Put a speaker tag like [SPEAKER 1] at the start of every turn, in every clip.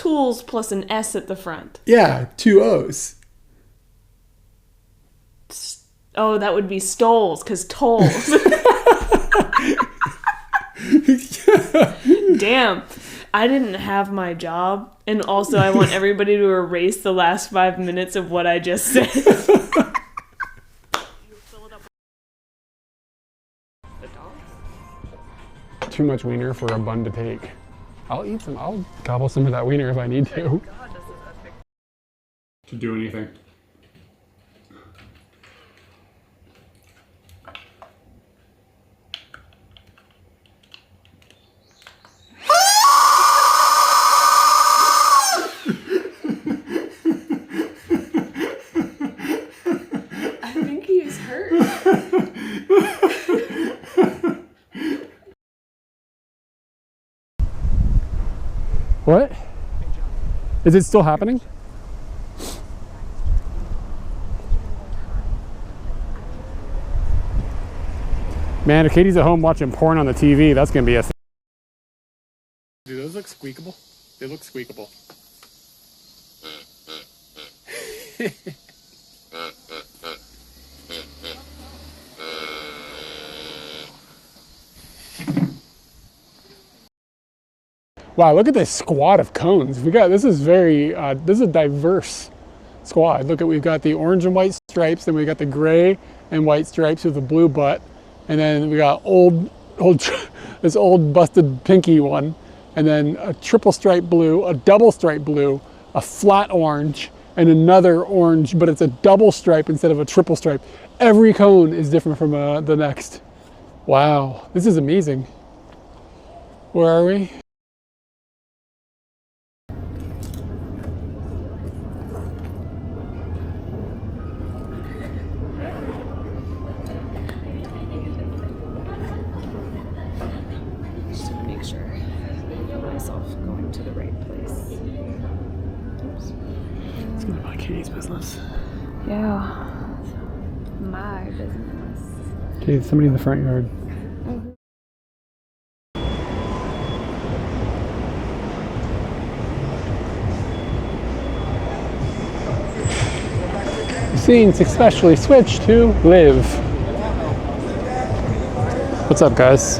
[SPEAKER 1] tools plus an S at the front.
[SPEAKER 2] Yeah, 2 O's.
[SPEAKER 1] Oh, that would be stoles, because tolls. Damn. I didn't have my job, and also I want everybody to erase the last 5 minutes of what I just said.
[SPEAKER 2] Too much wiener for a bun to take. I'll eat some. I'll gobble some of that wiener if I need to. To do anything.
[SPEAKER 1] I think he is hurt.
[SPEAKER 2] What? Is it still happening? Man, if Katie's at home watching porn on the TV, that's gonna be a thing. Do those look squeakable? They look squeakable. Wow, look at this squad of cones. This is a diverse squad. Look at, we've got the orange and white stripes, then we got the gray and white stripes with the blue butt, and then we got this old busted pinky one, and then a triple stripe blue, a double stripe blue, a flat orange, and another orange, but it's a double stripe instead of a triple stripe. Every cone is different from the next. Wow, this is amazing. Where are we? Katie's business.
[SPEAKER 1] Yeah, my business.
[SPEAKER 2] Okay, somebody in the front yard. Scene successfully switched to live. What's up, guys?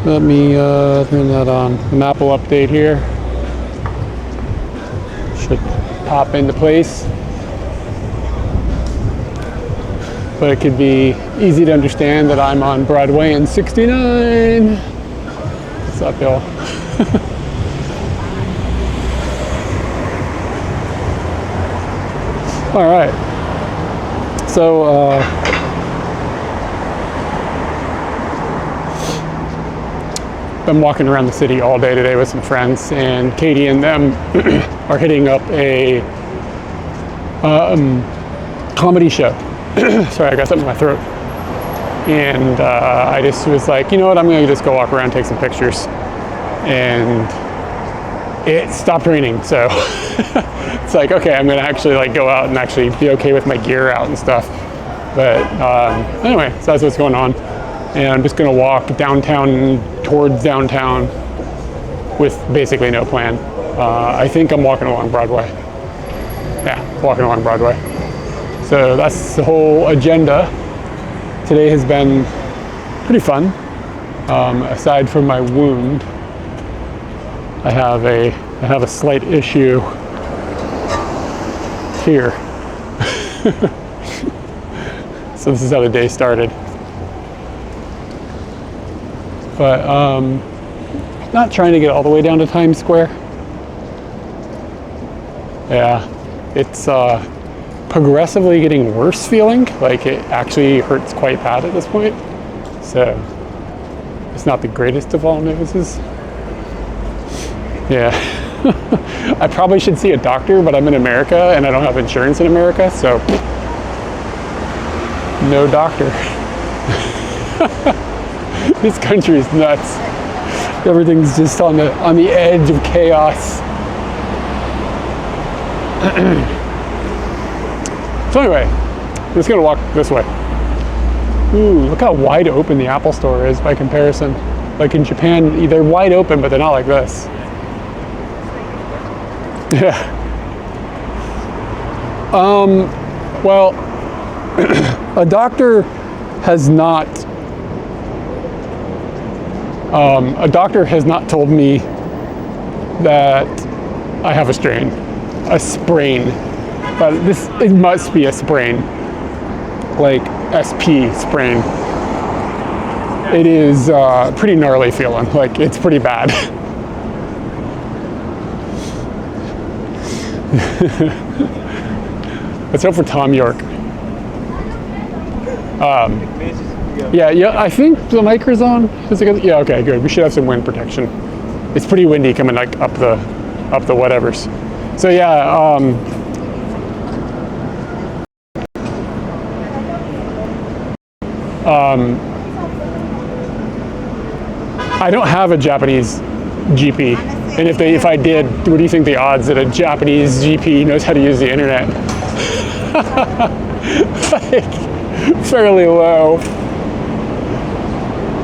[SPEAKER 2] Let me turn that on. An Apple update here. Should pop into place. But it could be easy to understand that I'm on Broadway and 69. What's up, y'all? All right. So, been walking around the city all day today with some friends, and Katie and them are hitting up a comedy show. Sorry, I got something in my throat. And I just was like, you know what, I'm gonna just go walk around, take some pictures. And it stopped raining, so it's like, okay, I'm gonna actually like go out and actually be okay with my gear out and stuff. But anyway, so that's what's going on. And I'm just gonna walk downtown, towards downtown, with basically no plan. I think I'm walking along Broadway. Yeah, walking along Broadway. So that's the whole agenda. Today has been pretty fun. Aside from my wound, I have a slight issue here. So this is how the day started. But not trying to get all the way down to Times Square. Yeah, it's progressively getting worse feeling, like it actually hurts quite bad at this point. So it's not the greatest of all noses. Yeah. I probably should see a doctor, but I'm in America and I don't have insurance in America, so no doctor. This country is nuts. Everything's just on the edge of chaos. So anyway, I'm just gonna walk this way. Ooh, look how wide open the Apple Store is by comparison. Like in Japan, they're wide open, but they're not like this. Yeah. Well, a doctor has not told me that I have a sprain, but it must be a sprain, like SP sprain. It is pretty gnarly feeling, like it's pretty bad. Let's hope for Tom York. Yeah, I think the mic is on. Is it good? Yeah, okay, good. We should have some wind protection. It's pretty windy coming like up the whatevers. So yeah, I don't have a Japanese GP, and if I did, what do you think the odds that a Japanese GP knows how to use the internet? Like, fairly low.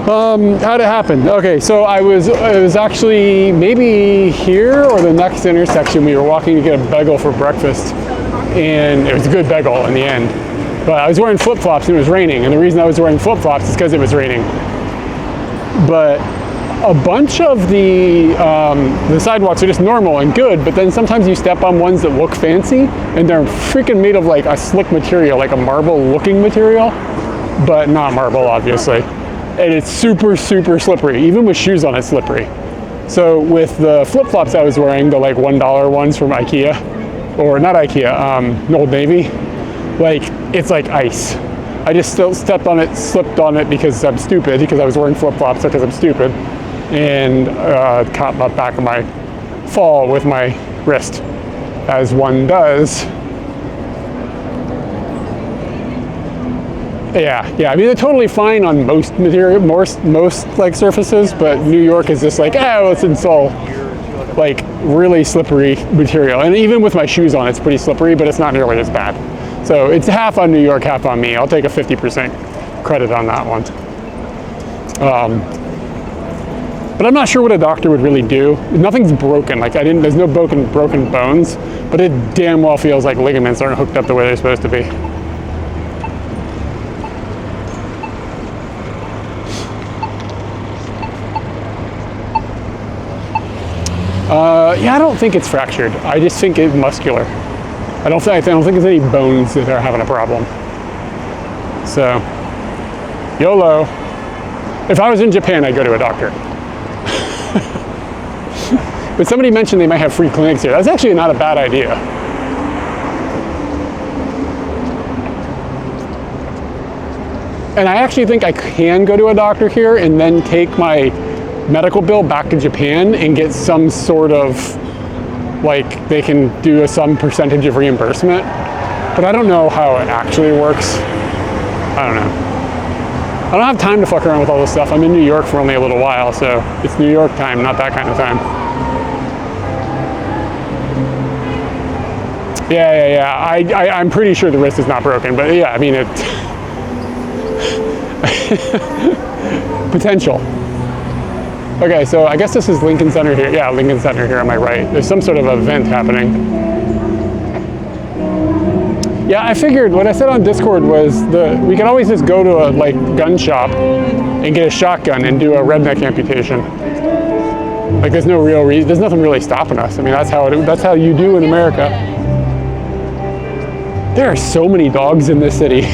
[SPEAKER 2] How'd it happen? Okay, so it was actually maybe here or the next intersection. We were walking to get a bagel for breakfast, and it was a good bagel in the end. But I was wearing flip-flops and it was raining, and the reason I was wearing flip-flops is because it was raining. But a bunch of the sidewalks are just normal and good, but then sometimes you step on ones that look fancy, and they're freaking made of like a slick material, like a marble-looking material, but not marble, obviously. And it's super, super slippery. Even with shoes on, it's slippery. So with the flip-flops I was wearing, the like $1 ones from IKEA, or not IKEA, Old Navy, like it's like ice. I just still slipped on it because I'm stupid, because I was wearing flip-flops because I'm stupid, and caught my back of my fall with my wrist, as one does. Yeah. I mean, they're totally fine on most material, most like surfaces, but New York is just like, let's install like really slippery material. And even with my shoes on, it's pretty slippery, but it's not nearly as bad. So it's half on New York, half on me. I'll take a 50% credit on that one. But I'm not sure what a doctor would really do. Nothing's broken. Like there's no broken bones, but it damn well feels like ligaments aren't hooked up the way they're supposed to be. Yeah, I don't think it's fractured. I just think it's muscular. I don't think there's any bones that are having a problem. So, YOLO. If I was in Japan, I'd go to a doctor. But somebody mentioned they might have free clinics here. That's actually not a bad idea. And I actually think I can go to a doctor here and then take my medical bill back to Japan and get some sort of, like, they can do some percentage of reimbursement. But I don't know how it actually works. I don't know. I don't have time to fuck around with all this stuff. I'm in New York for only a little while, so it's New York time, not that kind of time. Yeah. I'm pretty sure the wrist is not broken, but yeah, I mean, it. Potential. Okay, so I guess this is Lincoln Center here. Yeah, Lincoln Center here on my right. There's some sort of event happening. Yeah, I figured what I said on Discord was we could always just go to a gun shop and get a shotgun and do a redneck amputation. Like there's no real reason. There's nothing really stopping us. I mean, that's how you do in America. There are so many dogs in this city.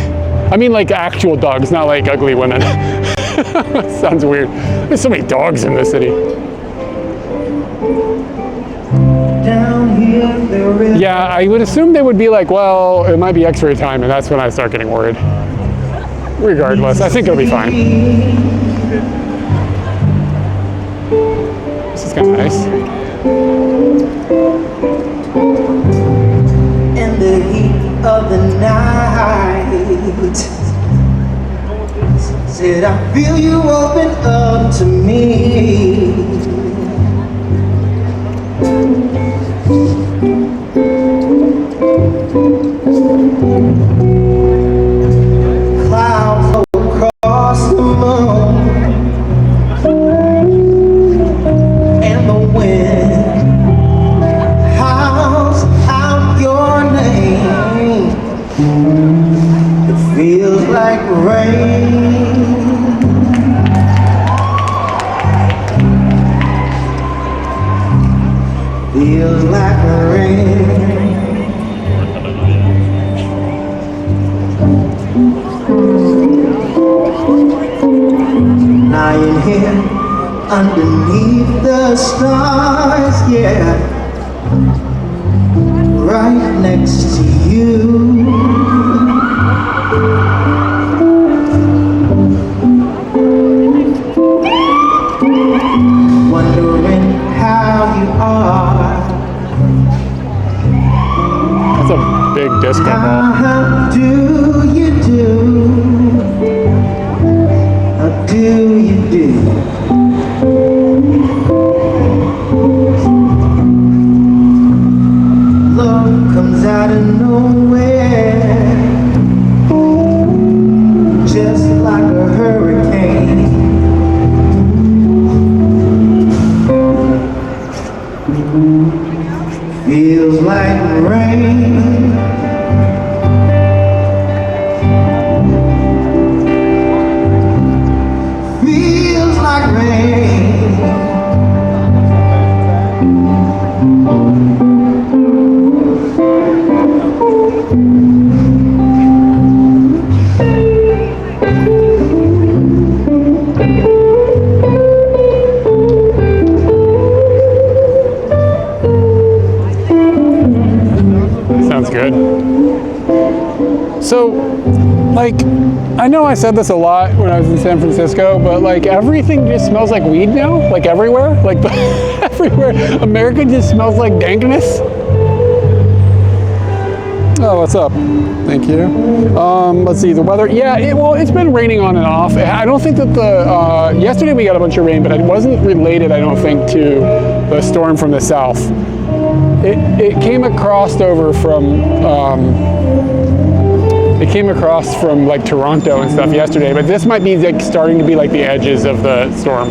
[SPEAKER 2] I mean, like actual dogs, not like ugly women. Sounds weird. There's so many dogs in this city. Yeah, I would assume they would be like, well, it might be X-ray time, and that's when I start getting worried. Regardless, I think it'll be fine. This is kind of nice.
[SPEAKER 3] In the heat of the night, said I feel you open up to me. Clouds across the moon, feels like rain. Lying here underneath the stars, yeah, right next to you. Wondering how you are.
[SPEAKER 2] That's a big disco ball.
[SPEAKER 3] How do you do? How do you do? Love comes out of nowhere, just like a hurricane. Feels like rain. Feels like rain.
[SPEAKER 2] Sounds good. So, like, I know I said this a lot when I was in San Francisco, but like everything just smells like weed now, like everywhere, like everywhere. America just smells like dankness. Oh, what's up? Thank you. Let's see, the weather. Yeah, it's been raining on and off. I don't think that yesterday we got a bunch of rain, but it wasn't related, I don't think, to the storm from the south. It came across over from, like Toronto and stuff yesterday, but this might be like starting to be like the edges of the storm.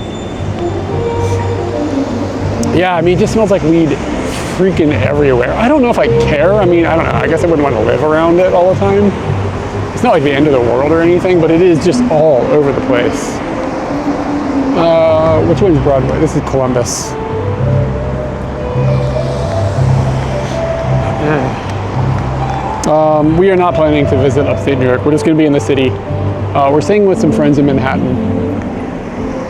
[SPEAKER 2] Yeah, I mean, it just smells like weed freaking everywhere. I don't know if I care. I mean, I don't know. I guess I wouldn't want to live around it all the time. It's not like the end of the world or anything, but it is just all over the place. Which one's Broadway? This is Columbus. We are not planning to visit upstate New York. We're just going to be in the city. We're staying with some friends in Manhattan.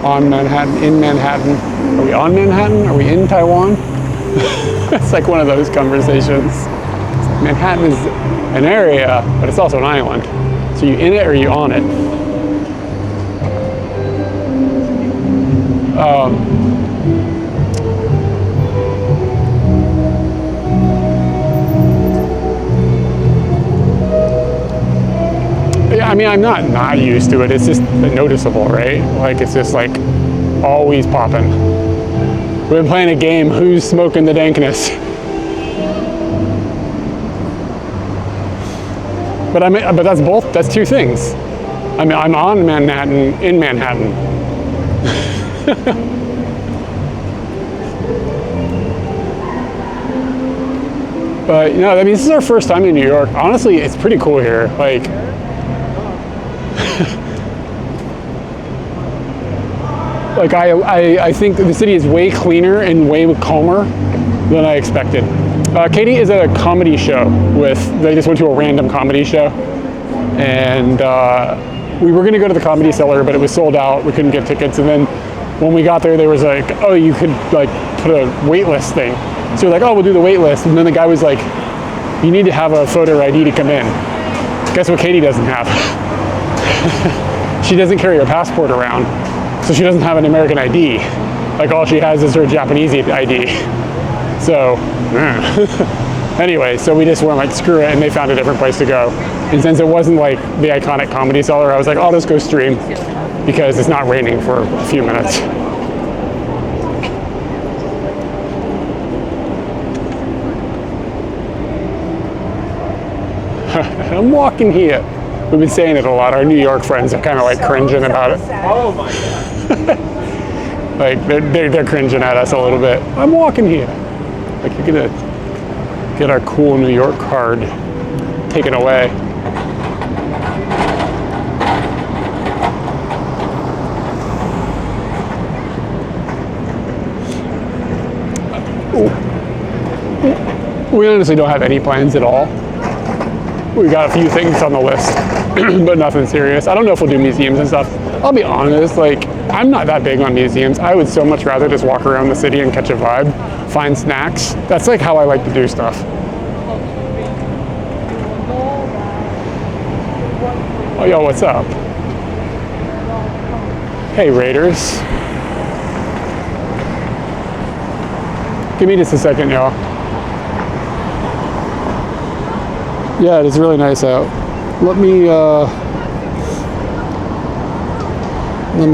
[SPEAKER 2] On Manhattan, in Manhattan. Are we on Manhattan? Are we in Taiwan? It's like one of those conversations. Manhattan is an area, but it's also an island. So you in it or you on it? Yeah, I mean, I'm not used to it. It's just noticeable, right? Like, it's just like always popping. We've been playing a game, who's smoking the dankness? But I mean, but that's two things. I mean, I'm on Manhattan, in Manhattan. But, you know, I mean, this is our first time in New York. Honestly, it's pretty cool here. Like, like I think the city is way cleaner and way calmer than I expected. Katie is at a comedy show they just went to a random comedy show. And we were gonna go to the Comedy Cellar, but it was sold out. We couldn't get tickets. And then when we got there was like, oh, you could like put a wait list thing. So we're like, oh, we'll do the wait list. And then the guy was like, you need to have a photo ID to come in. Guess what Katie doesn't have? She doesn't carry her passport around. So she doesn't have an American ID. Like, all she has is her Japanese ID. So, anyway, so we just went like, screw it, and they found a different place to go. And since it wasn't like the iconic Comedy Cellar, I was like, I'll just go stream because it's not raining for a few minutes. I'm walking here. We've been saying it a lot. Our New York friends are kind of like cringing about it.
[SPEAKER 4] Oh my god.
[SPEAKER 2] Like they're cringing at us a little bit. I'm walking here. Like, you're gonna get our cool New York card taken away. Ooh. We honestly don't have any plans at all. We got a few things on the list, but nothing serious. I don't know if we'll do museums and stuff. I'll be honest, like, I'm not that big on museums. I would so much rather just walk around the city and catch a vibe, find snacks. That's like how I like to do stuff. Oh, yo, what's up? Hey, Raiders. Give me just a second, y'all. Yeah, it is really nice out. Let me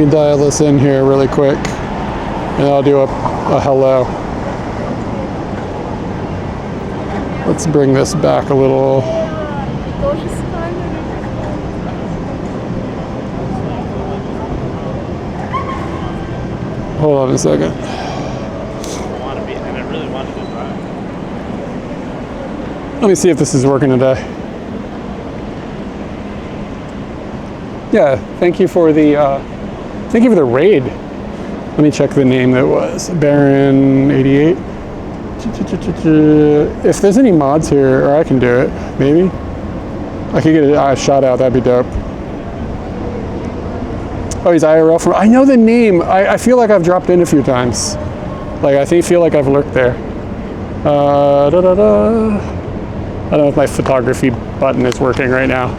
[SPEAKER 2] dial this in here really quick, and I'll do a hello. Let's bring this back a little. Hold on a second. Let me see if this is working today. Yeah, thank you for the raid. Let me check the name that was Baron 88. If there's any mods here, or I can do it, maybe. I could get a shout out. That'd be dope. Oh, he's IRL from. I know the name. I feel like I've dropped in a few times. Like I feel like I've lurked there. I don't know if my photography button is working right now.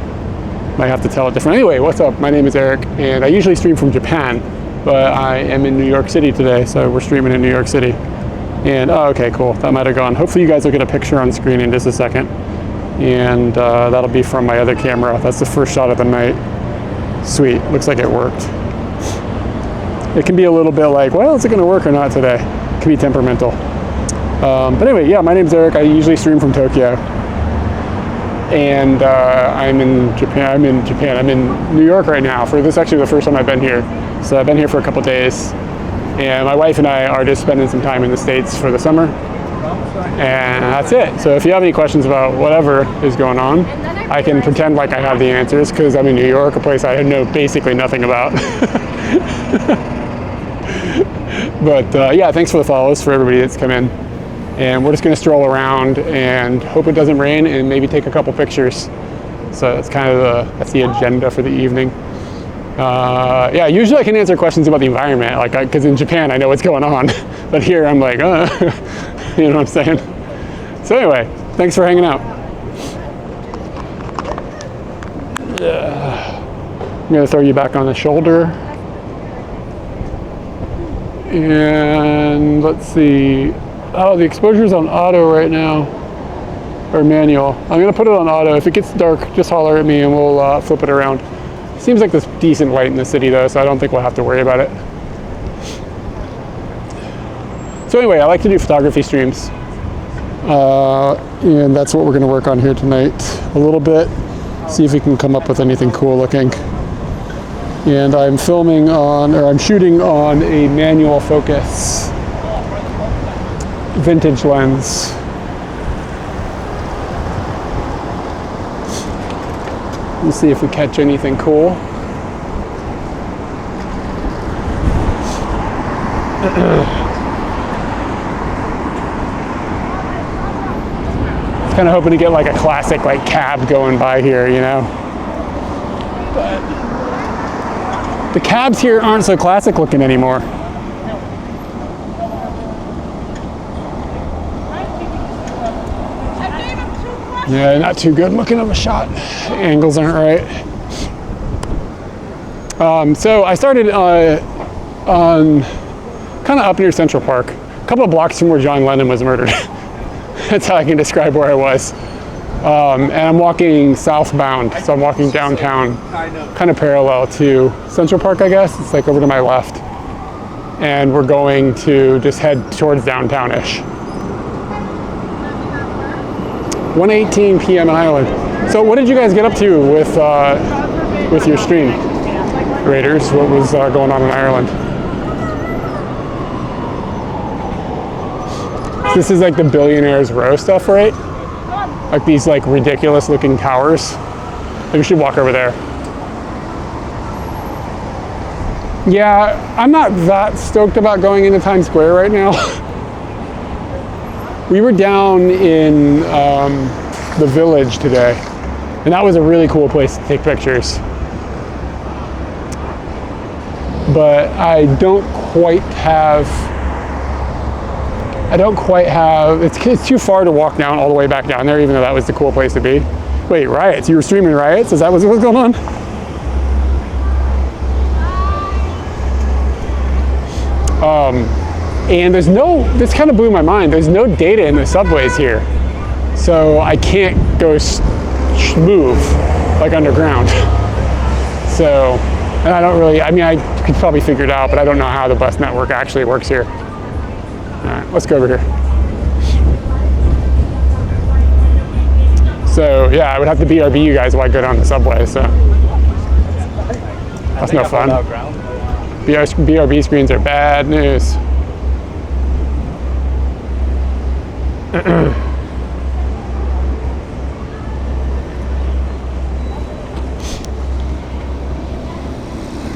[SPEAKER 2] Might have to tell it different. Anyway, what's up? My name is Eric, and I usually stream from Japan, but I am in New York City today, so we're streaming in New York City. And oh, okay, cool. That might have gone. Hopefully, you guys will get a picture on screen in just a second, and that'll be from my other camera. That's the first shot of the night. Sweet. Looks like it worked. It can be a little bit like, well, is it going to work or not today? It can be temperamental. But anyway, yeah, my name's Eric. I usually stream from Tokyo. And I'm in Japan. I'm in New York right now. This is actually the first time I've been here. So I've been here for a couple days. And my wife and I are just spending some time in the States for the summer. And that's it. So if you have any questions about whatever is going on, I can pretend like I have the answers because I'm in New York, a place I know basically nothing about. But yeah, thanks for the follows for everybody that's come in. And we're just going to stroll around and hope it doesn't rain and maybe take a couple pictures. So that's kind of that's the agenda for the evening. Yeah, usually I can answer questions about the environment, like because in Japan I know what's going on, but here I'm like, you know what I'm saying? So anyway, thanks for hanging out. I'm going to throw you back on the shoulder. And let's see. Oh, the exposure's on auto right now, or manual. I'm gonna put it on auto. If it gets dark, just holler at me and we'll flip it around. Seems like there's decent light in the city though, so I don't think we'll have to worry about it. So anyway, I like to do photography streams. And that's what we're gonna work on here tonight a little bit. See if we can come up with anything cool looking. And I'm shooting on a manual focus vintage lens. Let's see if we catch anything cool. Kind of hoping to get like a classic like cab going by here, you know. But the cabs here aren't so classic looking anymore. Yeah, not too good looking of a shot. Angles aren't right. So I started on kind of up near Central Park, a couple of blocks from where John Lennon was murdered. That's how I can describe where I was. And I'm walking southbound, so I'm walking downtown, kind of parallel to Central Park, I guess. It's like over to my left. And we're going to just head towards downtown-ish. 1:18 p.m. in Ireland. So what did you guys get up to with your stream, Raiders? What was going on in Ireland? This is like the Billionaires Row stuff, right? Like these like ridiculous looking towers. Maybe we should walk over there. Yeah, I'm not that stoked about going into Times Square right now. We were down in the Village today, and that was a really cool place to take pictures. But I don't quite have, it's too far to walk down all the way back down there, even though that was the cool place to be. Wait, riots, you were streaming riots? Is that what's going on? And this kind of blew my mind, there's no data in the subways here. So I can't go move like underground. So, and I don't really, I mean, I could probably figure it out, but I don't know how the bus network actually works here. All right, let's go over here. So yeah, I would have to BRB you guys while I go down the subway, so. That's no fun. BRB screens are bad news.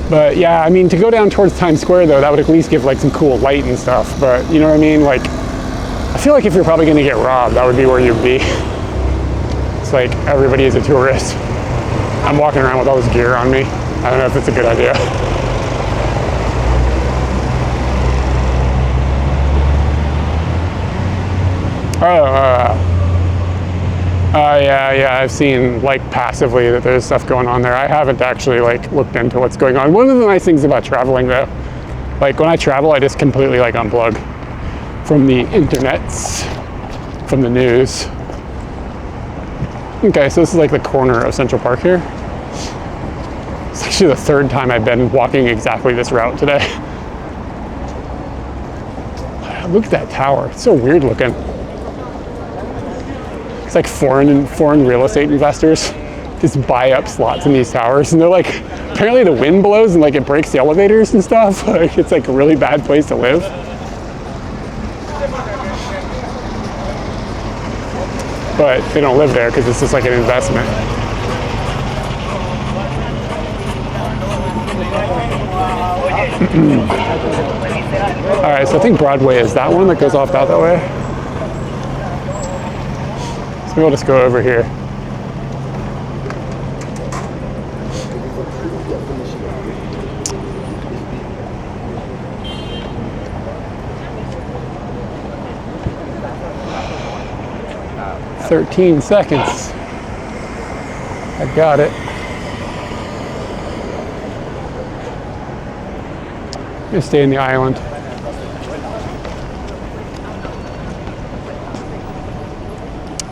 [SPEAKER 2] But yeah, I mean, to go down towards Times Square though, that would at least give like some cool light and stuff. But you know what I mean? Like, I feel like if you're probably gonna get robbed, that would be where you'd be. It's like everybody is a tourist. I'm walking around with all this gear on me. I don't know if it's a good idea. Yeah, I've seen like passively that there's stuff going on there. I haven't actually like looked into what's going on. One of the nice things about traveling though, like when I travel, I just completely like unplug from the internets, from the news. Okay, so this is like the corner of Central Park here. It's actually the third time I've been walking exactly this route today. Look at that tower, it's so weird looking. It's like foreign real estate investors just buy up slots in these towers, and they're like, apparently the wind blows and like it breaks the elevators and stuff. Like it's like a really bad place to live. But they don't live there because it's just like an investment. All right, so I think Broadway is that one that goes off that way. So we'll just go over here. "13 seconds. I got it. I'm gonna stay in the island.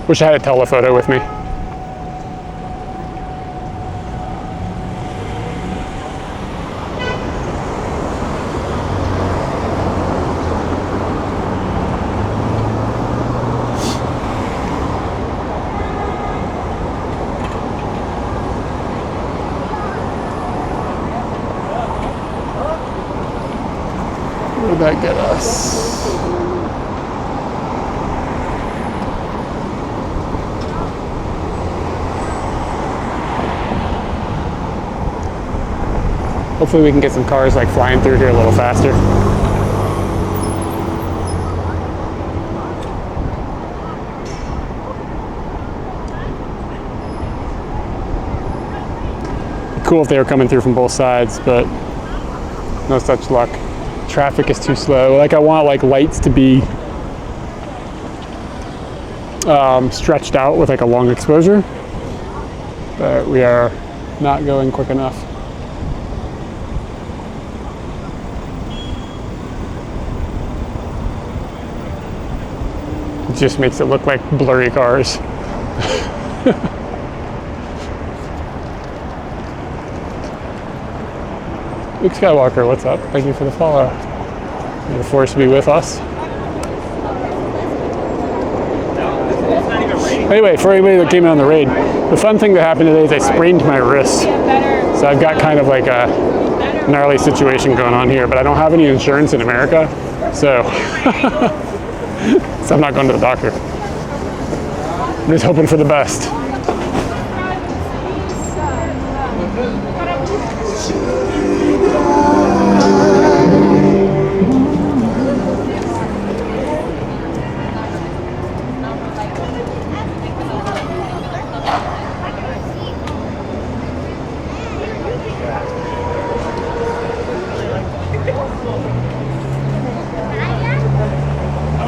[SPEAKER 2] Wish I had a telephoto with me. Where did that get us? Hopefully we can get some cars like flying through here a little faster. Cool if they were coming through from both sides, but no such luck. Traffic is too slow. Like I want like lights to be stretched out with like a long exposure, but we are not going quick enough. It just makes it look like blurry cars. Luke Skywalker, what's up? Thank you for the follow. May the force be with us. Anyway, for anybody that came in on the raid, the fun thing that happened today is I sprained my wrist. So I've got kind of like a gnarly situation going on here, but I don't have any insurance in America, so so I'm not going to the doctor. I'm just hoping for the best.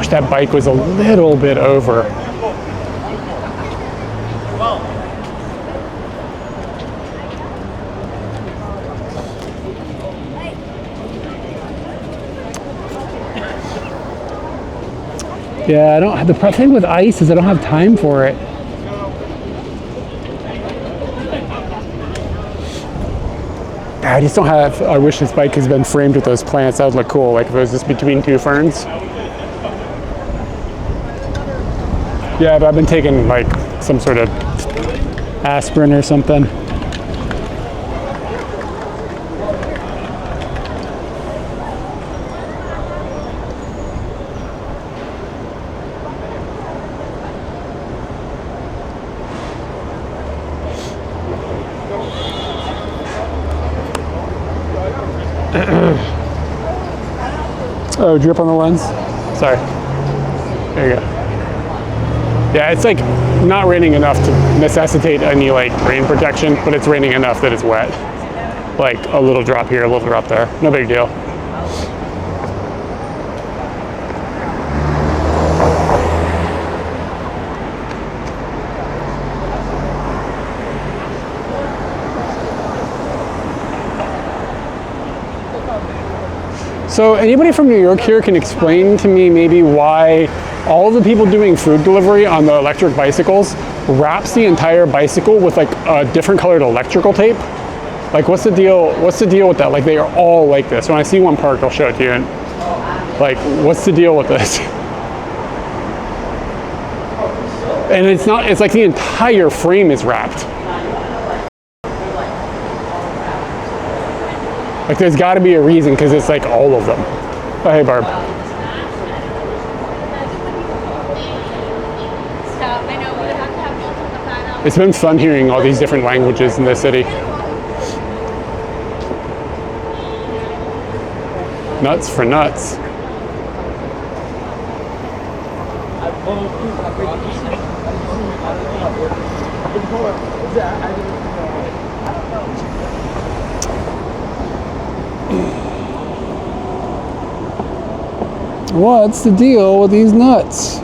[SPEAKER 2] wish that bike was a little bit over. Yeah, I don't. The thing with ice is I don't have time for it. I just don't have. I wish this bike has been framed with those plants. That would look cool. Like if it was just between two ferns. Yeah, but I've been taking like some sort of aspirin or something. Oh, drip on the lens? Sorry. There you go. Yeah, it's like not raining enough to necessitate any like rain protection, but it's raining enough that it's wet. Like a little drop here, a little drop there. No big deal. So anybody from New York here can explain to me maybe why all of the people doing food delivery on the electric bicycles wraps the entire bicycle with like a different colored electrical tape? Like what's the deal with that? Like they are all like this. When I see one parked, I'll show it to you. And like, what's the deal with this? And it's like the entire frame is wrapped. Like there's got to be a reason because it's like all of them. Oh, hey Barb. It's been fun hearing all these different languages in this city. Nuts for nuts. What's the deal with these nuts?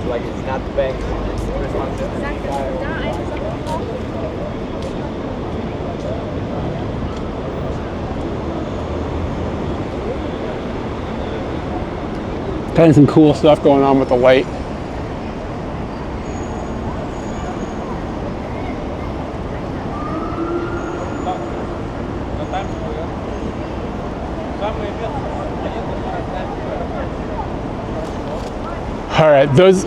[SPEAKER 4] Like it's not the bank.
[SPEAKER 2] Kind of some cool stuff going on with the light. All right, those.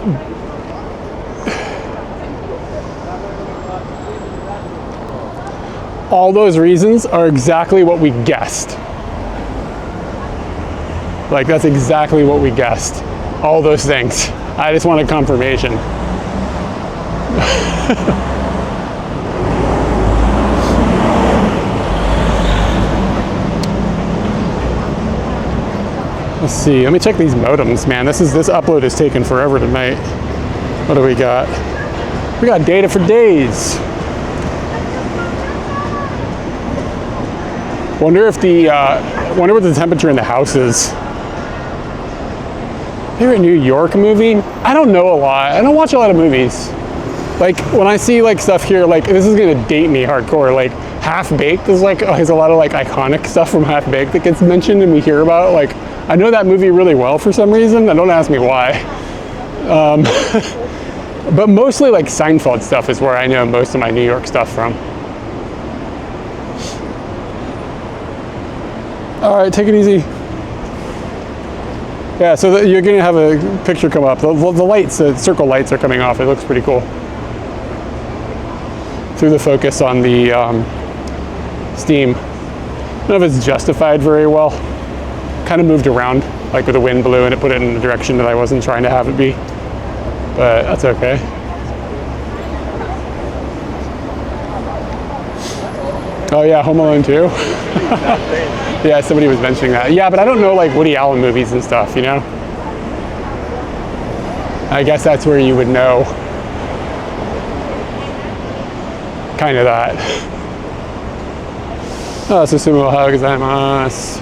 [SPEAKER 2] All those reasons are exactly what we guessed. Like that's exactly what we guessed. All those things. I just wanted confirmation. Let's see, let me check these modems, man. This upload is taking forever tonight. What do we got? We got data for days. Wonder what the temperature in the house is. Favorite New York movie? I don't know a lot. I don't watch a lot of movies. Like when I see like stuff here, like this is gonna date me hardcore. Like Half Baked is like has a lot of like iconic stuff from Half Baked that gets mentioned and we hear about. Like I know that movie really well for some reason. Don't ask me why. But mostly like Seinfeld stuff is where I know most of my New York stuff from. All right, take it easy. Yeah, so you're gonna have a picture come up. The lights, the circle lights are coming off. It looks pretty cool. Through the focus on the steam. don't know if it's justified very well. Kind of moved around, like with the wind blew and it put it in a direction that I wasn't trying to have it be. But that's okay. Oh yeah, Home Alone 2? Yeah, somebody was mentioning that. Yeah, but I don't know like Woody Allen movies and stuff, you know? I guess that's where you would know kind of that. Oh, susumu ohayou gozaimasu.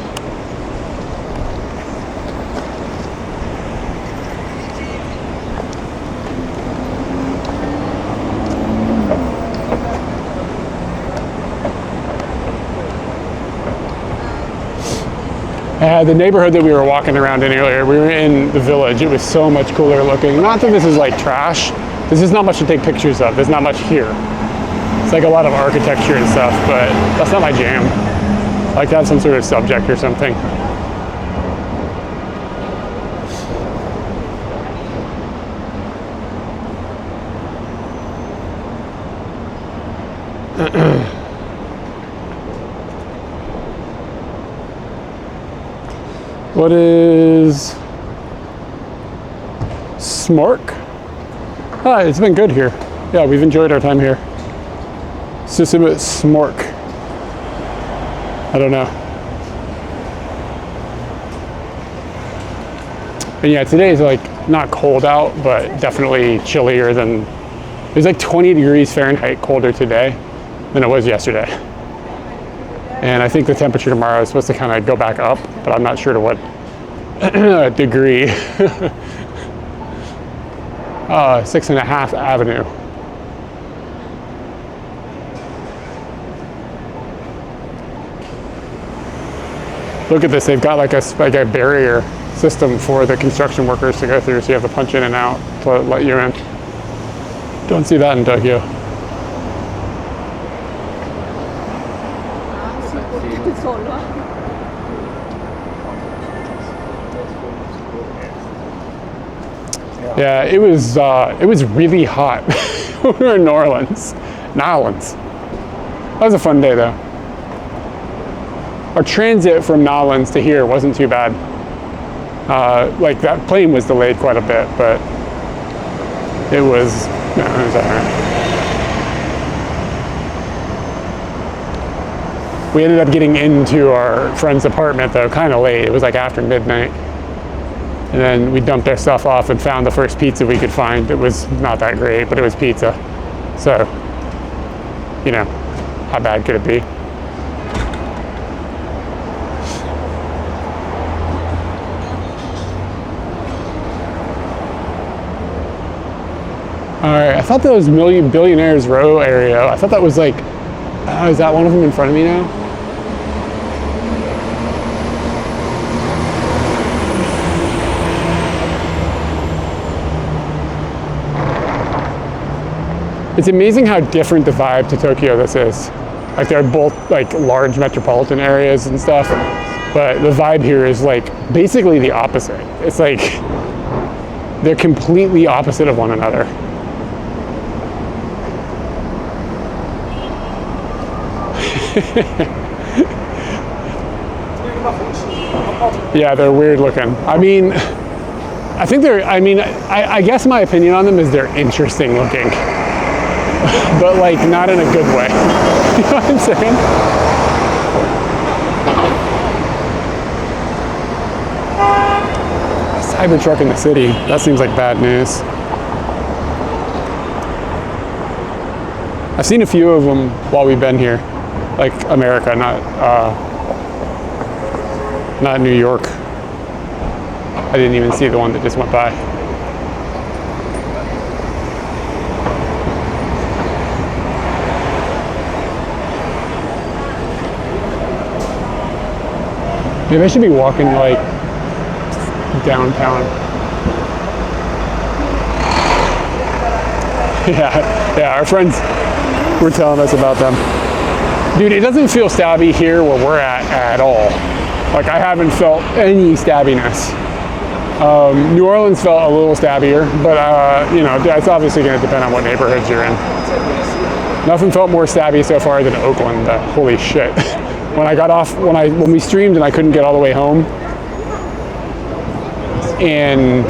[SPEAKER 2] The neighborhood that we were walking around in earlier, we were in the village. It was so much cooler looking. Not that this is like trash. This is not much to take pictures of. There's not much here. It's like a lot of architecture and stuff, but that's not my jam. I like to have some sort of subject or something. What is Smork? Ah, it's been good here. Yeah, we've enjoyed our time here. Susumu Smork. I don't know. And yeah, today is like not cold out, but definitely chillier than, it was like 20 degrees Fahrenheit colder today than it was yesterday. And I think the temperature tomorrow is supposed to kind of go back up, but I'm not sure to what degree. 6.5 Avenue. Look at this, they've got like a barrier system for the construction workers to go through, so you have to punch in and out to let you in. Don't see that in Tokyo. Yeah, it was really hot. We were in New Orleans. That was a fun day though. Our transit from Nolans to here wasn't too bad. Like that plane was delayed quite a bit, but it was all right. We ended up getting into our friend's apartment though kind of late. It was like after midnight. And then we dumped our stuff off and found the first pizza we could find. It was not that great, but it was pizza. So, you know, how bad could it be? All right, I thought that was Billionaires Row area. I thought that was like, is that one of them in front of me now? It's amazing how different the vibe to Tokyo this is. Like they're both like large metropolitan areas and stuff, but the vibe here is like basically the opposite. It's like they're completely opposite of one another. Yeah, they're weird looking. I mean, I guess my opinion on them is they're interesting looking. But like not in a good way. You know what I'm saying? Cybertruck in the city. That seems like bad news. I've seen a few of them while we've been here. Like America, not New York. I didn't even see the one that just went by. Maybe I should be walking like downtown. Yeah, our friends were telling us about them. Dude, it doesn't feel stabby here where we're at all. Like I haven't felt any stabbiness. New Orleans felt a little stabbier, but you know, it's obviously going to depend on what neighborhoods you're in. Nothing felt more stabby so far than Oakland. Holy shit. when I got off, when we streamed and I couldn't get all the way home. And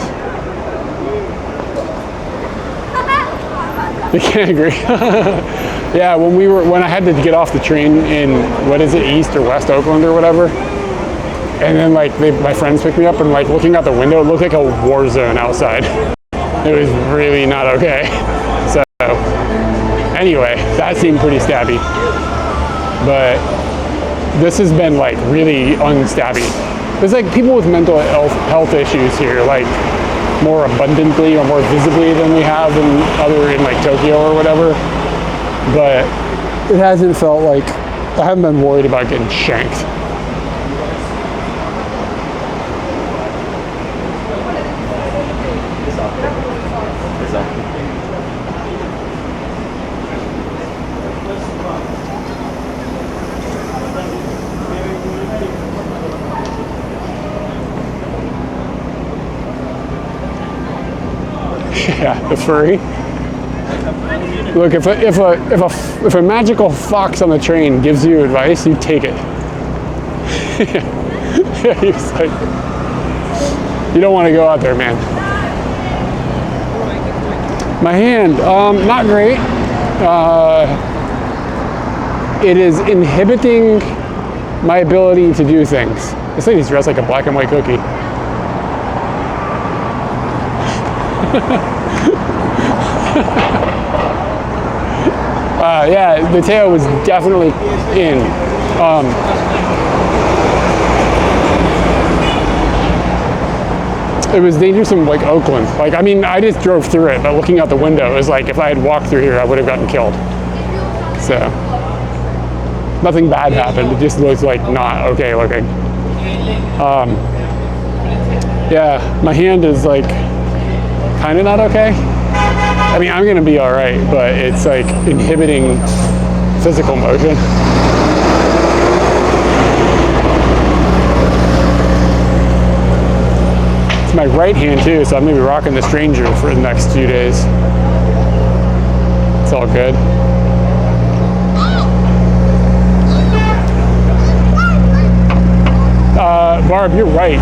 [SPEAKER 2] I can't agree. Yeah, when I had to get off the train in, what is it, East or West Oakland or whatever. And then like my friends picked me up, and like looking out the window, it looked like a war zone outside. It was really not okay. So anyway, that seemed pretty stabby. But this has been like really unstabby. There's like people with mental health issues here, like more abundantly or more visibly than we have in like Tokyo or whatever. But it hasn't felt like, I haven't been worried about getting shanked. Yeah, the furry. Look, if a magical fox on the train gives you advice, you take it. Yeah, he's like, you don't want to go out there, man. My hand, not great. It is inhibiting my ability to do things. This lady's dressed like a black and white cookie. Yeah, the tail was definitely in. It was dangerous in like Oakland. Like, I mean, I just drove through it, but looking out the window, it was like if I had walked through here, I would have gotten killed. So, nothing bad happened. It just looks like not okay looking. Yeah, my hand is like kind of not okay. I mean, I'm gonna be all right, but it's like inhibiting physical motion. It's my right hand too, so I'm gonna be rocking the Stranger for the next few days. It's all good. Barb, you're right.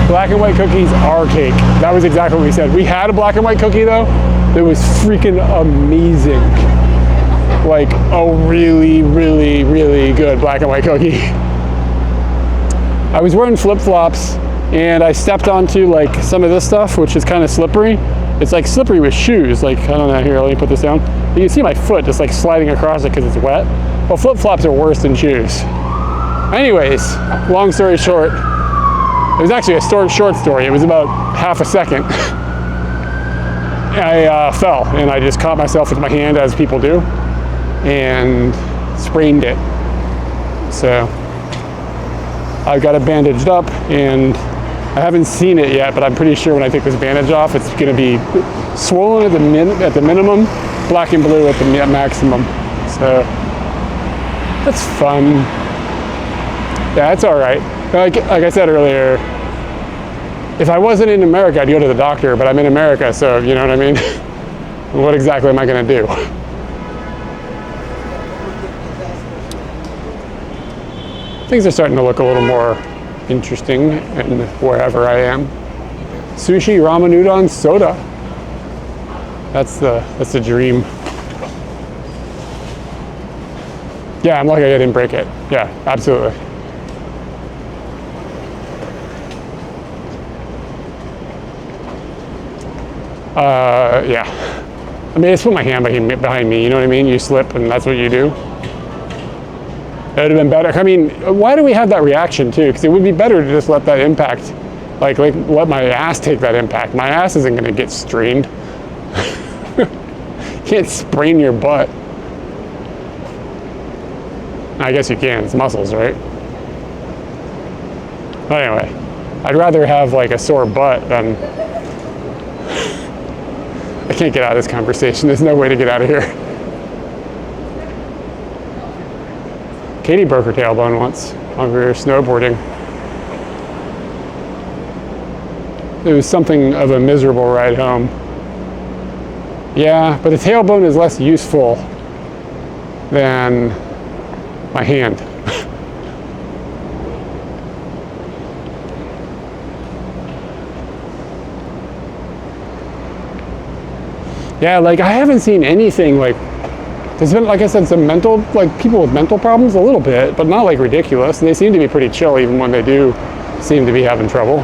[SPEAKER 2] Black and white cookies are cake. That was exactly what we said. We had a black and white cookie though. It was freaking amazing. Like a really, really, really good black and white cookie. I was wearing flip-flops and I stepped onto like some of this stuff, which is kind of slippery. It's like slippery with shoes. Like, I don't know, here, let me put this down. You can see my foot just like sliding across it because it's wet. Well, flip-flops are worse than shoes. Anyways, long story short, it was actually a short story. It was about half a second. I fell and I just caught myself with my hand, as people do, and sprained it. So I've got it bandaged up, and I haven't seen it yet, but I'm pretty sure when I take this bandage off, it's going to be swollen at the minimum, black and blue at the maximum. So that's fun. Yeah, it's all right. Like I said earlier, if I wasn't in America, I'd go to the doctor, but I'm in America, so you know what I mean? What exactly am I going to do? Things are starting to look a little more interesting in wherever I am. Sushi, ramen udon, soda. That's the dream. Yeah, I'm lucky I didn't break it. Yeah, absolutely. Yeah. I mean, I just put my hand behind me, you know what I mean? You slip and that's what you do. It would have been better. I mean, why do we have that reaction too? Because it would be better to just let that impact, like let my ass take that impact. My ass isn't going to get strained. You can't sprain your butt. I guess you can, it's muscles, right? But anyway, I'd rather have like a sore butt than, I can't get out of this conversation. There's no way to get out of here. Katie broke her tailbone once when we were snowboarding. It was something of a miserable ride home. Yeah, but the tailbone is less useful than my hand. Yeah, like I haven't seen anything like, there's been, like I said, some mental, like people with mental problems a little bit, but not like ridiculous. And they seem to be pretty chill even when they do seem to be having trouble.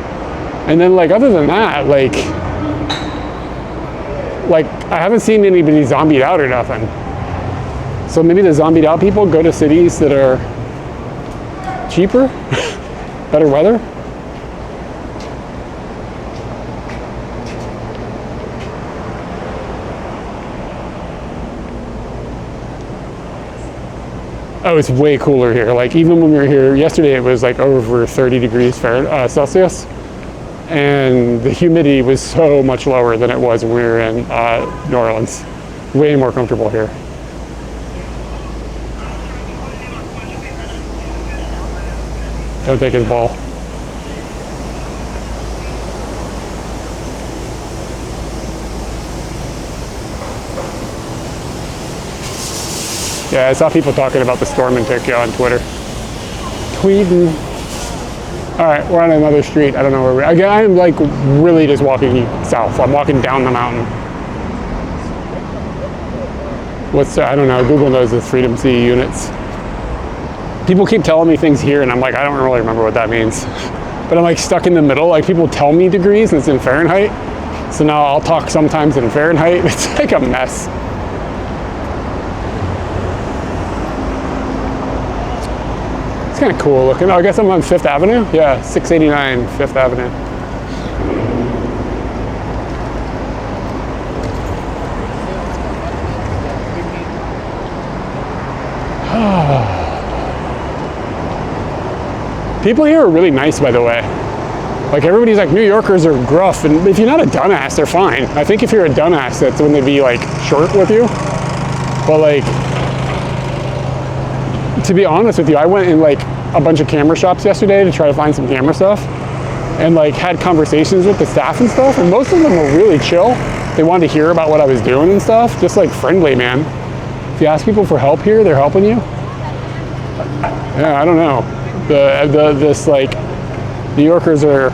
[SPEAKER 2] And then like other than that, like I haven't seen anybody zombied out or nothing. So maybe the zombied out people go to cities that are cheaper, better weather. Oh, it's way cooler here. Like even when we were here yesterday, it was like over 30 degrees Celsius. And the humidity was so much lower than it was when we were in New Orleans. Way more comfortable here. Don't take his ball. Yeah, I saw people talking about the storm in Tokyo on Twitter. Tweeting. All right, we're on another street. I don't know where we're. Again, I'm like really just walking south. I'm walking down the mountain. What's I don't know. Google knows the Freedom Sea units. People keep telling me things here, and I'm like, I don't really remember what that means. But I'm like stuck in the middle. Like people tell me degrees, and it's in Fahrenheit. So now I'll talk sometimes in Fahrenheit. It's like a mess. It's kind of cool looking. Oh, I guess I'm on 5th Avenue. Yeah, 689 5th Avenue. People here are really nice, by the way. Like everybody's like, New Yorkers are gruff, and if you're not a dumbass, they're fine. I think if you're a dumbass, that's when they'd be like short with you. But like, to be honest with you, I went in like a bunch of camera shops yesterday to try to find some camera stuff, and like had conversations with the staff and stuff, and most of them were really chill. They wanted to hear about what I was doing and stuff, just like friendly, man. If you ask people for help here, they're helping you. Yeah, I don't know. This like New Yorkers are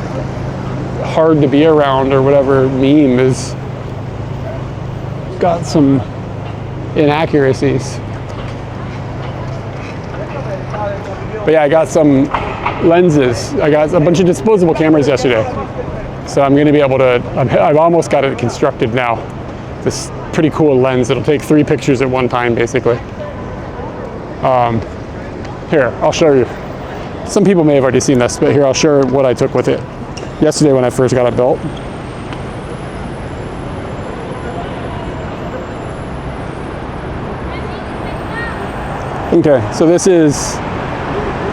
[SPEAKER 2] hard to be around or whatever meme is got some inaccuracies. But yeah, I got some lenses. I got a bunch of disposable cameras yesterday. So I'm gonna be able to, I've almost got it constructed now. This pretty cool lens. It'll take 3 pictures at one time, basically. Here, I'll show you. Some people may have already seen this, but here, I'll show what I took with it yesterday when I first got it built. Okay, so this is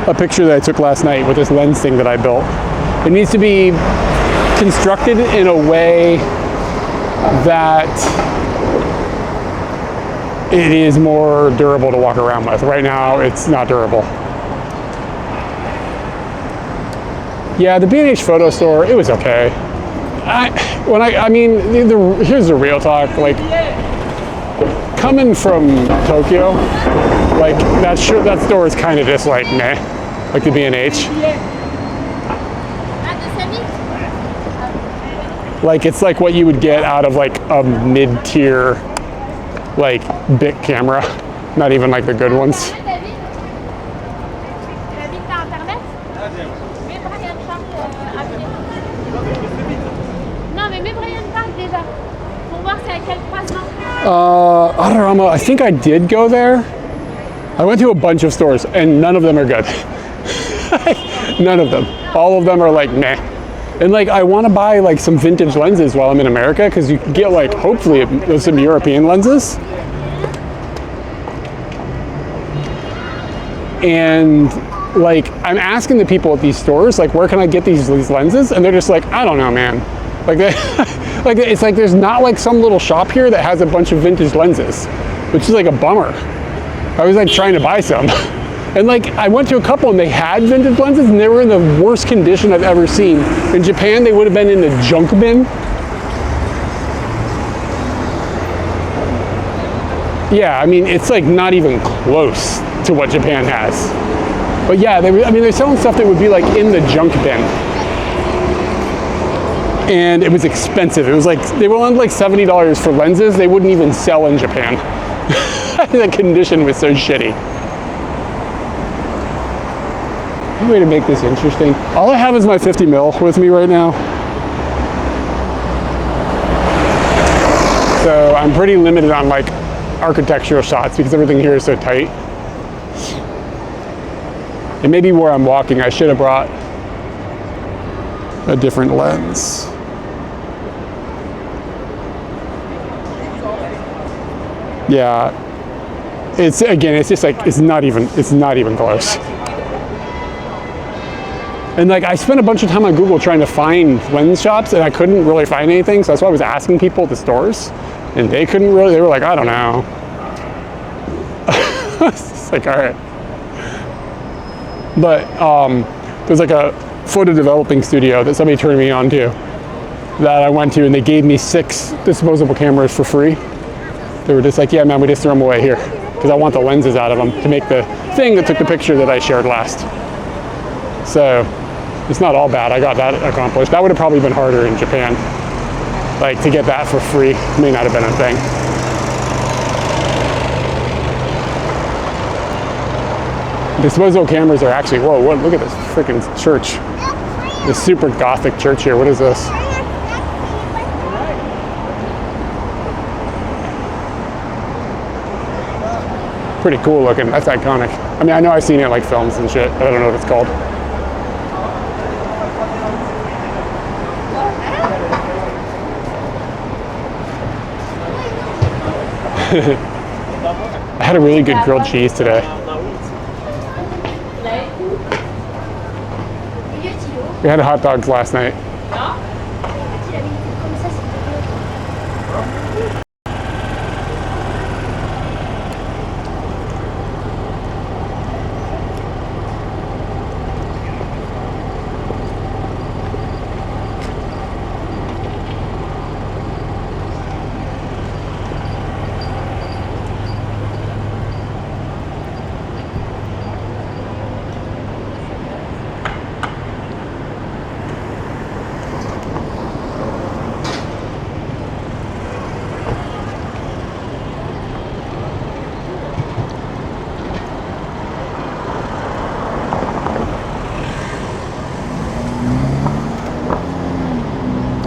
[SPEAKER 2] a picture that I took last night with this lens thing that I built. It needs to be constructed in a way that it is more durable to walk around with. Right now, it's not durable. Yeah, the B&H photo store, it was okay. Here's the real talk. Like, coming from Tokyo, like that store is kind of just like meh, like the B&H. Like it's like what you would get out of like a mid-tier, like Bic camera, not even like the good ones. Ararama, I think I did go there. I went to a bunch of stores and none of them are good. None of them. All of them are like meh. And like I want to buy like some vintage lenses while I'm in America because you can get like hopefully some European lenses. And like I'm asking the people at these stores like where can I get these lenses, and they're just like I don't know, man. Like they, like it's like there's not like some little shop here that has a bunch of vintage lenses, which is like a bummer. I was like trying to buy some. And like I went to a couple and they had vintage lenses and they were in the worst condition I've ever seen. In Japan they would have been in the junk bin. Yeah, I mean it's like not even close to what Japan has. But yeah, they're selling stuff that would be like in the junk bin. and it was expensive. It was like, they were on like $70 for lenses they wouldn't even sell in Japan. The condition was so shitty. Any way to make this interesting? All I have is my 50 mil with me right now. So I'm pretty limited on like architectural shots because everything here is so tight. And maybe where I'm walking, I should have brought a different lens. Yeah, it's just like, it's not even close. And like, I spent a bunch of time on Google trying to find lens shops and I couldn't really find anything. So that's why I was asking people at the stores and they couldn't really, they were like, I don't know. It's like, all right. But there's like a photo developing studio that somebody turned me on to that I went to, and they gave me 6 disposable cameras for free. They were just like, yeah, man, we just throw them away here because I want the lenses out of them to make the thing that took the picture that I shared last. So it's not all bad. I got that accomplished. That would have probably been harder in Japan. Like, to get that for free may not have been a thing. Disposable cameras are actually, whoa, look at this freaking church. This super gothic church here. What is this? Pretty cool looking. That's iconic. I mean, I know I've seen it in like films and shit, but I don't know what it's called. I had a really good grilled cheese today. We had hot dogs last night.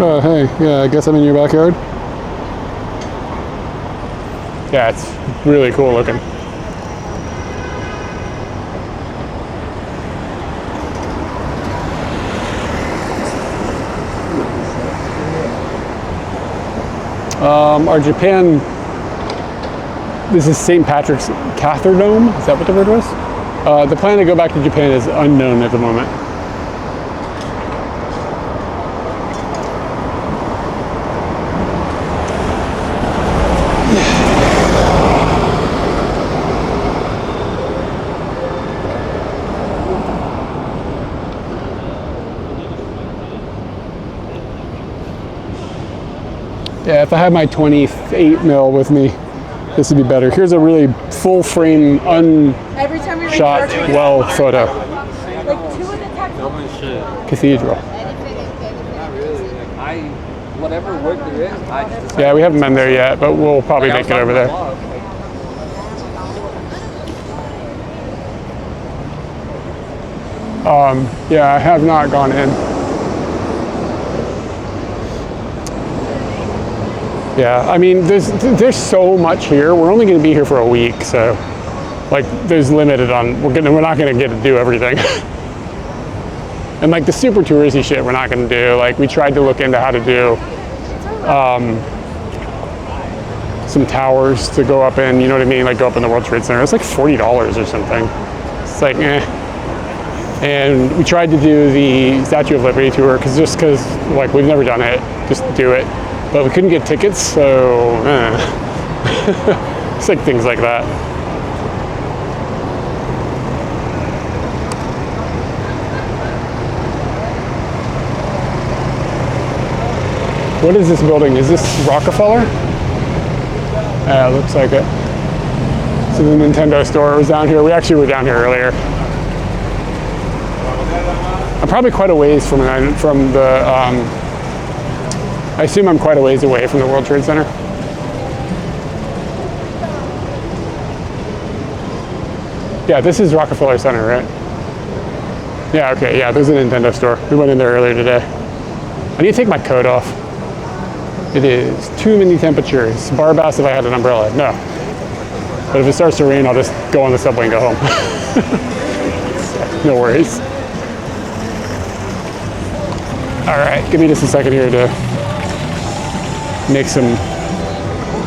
[SPEAKER 2] Oh, hey, yeah, I guess I'm in your backyard. Yeah, it's really cool looking. Our Japan, this is St. Patrick's Cathedral. Is that what the word was? The plan to go back to Japan is unknown at the moment. Yeah, if I had my 28 mil with me, this would be better. Here's a really full frame, unshot well photo. Cathedral.
[SPEAKER 4] Whatever work there is,
[SPEAKER 2] yeah, we haven't been there yet, but we'll probably make it over there. Yeah, I have not gone in. Yeah, I mean, there's so much here. We're only going to be here for a week, so like, there's limited on. We're not going to get to do everything. And like the super touristy shit, we're not going to do. Like, we tried to look into how to do some towers to go up in. You know what I mean? Like, go up in the World Trade Center. It's like $40 or something. It's like, eh. And we tried to do the Statue of Liberty tour because like, we've never done it. Just do it. But we couldn't get tickets, so it's like things like that. What is this building? Is this Rockefeller? Yeah, it looks like it. So the Nintendo store was down here. We actually were down here earlier. I'm probably quite a ways from the I assume I'm quite a ways away from the World Trade Center. Yeah, this is Rockefeller Center, right? Yeah, okay, yeah, there's a Nintendo store. We went in there earlier today. I need to take my coat off. It is too many temperatures. Bar bass if I had an umbrella. No. But if it starts to rain, I'll just go on the subway and go home. No worries. All right, give me just a second here to make some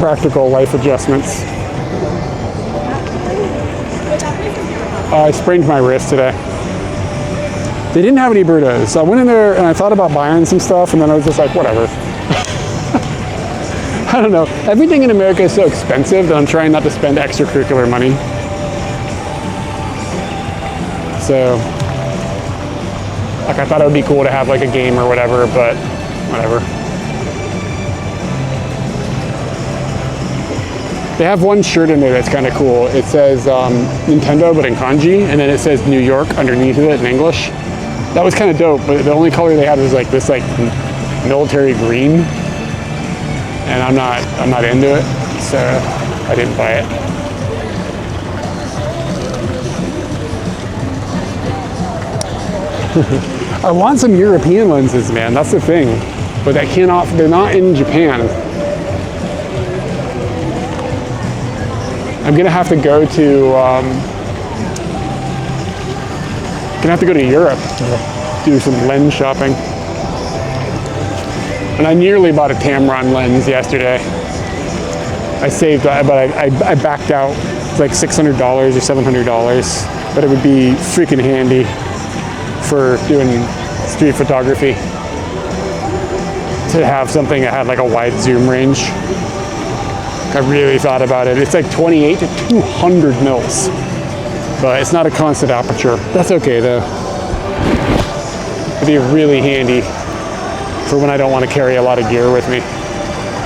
[SPEAKER 2] practical life adjustments. I sprained my wrist today. They didn't have any burritos, so I went in there and I thought about buying some stuff, and then I was just like, whatever. I don't know. Everything in America is so expensive that I'm trying not to spend extracurricular money. So, like, I thought it would be cool to have like a game or whatever, but whatever. They have one shirt in there that's kind of cool. It says Nintendo, but in kanji, and then it says New York underneath of it in English. That was kind of dope, but the only color they had was like this like military green, and I'm not into it, so I didn't buy it. I want some European lenses, man. That's the thing, but they're not in Japan. I'm gonna have to go to Europe to do some lens shopping. And I nearly bought a Tamron lens yesterday. I saved, but I backed out. It's like $600 or $700, but it would be freaking handy for doing street photography to have something that had like a wide zoom range. I really thought about it. It's like 28 to 200 mils, but it's not a constant aperture. That's okay though. It'd be really handy for when I don't want to carry a lot of gear with me.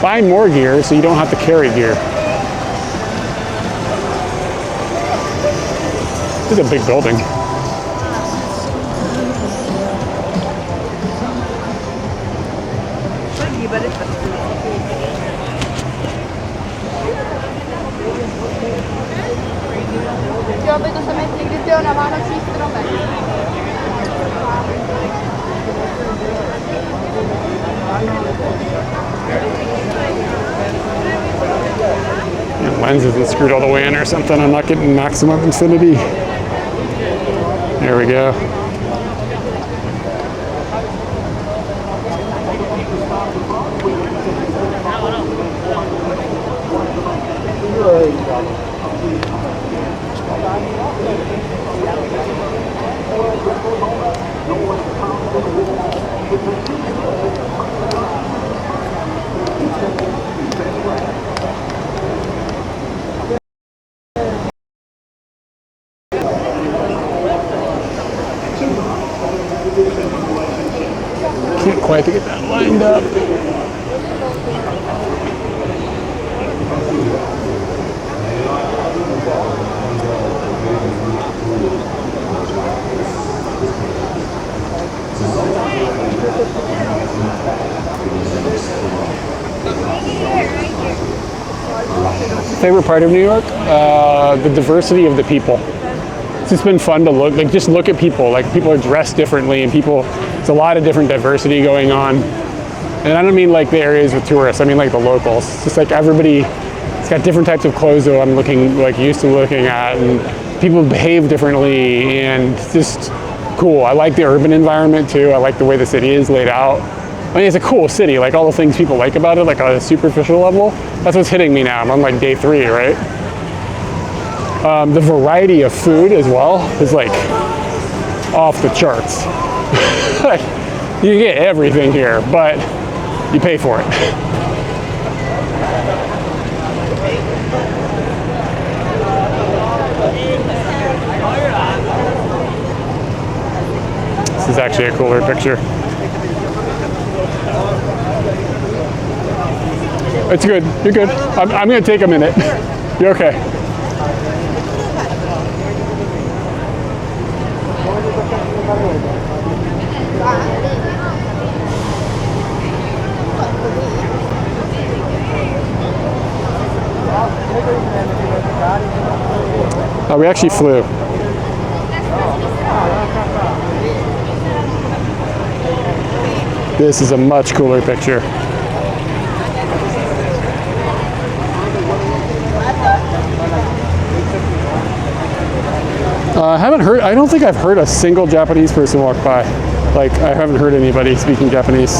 [SPEAKER 2] Buy more gear so you don't have to carry gear. This is a big building.
[SPEAKER 5] Jag vedo se metti il grido una mano a sinistra o
[SPEAKER 2] The lens isn't screwed all the way in or something. I'm not getting maximum infinity. There we go. Can't quite get that lined up. Favorite part of New York? The diversity of the people. It's just been fun to just look at people. Like, people are dressed differently, and there's a lot of different diversity going on. And I don't mean like the areas with tourists, I mean like the locals. It's just like everybody's got different types of clothes that I'm used to looking at, and people behave differently, and it's just cool. I like the urban environment too. I like the way the city is laid out. I mean, it's a cool city, like all the things people like about it, like on a superficial level. That's what's hitting me now. I'm on like day 3, right? The variety of food as well is like off the charts. You get everything here, but you pay for it. This is actually a cooler picture. It's good. You're good. I'm going to take a minute. You're okay. We actually flew. This is a much cooler picture. I don't think I've heard a single Japanese person walk by. Like, I haven't heard anybody speaking Japanese.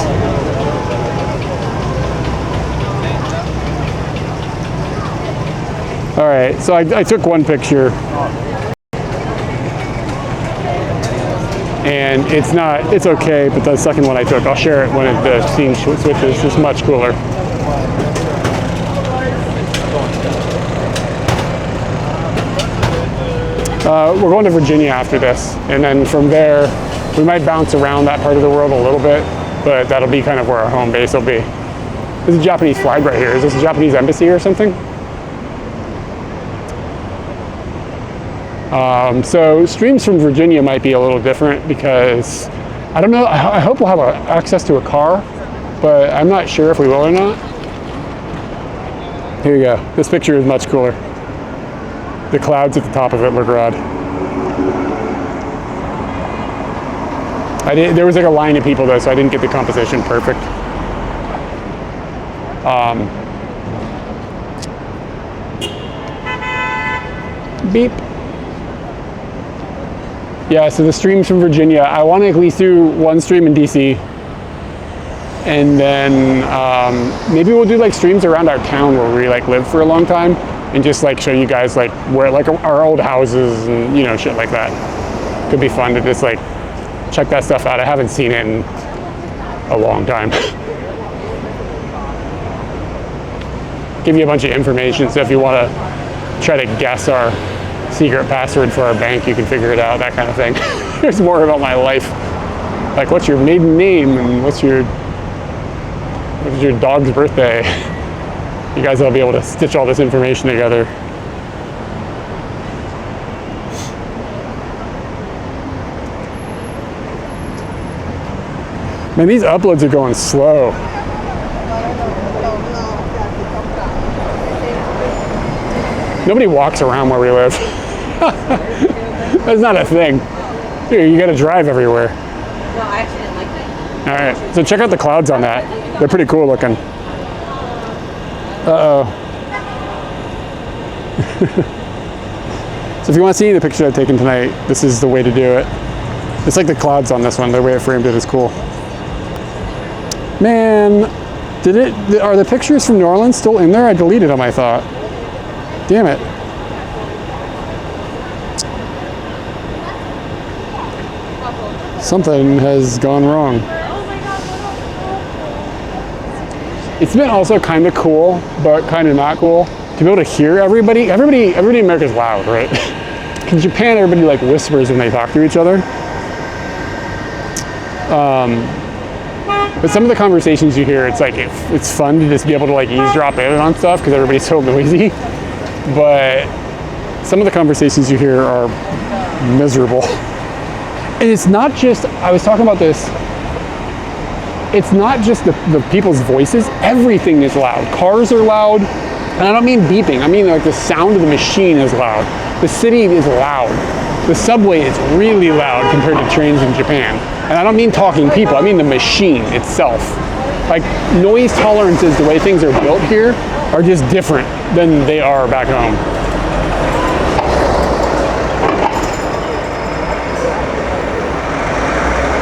[SPEAKER 2] All right, so I took one picture. And it's okay, but the second one I took, I'll share it when the scene switches. It's much cooler. We're going to Virginia after this, and then from there, we might bounce around that part of the world a little bit, but that'll be kind of where our home base will be. There's a Japanese flag right here. Is this a Japanese embassy or something? So streams from Virginia might be a little different because, I don't know, I hope we'll have access to a car, but I'm not sure if we will or not. Here you go. This picture is much cooler. The clouds at the top of it look rad. There was like a line of people though, so I didn't get the composition perfect. Beep. Yeah, so the streams from Virginia, I want to at least do one stream in DC. And then maybe we'll do like streams around our town where we like lived for a long time and just like show you guys like where like our old houses and, you know, shit like that. Could be fun to just like check that stuff out. I haven't seen it in a long time. Give you a bunch of information, so if you want to try to guess our secret password for our bank, you can figure it out, that kind of thing. There's more about my life. Like, what's your maiden name and what's your dog's birthday? You guys will be able to stitch all this information together. Man, these uploads are going slow. Nobody walks around where we live. That's not a thing. Dude, you gotta drive everywhere.
[SPEAKER 6] No, I actually didn't like that.
[SPEAKER 2] All right, so check out the clouds on that. They're pretty cool looking. Uh-oh. So if you want to see the picture I've taken tonight, this is the way to do it. It's like the clouds on this one. The way I framed it is cool. Man, are the pictures from New Orleans still in there? I deleted them, I thought. Damn it. Something has gone wrong. It's been also kind of cool, but kind of not cool to be able to hear everybody. Everybody in America is loud, right? In Japan, everybody like whispers when they talk to each other. But some of the conversations you hear, it's like it's fun to just be able to like eavesdrop in on stuff because everybody's so noisy. But some of the conversations you hear are miserable. And it's not just, I was talking about this, it's not just the people's voices, everything is loud. Cars are loud, and I don't mean beeping, I mean like the sound of the machine is loud. The city is loud. The subway is really loud compared to trains in Japan. And I don't mean talking people, I mean the machine itself. Like noise tolerances, the way things are built here, are just different than they are back home.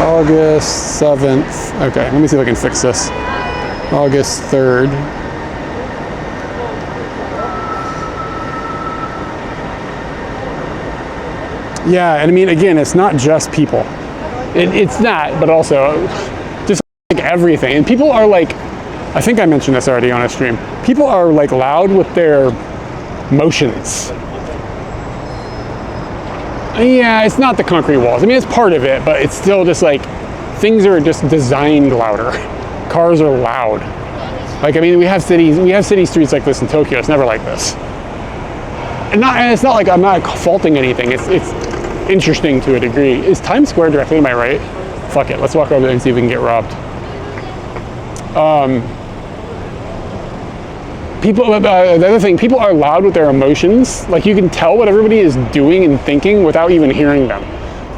[SPEAKER 2] August 7th. Okay, let me see if I can fix this. August 3rd. Yeah, and I mean, again, it's not just people. It's not, but also just like everything. And people are like, I think I mentioned this already on a stream. People are like loud with their motions. Yeah, it's not the concrete walls. I mean, it's part of it, but it's still just like, things are just designed louder. Cars are loud. Like, I mean, we have city streets like this in Tokyo. It's never like this. And it's not like I'm not faulting anything. It's interesting to a degree. Is Times Square directly to my right? Fuck it, let's walk over there and see if we can get robbed. People, the other thing, people are loud with their emotions. Like you can tell what everybody is doing and thinking without even hearing them.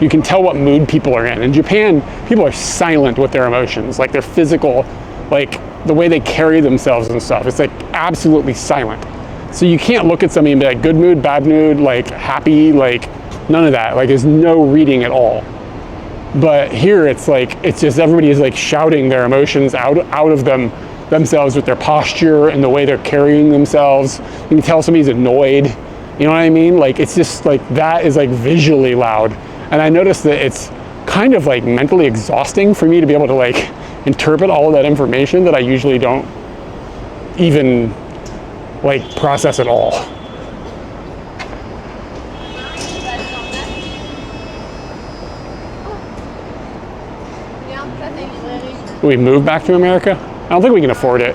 [SPEAKER 2] You can tell what mood people are in. In Japan, people are silent with their emotions, like their physical, like the way they carry themselves and stuff. It's like absolutely silent. So you can't look at somebody and be like, good mood, bad mood, like happy, like none of that. Like there's no reading at all. But here it's like, it's just everybody is like shouting their emotions out of themselves with their posture and the way they're carrying themselves. You can tell somebody's annoyed. You know what I mean? Like it's just like that is like visually loud. And I noticed that it's kind of like mentally exhausting for me to be able to like interpret all of that information that I usually don't even like process at all. We move back to America? I don't think we can afford it.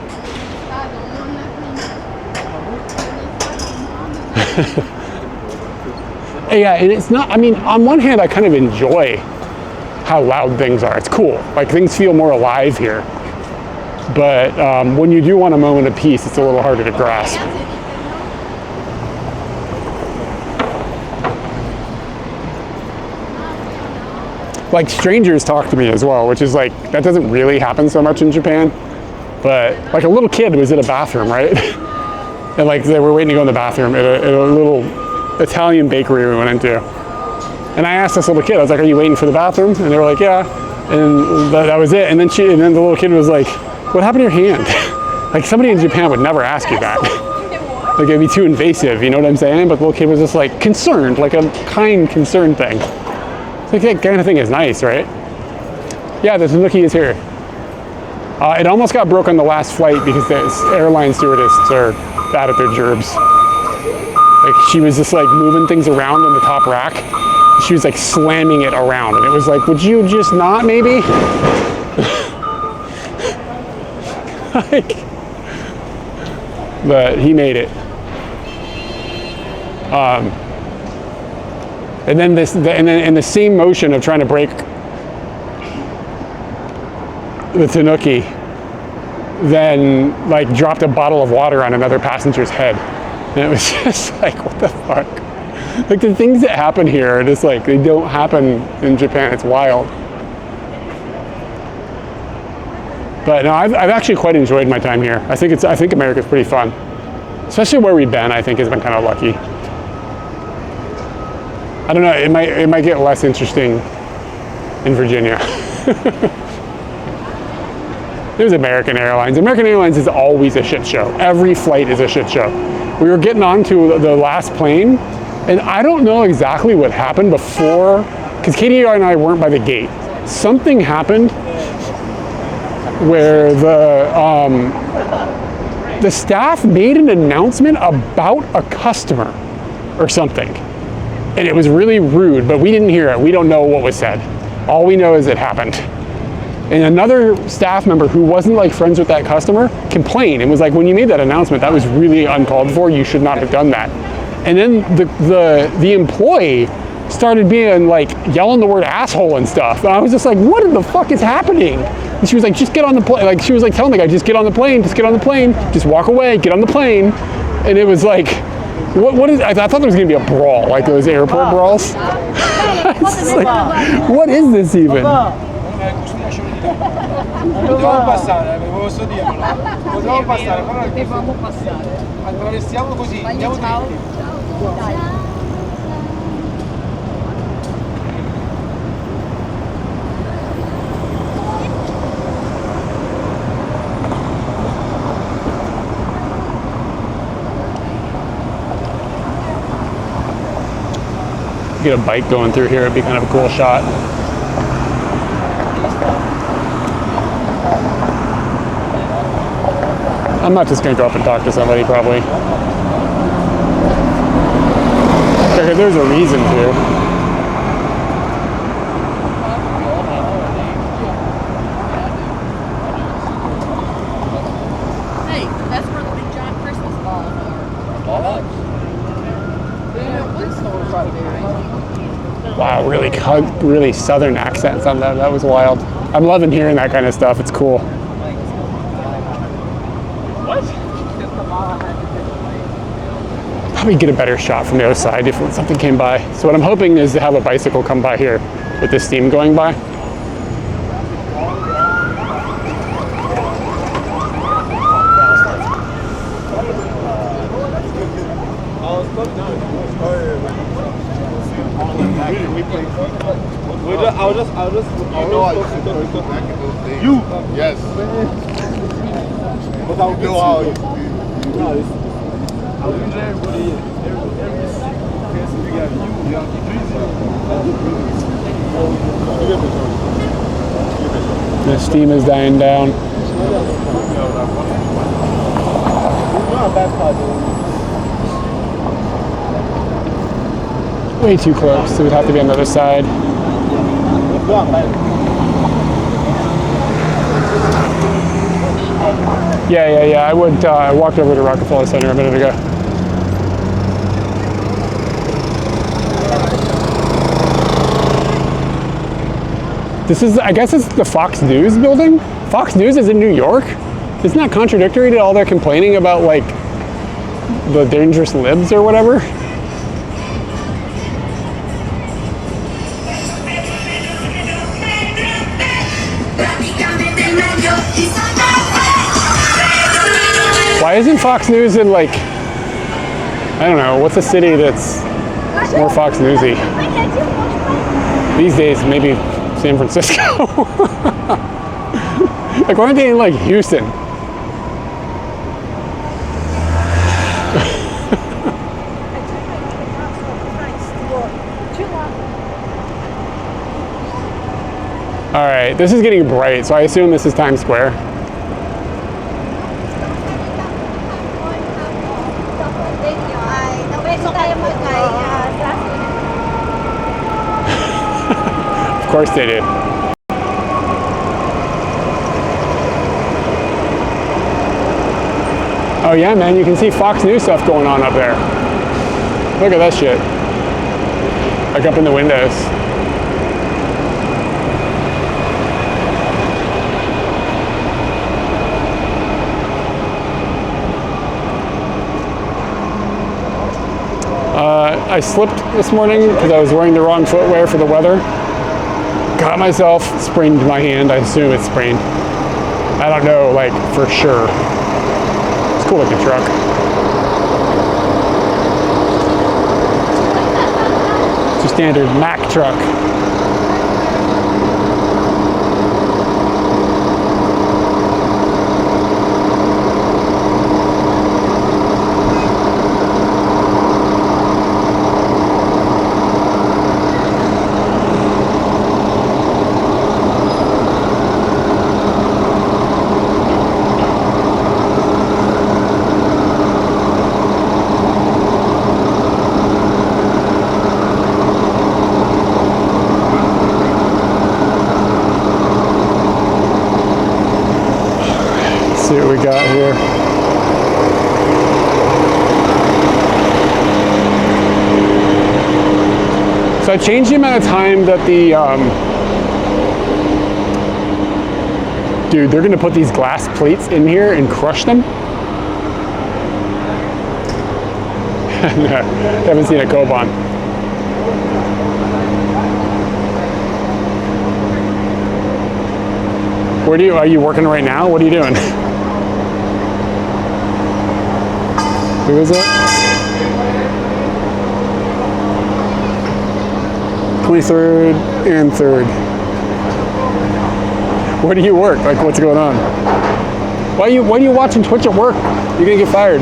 [SPEAKER 2] Yeah, and it's not, I mean, on one hand, I kind of enjoy how loud things are. It's cool. Like things feel more alive here. But when you do want a moment of peace, it's a little harder to grasp. Like strangers talk to me as well, which is like, that doesn't really happen so much in Japan. But like a little kid was in a bathroom, right? And like they were waiting to go in the bathroom at a little Italian bakery we went into. And I asked this little kid, I was like, are you waiting for the bathroom? And they were like, yeah. And that was it. And then the little kid was like, what happened to your hand? Like somebody in Japan would never ask you that. Like it'd be too invasive, you know what I'm saying? But the little kid was just like concerned, like a kind concerned thing. Like that kind of thing is nice, right? Yeah, the Tanuki is here. It almost got broke on the last flight because the airline stewardesses are bad at their gerbs. Like she was just like moving things around in the top rack. She was like slamming it around, and it was like, would you just not maybe? Like, but he made it. And then in the same motion of trying to break the Tanuki, then like dropped a bottle of water on another passenger's head. And it was just like, what the fuck? Like the things that happen here are just like, they don't happen in Japan. It's wild. But no, I've actually quite enjoyed my time here. I think America's pretty fun. Especially where we've been, I think has been kind of lucky. I don't know, it might get less interesting in Virginia. There's American Airlines. American Airlines is always a shit show. Every flight is a shit show. We were getting onto the last plane, and I don't know exactly what happened before, because Katie and I weren't by the gate. Something happened where the staff made an announcement about a customer or something. And it was really rude, but we didn't hear it. We don't know what was said. All we know is it happened. And another staff member who wasn't like friends with that customer complained and was like, when you made that announcement, that was really uncalled for. You should not have done that. And then the employee started being like yelling the word asshole and stuff. And I was just like, what in the fuck is happening? And she was like, just get on the plane. Like she was like telling the guy, just get on the plane, just get on the plane, just walk away, get on the plane. And it was like, what is, I thought there was gonna be a brawl, like those airport brawls. It's like, what is this even?
[SPEAKER 4] Potevamo passare, posso dirlo. Potevamo passare, però non possiamo passare. Attraversiamo così, andiamo dritti.
[SPEAKER 2] Get a bike going through here, it'd be kind of a cool shot. I'm not just gonna go up and talk to somebody, probably. Okay, there's a reason to.
[SPEAKER 6] Hey, that's where the big giant Christmas balls are.
[SPEAKER 2] Wow, really southern accents on that. That was wild. I'm loving hearing that kind of stuff. It's cool. What? probably get a better shot from the other side if something came by. So what I'm hoping is to have a bicycle come by here with the steam going by.
[SPEAKER 7] You? Yes. But I'll go out.
[SPEAKER 2] The steam is dying down. Way too close. It would have to be on the other side. Yeah. I would. I walked over to Rockefeller Center a minute ago. This is, I guess it's the Fox News building. Fox News is in New York. Isn't that contradictory to all their complaining about like the dangerous libs or whatever? Why isn't Fox News in like, I don't know, what's a city that's more Fox Newsy? These days, maybe San Francisco. Like, why aren't they in like Houston? All right, this is getting bright, so I assume this is Times Square. Of course they do. Oh yeah, man, you can see Fox News stuff going on up there. Look at that shit. Like up in the windows. I slipped this morning because I was wearing the wrong footwear for the weather. Got myself, sprained my hand. I assume it's sprained. I don't know, like, for sure. It's cool looking truck. It's your standard Mack truck. See what we got here. So I changed the amount of time that the dude, they're gonna put these glass plates in here and crush them. Haven't seen a Koban. Are you working right now? What are you doing? Who is it? 23rd and 3rd. Where do you work? Like, what's going on? Why are you watching Twitch at work? You're gonna get fired.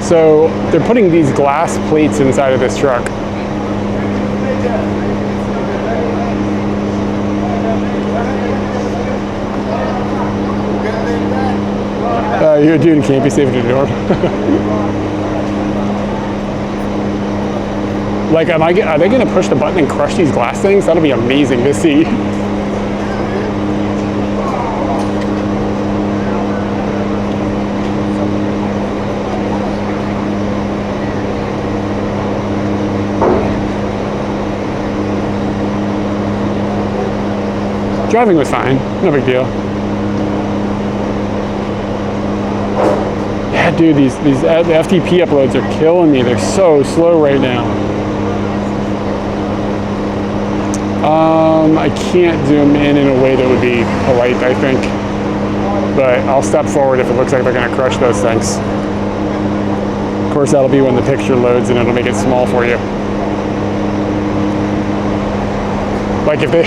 [SPEAKER 2] So they're putting these glass plates inside of this truck. You're a dude who can't be safe at your door. Like, are they gonna push the button and crush these glass things? That'll be amazing to see. Driving was fine, no big deal. Dude, the FTP uploads are killing me. They're so slow right now. I can't zoom in a way that would be polite, I think. But I'll step forward if it looks like they're gonna crush those things. Of course, that'll be when the picture loads and it'll make it small for you. Like if they,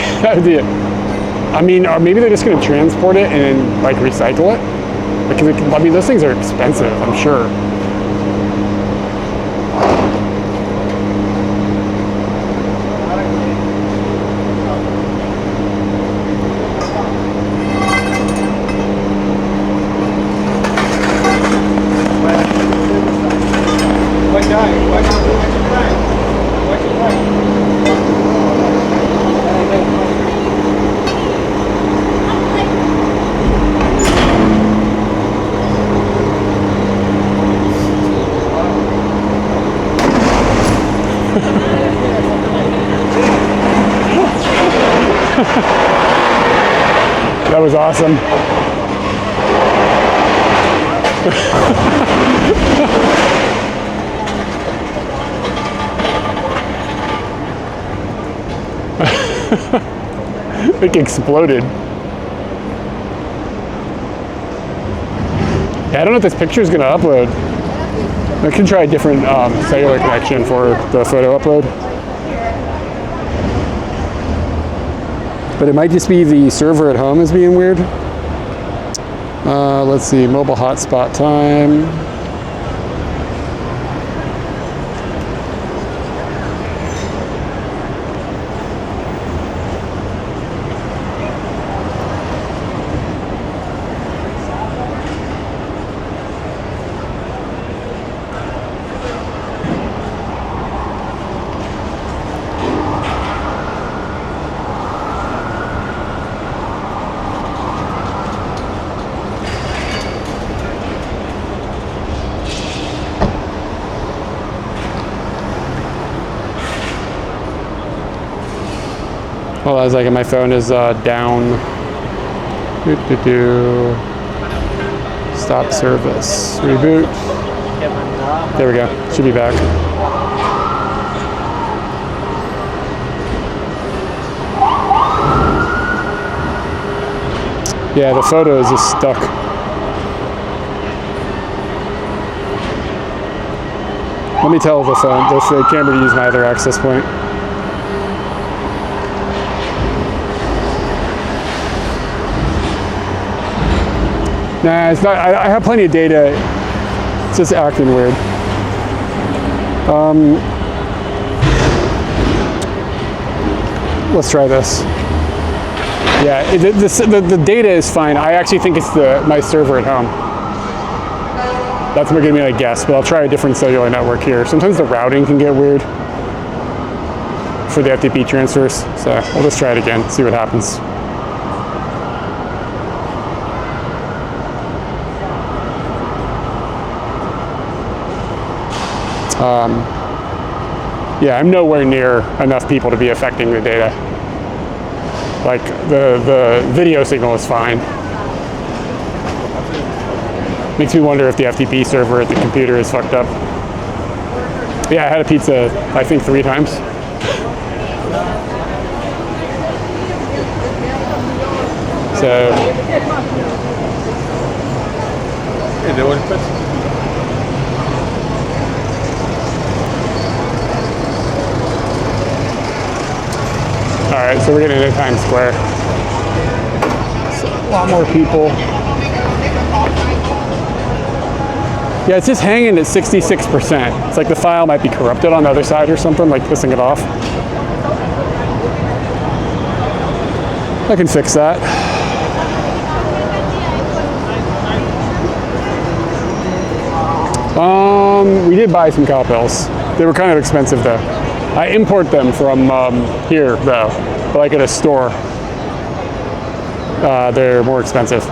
[SPEAKER 2] I mean, or maybe they're just gonna transport it and like recycle it. Because I mean, those things are expensive, I'm sure. That was awesome. It exploded. Yeah, I don't know if this picture is going to upload. I can try a different cellular connection for the photo upload. But it might just be the server at home is being weird. Let's see, mobile hotspot time. Well, I was like, my phone is down. Stop service. Reboot. There we go. Should be back. Yeah, the photo is just stuck. Let me tell the camera to use my other access point. Nah, it's not. I have plenty of data. It's just acting weird. Let's try this. Yeah, the data is fine. I actually think it's my server at home. That's going to be my guess, but I'll try a different cellular network here. Sometimes the routing can get weird for the FTP transfers, so I'll just try it again, see what happens. Yeah, I'm nowhere near enough people to be affecting the data. Like, the video signal is fine. Makes me wonder if the FTP server at the computer is fucked up. Yeah, I had a pizza, I think 3 times. So... Alright, so we're getting into Times Square. So, a lot more people. Yeah, it's just hanging at 66%. It's like the file might be corrupted on the other side or something, like pissing it off. I can fix that. We did buy some cowbells. They were kind of expensive though. I import them from here though, but like at a store. They're more expensive.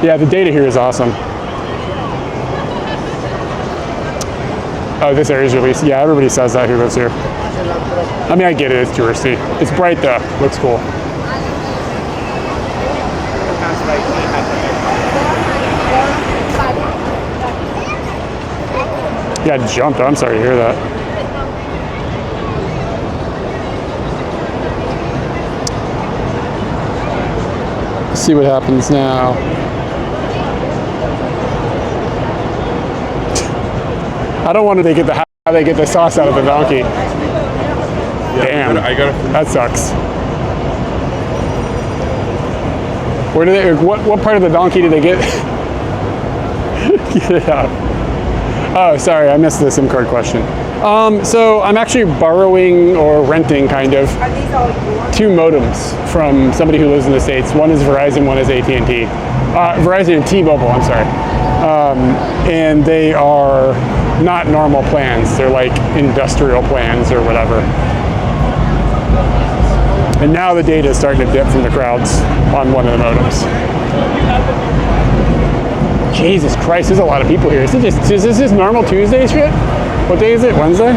[SPEAKER 2] Yeah, the data here is awesome. Oh, this area is released. Yeah, everybody says that who lives here. I mean, I get it, it's touristy. It's bright though, looks cool. You got jumped. I'm sorry to hear that. Let's see what happens now. I don't want to get how they get the sauce out of the donkey. Damn, that sucks. Where do they? What part of the donkey do they get? Get it out. Oh, sorry, I missed the SIM card question. So I'm actually borrowing or renting, kind of, 2 modems from somebody who lives in the States. One is Verizon, one is AT&T. Verizon and T-Mobile, I'm sorry. And they are not normal plans. They're like industrial plans or whatever. And now the data is starting to dip from the crowds on one of the modems. Jesus Christ, there's a lot of people here. Is this just normal Tuesday shit? What day is it? Wednesday?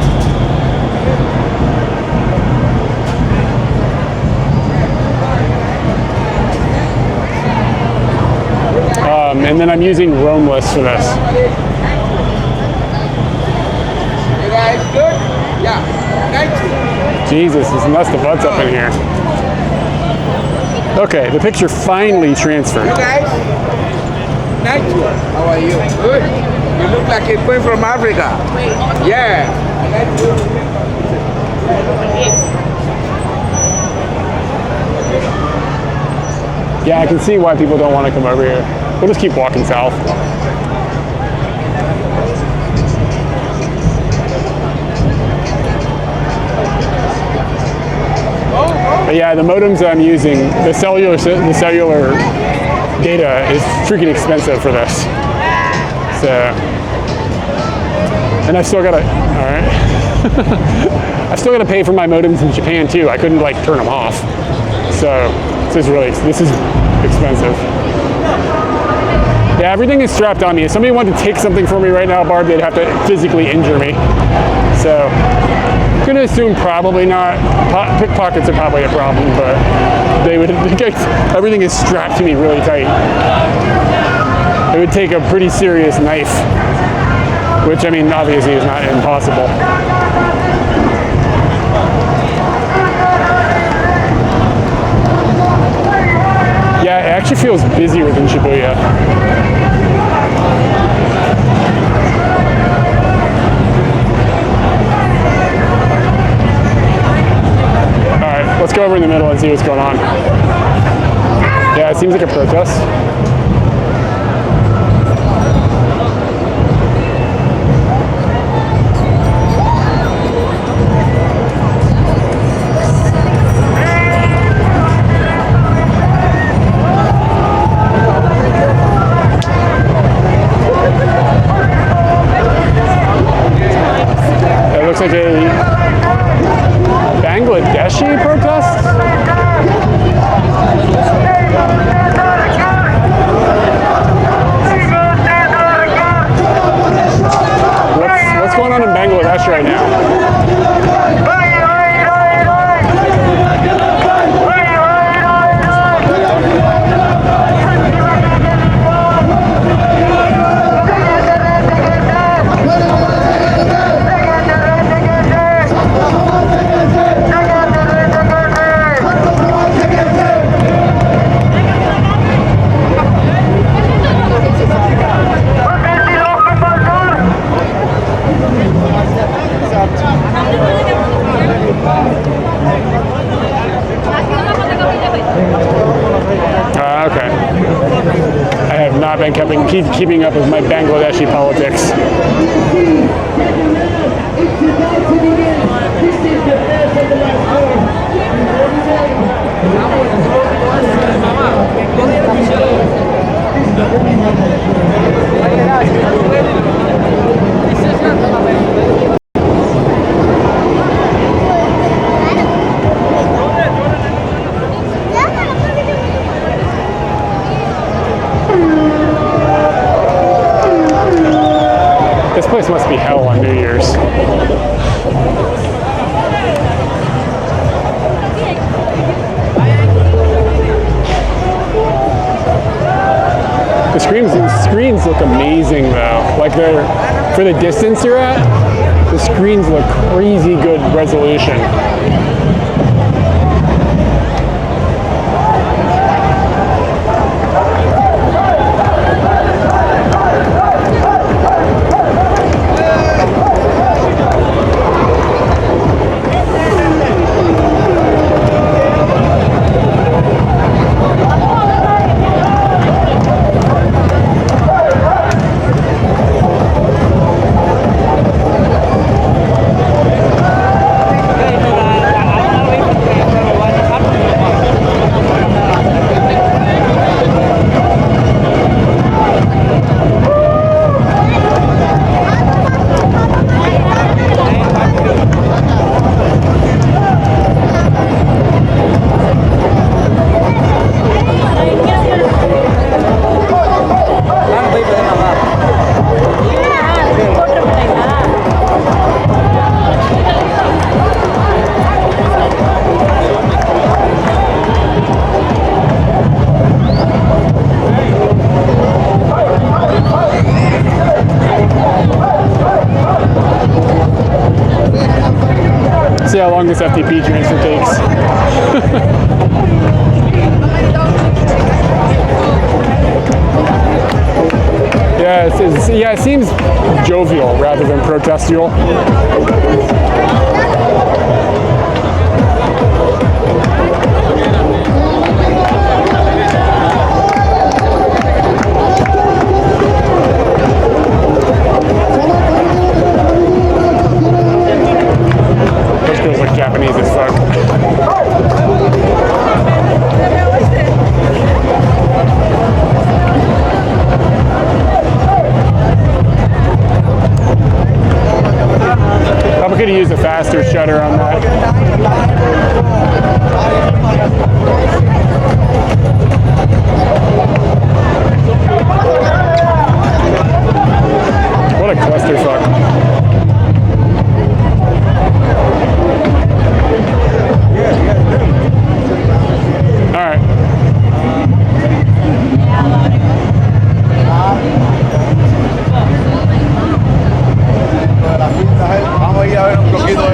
[SPEAKER 2] And then I'm using Roamless for this.
[SPEAKER 4] You guys good? Yeah. Thank you.
[SPEAKER 2] Jesus, there's nuts to butts up in here. Okay, the picture finally transferred.
[SPEAKER 4] You guys? Thank you. How are you? Good. You look like a queen from Africa. Yeah. Thank you.
[SPEAKER 2] Yeah, I can see why people don't want to come over here. We'll just keep walking south. But yeah, the modems that I'm using, the cellular data is freaking expensive for this. So, and I still gotta, all right. I still gotta pay for my modems in Japan too. I couldn't like turn them off. So this is expensive. Yeah, everything is strapped on me. If somebody wanted to take something from me right now, Barb, they'd have to physically injure me. So I'm gonna assume probably not. Pickpockets are probably a problem, but they would. Everything is strapped to me really tight. It would take a pretty serious knife, which I mean, obviously is not impossible. Yeah, it actually feels busier than Shibuya. Alright, let's go over in the middle and see what's going on. Yeah, it seems like a protest. Looks like a Bangladeshi protest. What's going on in Bangladesh right now? Okay. I have not been keeping up with my Bangladeshi politics. This place must be hell on New Year's. The screens look amazing though. Like they're for the distance you're at, the screens look crazy good resolution. See how long this FTP transfer takes. Yeah, it seems jovial rather than protestial. Those girls look Japanese as fuck. Probably could have used a faster shutter on that. What a clusterfuck.
[SPEAKER 7] Vamos a ir a ver un poquito.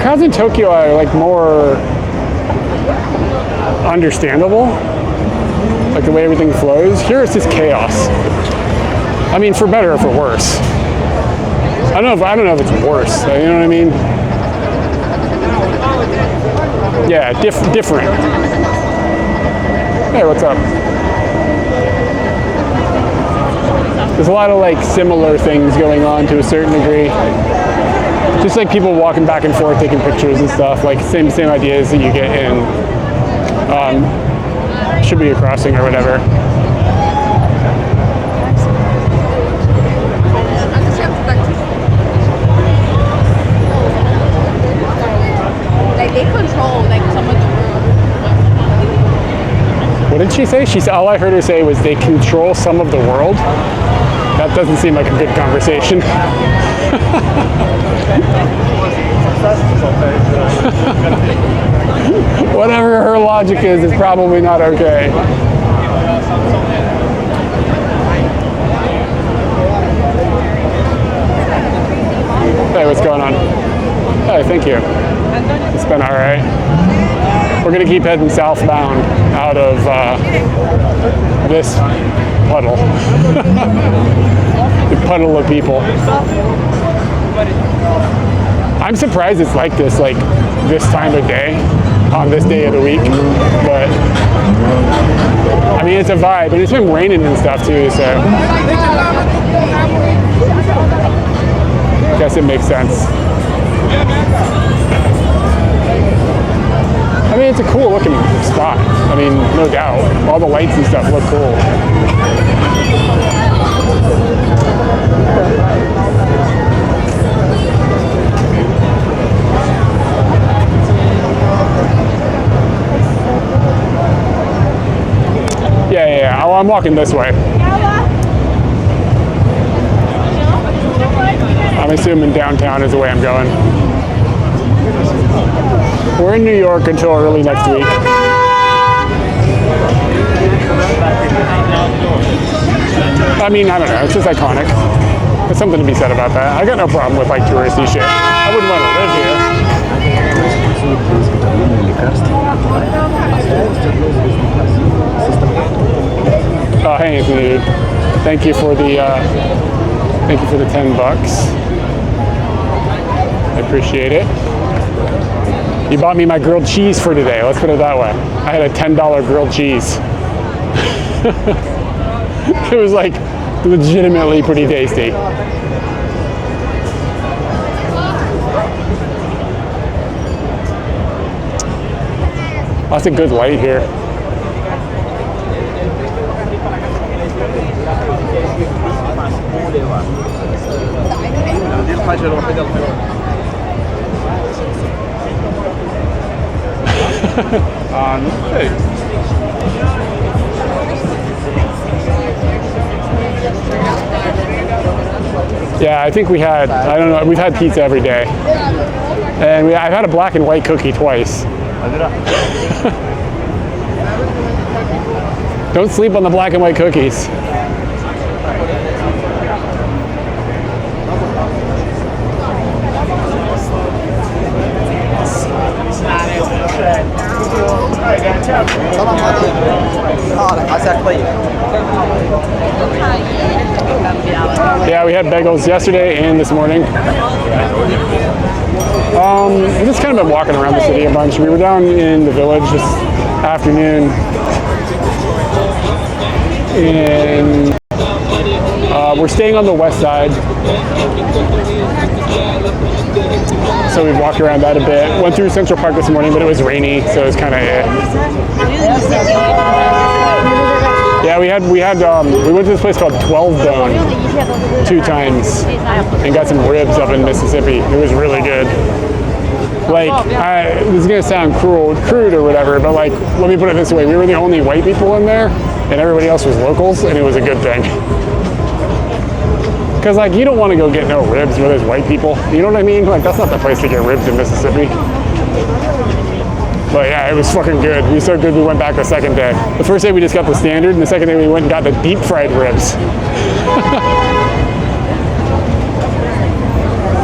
[SPEAKER 2] Crowds in Tokyo are like more understandable, like the way everything flows. Here it's just chaos. I mean, for better or for worse. I don't know if it's worse. You know what I mean? Yeah, different. Hey, what's up? There's a lot of like similar things going on to a certain degree. Just like people walking back and forth taking pictures and stuff, like same ideas that you get in Shibuya Crossing or whatever.
[SPEAKER 6] Like they control like some of the world.
[SPEAKER 2] What did she say? All I heard her say was they control some of the world. That doesn't seem like a good conversation. Whatever her logic is probably not okay. Hey, what's going on? Hey, thank you. It's been all right. We're gonna keep heading southbound out of this puddle. The puddle of people. I'm surprised it's like this time of day, on this day of the week. But I mean, it's a vibe, and it's been raining and stuff too, so I guess it makes sense. I mean, it's a cool looking spot. I mean, no doubt. All the lights and stuff look cool. Yeah. Oh, I'm walking this way. I'm assuming downtown is the way I'm going. We're in New York until early next week. I mean, I don't know. It's just iconic. There's something to be said about that. I got no problem with like touristy shit. I wouldn't want to live here. Oh, hey Anthony. Thank you for the $10. I appreciate it. You bought me my grilled cheese for today. Let's put it that way. I had a $10 grilled cheese. It was like legitimately pretty tasty. Lots of good light here. Yeah, I think we had, I don't know, we've had pizza every day. And I've had a black and white cookie twice. Don't sleep on the black and white cookies. Yeah, we had bagels yesterday and this morning. We've just kind of been walking around the city a bunch. We were down in the village this afternoon, and we're staying on the west side. So we walked around that a bit. Went through Central Park this morning, but it was rainy, so it was kind of it. Yeah, we went to this place called 12 Bone 2 times and got some ribs up in Mississippi. It was really good. Like, this is gonna sound crude or whatever, but like, let me put it this way: we were the only white people in there, and everybody else was locals, and it was a good thing. Because like, you don't want to go get no ribs where there's white people. You know what I mean? Like, that's not the place to get ribs in Mississippi. But yeah, it was fucking good. We were so good we went back the second day. The first day we just got the standard, and the second day we went and got the deep fried ribs.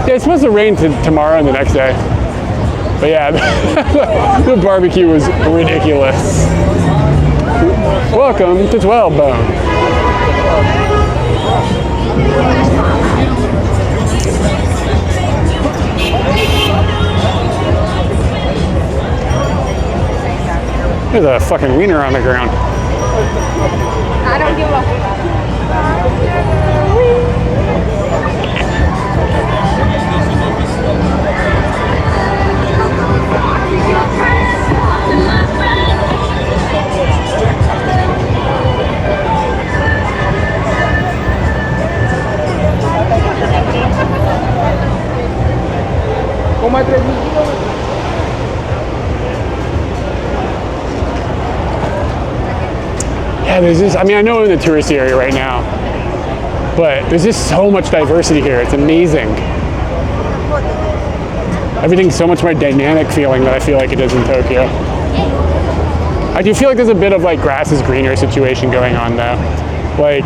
[SPEAKER 2] Yeah, it's supposed to rain tomorrow and the next day. But yeah, the barbecue was ridiculous. Welcome to 12 Bone. There's a fucking wiener on the ground.
[SPEAKER 6] I don't give a
[SPEAKER 2] Yeah, there's just, I mean, I know we're in the touristy area right now, but there's just so much diversity here. It's amazing. Everything's so much more dynamic feeling than I feel like it is in Tokyo. I do feel like there's a bit of like grass is greener situation going on though. Like,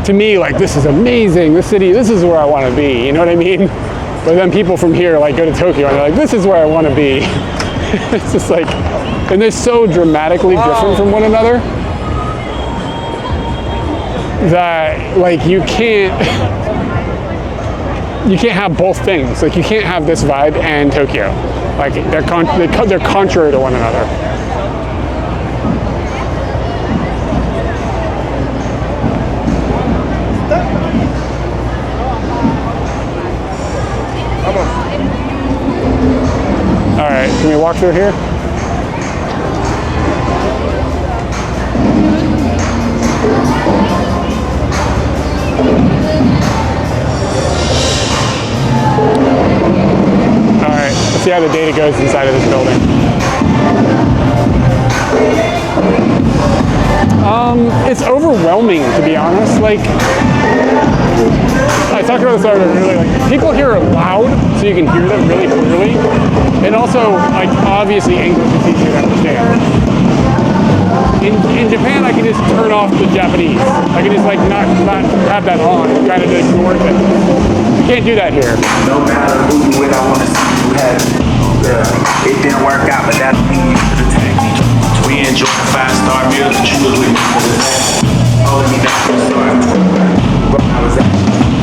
[SPEAKER 2] to me, like, this is amazing. This city, this is where I want to be. You know what I mean? But then people from here like go to Tokyo and they're like, this is where I want to be. It's just like, and they're so dramatically different from one another that like you can't have both things. Like, you can't have this vibe and Tokyo. Like, they're contrary to one another. All right, can we walk through here? All right, let's see how the data goes inside of this building. It's overwhelming, to be honest. Like, I talked about this earlier, like people here are loud, so you can hear them really clearly. And also, like obviously English is easier to understand. In Japan, I can just turn off the Japanese. I can just like not have that on, kind of ignore it. You can't do that here.
[SPEAKER 8] No matter who you with, I wanna see you happy. Yeah, it didn't work out, but that means you to the tank. We enjoy 5-star meals, but you was with me for the day. Holding me down from the start. I was at,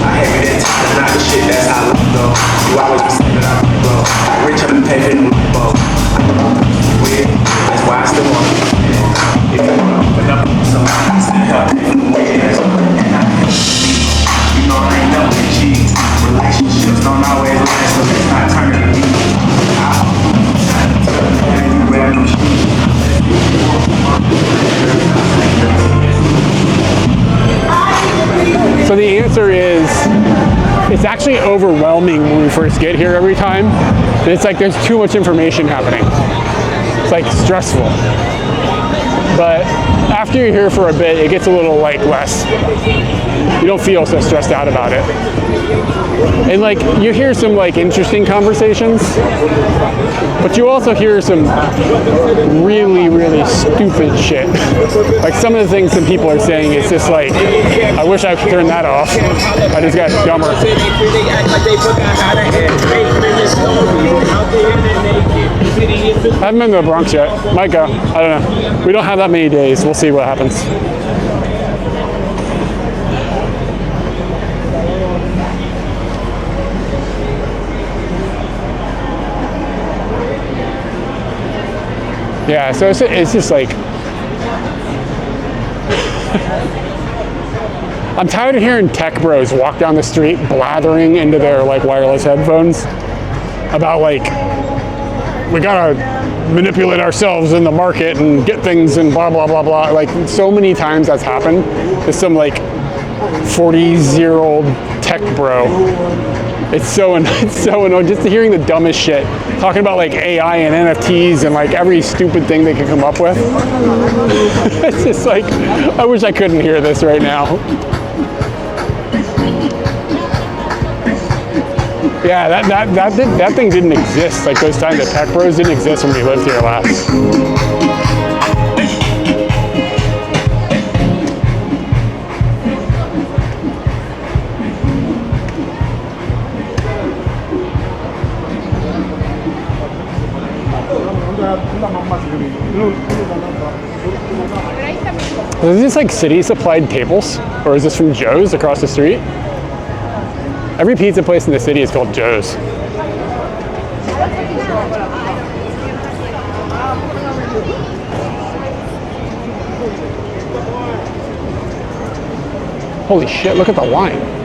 [SPEAKER 8] I had me that time, not the shit, that's how life go. You always be saying that I'm bro. Rich up and pay for the boat. That's why I still want to. If you want to open up somebody, I still help you know I ain't never been cheats. Relationships don't always last, so it's not turning to me.
[SPEAKER 2] So the answer is, it's actually overwhelming when we first get here every time. And it's like there's too much information happening. It's like stressful. But after you're here for a bit, it gets a little like less. You don't feel so stressed out about it. And like you hear some like interesting conversations, but you also hear some really, really stupid shit. Like some of the things some people are saying, it's just like, I wish I could turn that off. I just got dumber. I haven't been to the Bronx yet. Might go. I don't know. We don't have that many days. We'll see what happens. Yeah, so it's just like, I'm tired of hearing tech bros walk down the street blathering into their like wireless headphones about like, we gotta manipulate ourselves in the market and get things and blah, blah, blah, blah. Like so many times that's happened with some like 40-year-old tech bro. It's so annoying just hearing the dumbest shit. Talking about like AI and NFTs and like every stupid thing they can come up with. It's just like, I wish I couldn't hear this right now. Yeah, that thing didn't exist. Like those times that tech bros didn't exist when we lived here last. Is this like city supplied tables? Or is this from Joe's across the street? Every pizza place in the city is called Joe's. Holy shit, look at the line.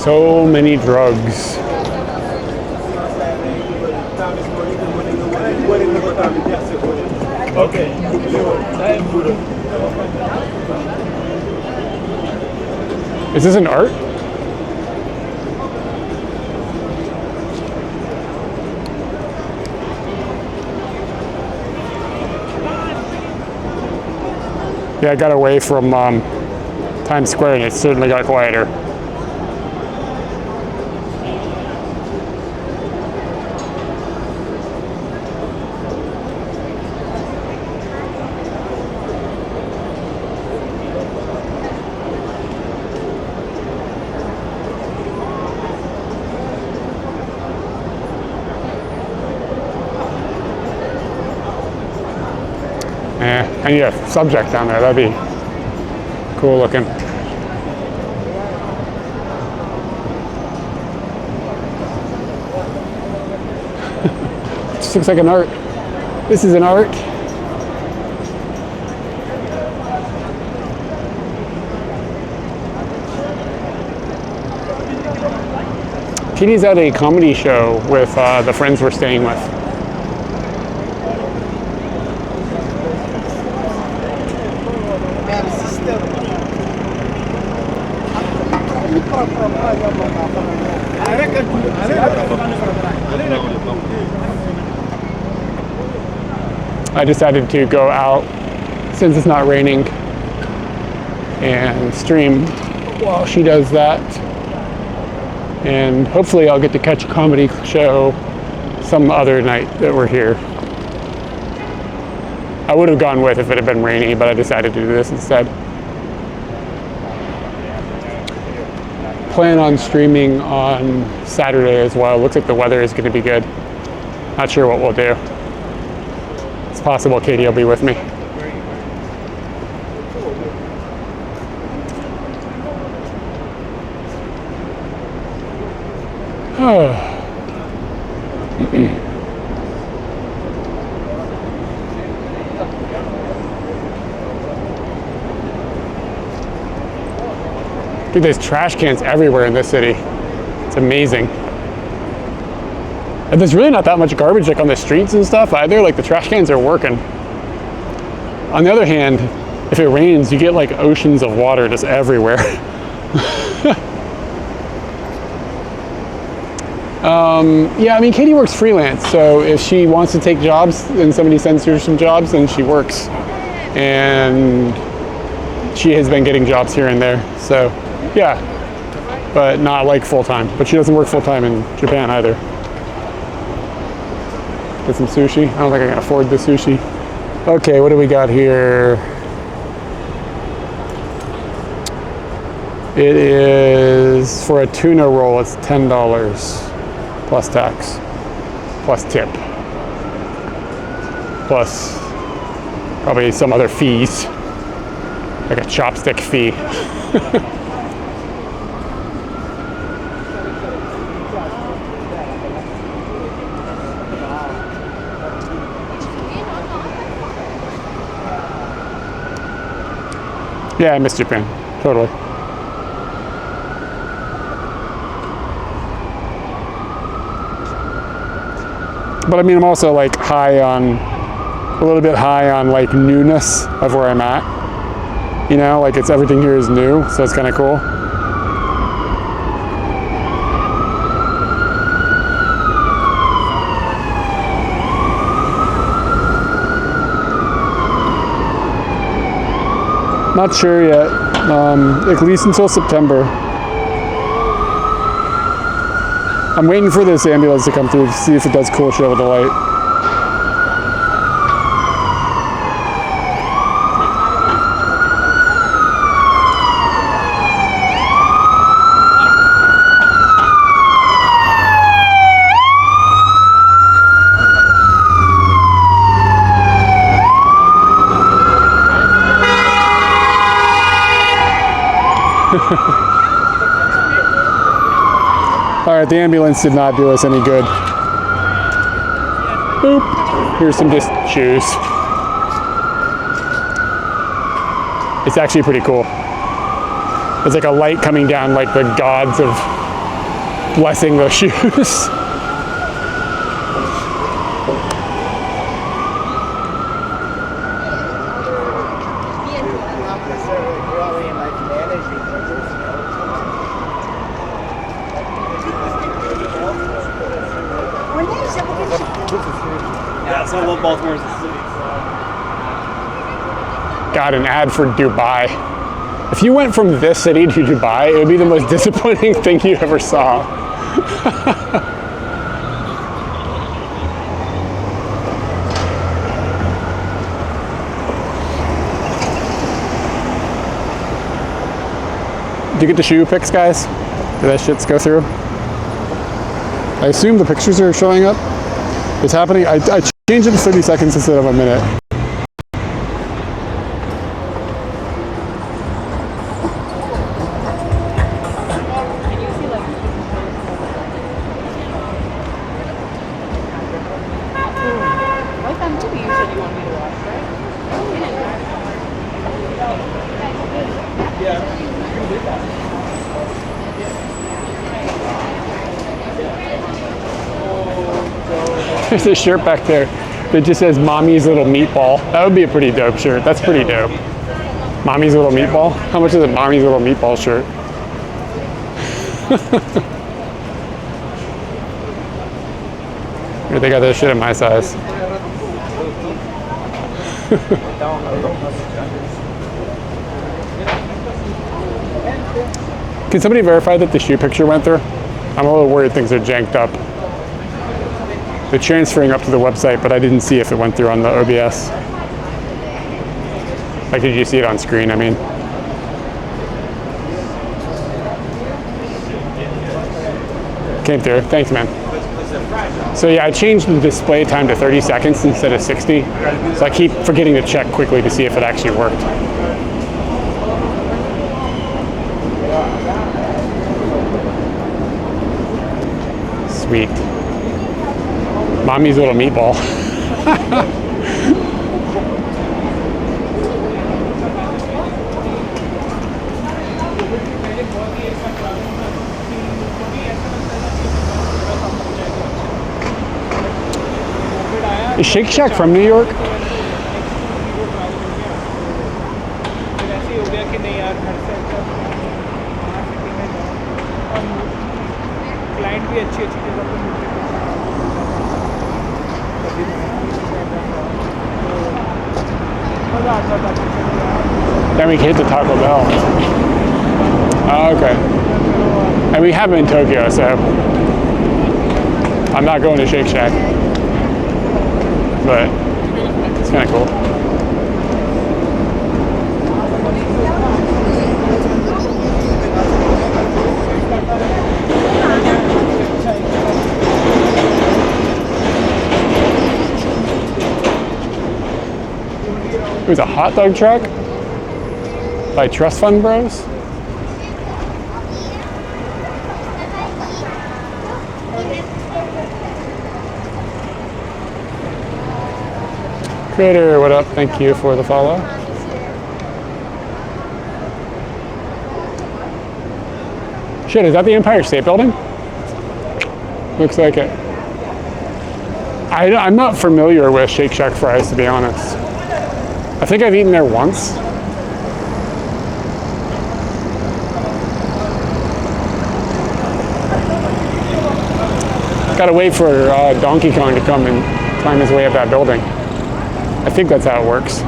[SPEAKER 2] So many drugs. Is this an art? Yeah, I got away from Times Square and it certainly got quieter. I need a subject down there, that'd be cool looking. This looks like an art. This is an art. Katie's at a comedy show with the friends we're staying with. I decided to go out since it's not raining and stream while she does that. And hopefully I'll get to catch a comedy show some other night that we're here. I would have gone with if it had been rainy, but I decided to do this instead. Plan on streaming on Saturday as well. Looks like the weather is going to be good. Not sure what we'll do. It's possible Katie will be with me. Dude, there's trash cans everywhere in this city. It's amazing. And there's really not that much garbage like on the streets and stuff either. Like the trash cans are working. On the other hand, if it rains, you get like oceans of water just everywhere. Yeah, I mean, Katie works freelance, so if she wants to take jobs and somebody sends her some jobs, then she works. And she has been getting jobs here and there, so yeah, but not like full-time. But she doesn't work full-time in Japan either. Get some sushi. I don't think I can afford the sushi. Okay, what do we got here? It is, for a tuna roll, it's $10 plus tax, plus tip, plus probably some other fees, like a chopstick fee. Yeah, I miss Japan, totally. But I mean, I'm also like a little bit high on like newness of where I'm at. You know, like everything here is new, so it's kind of cool. Not sure yet, at least until September. I'm waiting for this ambulance to come through to see if it does cool shit with the light. Alright, the ambulance did not do us any good. Boop. Here's some just shoes. It's actually pretty cool. There's like a light coming down, like the gods of blessing those shoes.
[SPEAKER 9] Yeah, so I love Baltimore as a city.
[SPEAKER 2] Got an ad for Dubai. If you went from this city to Dubai, it would be the most disappointing thing you ever saw. Did you get the shoe pics, guys? Did that shit go through? I assume the pictures are showing up. It's happening. I changed it to 30 seconds instead of a minute. There's a shirt back there that just says Mommy's Little Meatball. That would be a pretty dope shirt. That's pretty dope. Mommy's Little Meatball? How much is a Mommy's Little Meatball shirt? Here, they got that shit in my size. Can somebody verify that the shoe picture went through? I'm a little worried things are janked up. They're transferring up to the website, but I didn't see if it went through on the OBS. Like, did you see it on screen, I mean? Came through. Thanks, man. So yeah, I changed the display time to 30 seconds instead of 60. So I keep forgetting to check quickly to see if it actually worked. Sweet. Mommy's Little Meatball. Is Shake Shack from New York? Then we hit the Taco Bell. Oh, okay. And we have been in Tokyo, so I'm not going to Shake Shack. But it's kind of cool. It was a hot dog truck by Trust Fund Bros. Creator, what up? Thank you for the follow. Shit, is that the Empire State Building? Looks like it. I'm not familiar with Shake Shack fries, to be honest. I think I've eaten there once. Gotta wait for Donkey Kong to come and climb his way up that building. I think that's how it works.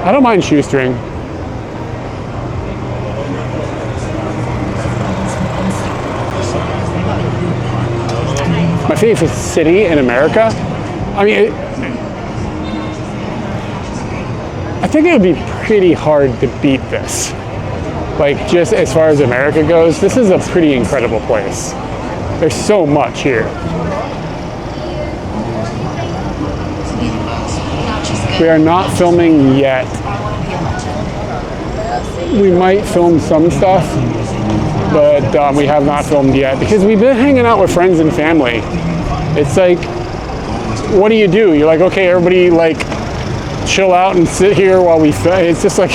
[SPEAKER 2] I don't mind shoestring. My favorite city in America. I mean, I think it would be pretty hard to beat this. Like, just as far as America goes, this is a pretty incredible place. There's so much here. We are not filming yet. We might film some stuff, but we have not filmed yet because we've been hanging out with friends and family. It's like, what do? You're like, okay, everybody like chill out and sit here while we film. It's just like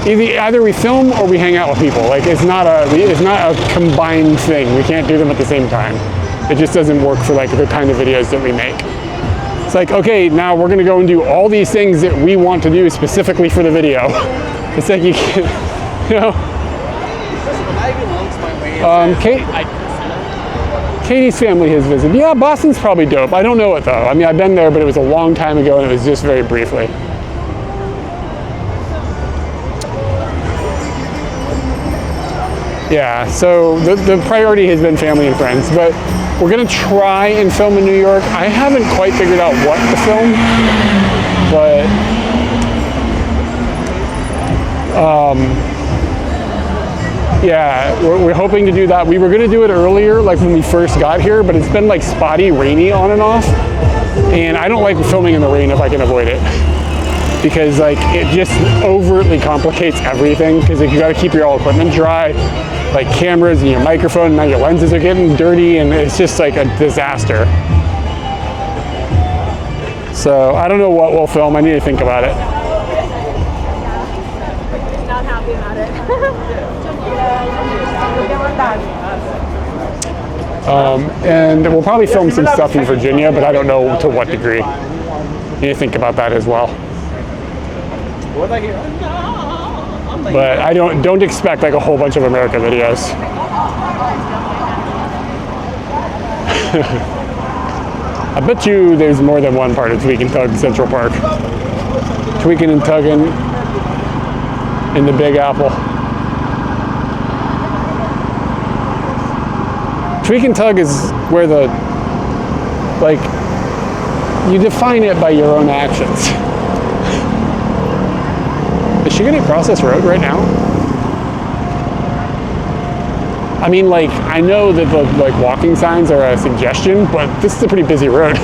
[SPEAKER 2] either we film or we hang out with people. Like it's not a combined thing. We can't do them at the same time. It just doesn't work for like the kind of videos that we make. It's like, okay, now we're gonna go and do all these things that we want to do specifically for the video. It's like you can't, you know. Katie's family has visited. Yeah, Boston's probably dope. I don't know it though. I mean, I've been there, but it was a long time ago and it was just very briefly. Yeah, so the priority has been family and friends, but we're gonna try and film in New York. I haven't quite figured out what to film, but yeah, we're hoping to do that. We were gonna do it earlier, like when we first got here, but it's been like spotty, rainy on and off, and I don't like filming in the rain if I can avoid it. because like it just overtly complicates everything because like, you got to keep your all equipment dry, like cameras and your microphone, and now your lenses are getting dirty, and it's just like a disaster. So I don't know what we'll film. I need to think about it.
[SPEAKER 6] Not happy about it.
[SPEAKER 2] And we'll probably film some stuff in Virginia, but I don't know to what degree. Need to think about that as well. But I don't expect like a whole bunch of America videos. I bet you there's more than one part of Tweak and Tug Central Park. Tweaking and tugging in the Big Apple. Tweak and tug is where the, like, you define it by your own actions. Is she gonna cross this road right now? I mean, like, I know that the like walking signs are a suggestion, but this is a pretty busy road.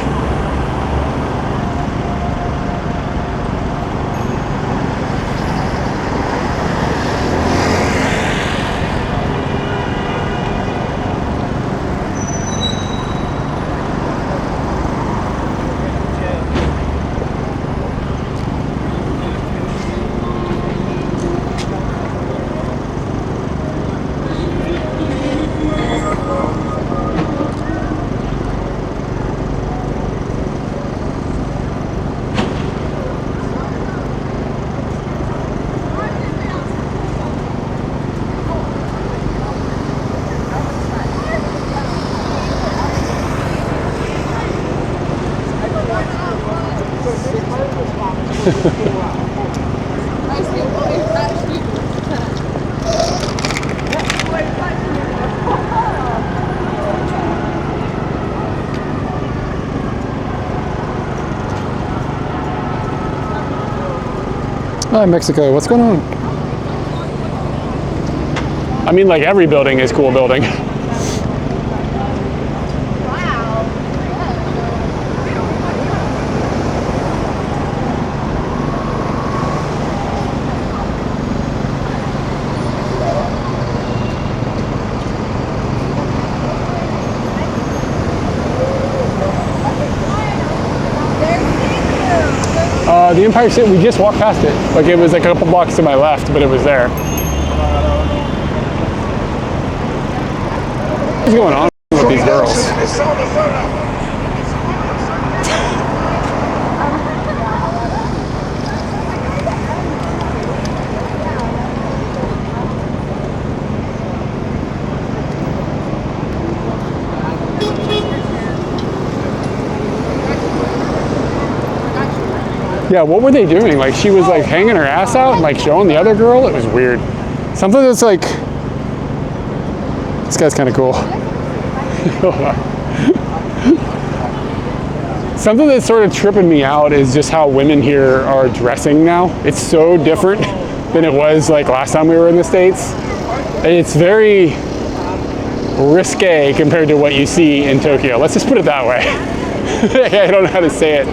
[SPEAKER 2] Hi, Mexico. What's going on? I mean, like every building is cool building. The Empire State, we just walked past it. Like it was like a couple blocks to my left, but it was there. What's going on with these girls? Yeah, what were they doing? Like she was like hanging her ass out and like showing the other girl. It was weird. Something that's like, this guy's kind of cool. Something that's sort of tripping me out is just how women here are dressing now. It's so different than it was like last time we were in the States. It's very risque compared to what you see in Tokyo. Let's just put it that way. I don't know how to say it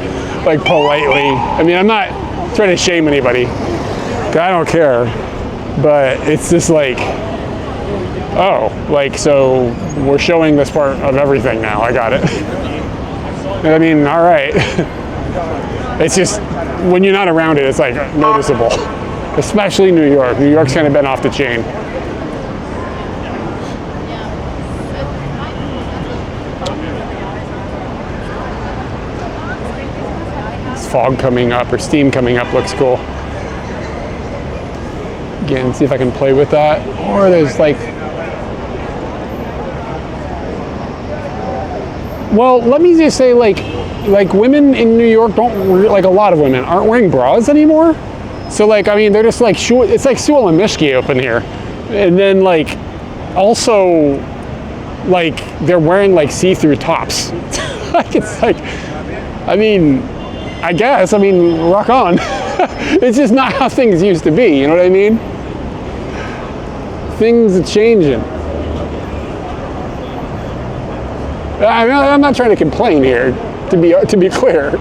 [SPEAKER 2] like politely. I mean, I'm not trying to shame anybody. I don't care. But it's just like, oh, like, so we're showing this part of everything now. I got it. I mean, all right. It's just, when you're not around it, it's like noticeable. Especially New York. New York's kind of been off the chain. This fog coming up, or steam coming up, looks cool. Again, see if I can play with that. Or there's like, well, let me just say, like women in New York don't, like a lot of women aren't wearing bras anymore. So like, I mean, they're just like, it's like Sewell and Mishki up in here. And then like, also, like they're wearing like see-through tops. Like it's like, I mean, I guess, I mean, rock on. It's just not how things used to be, you know what I mean? Things are changing. I mean, I'm not trying to complain here, to be clear.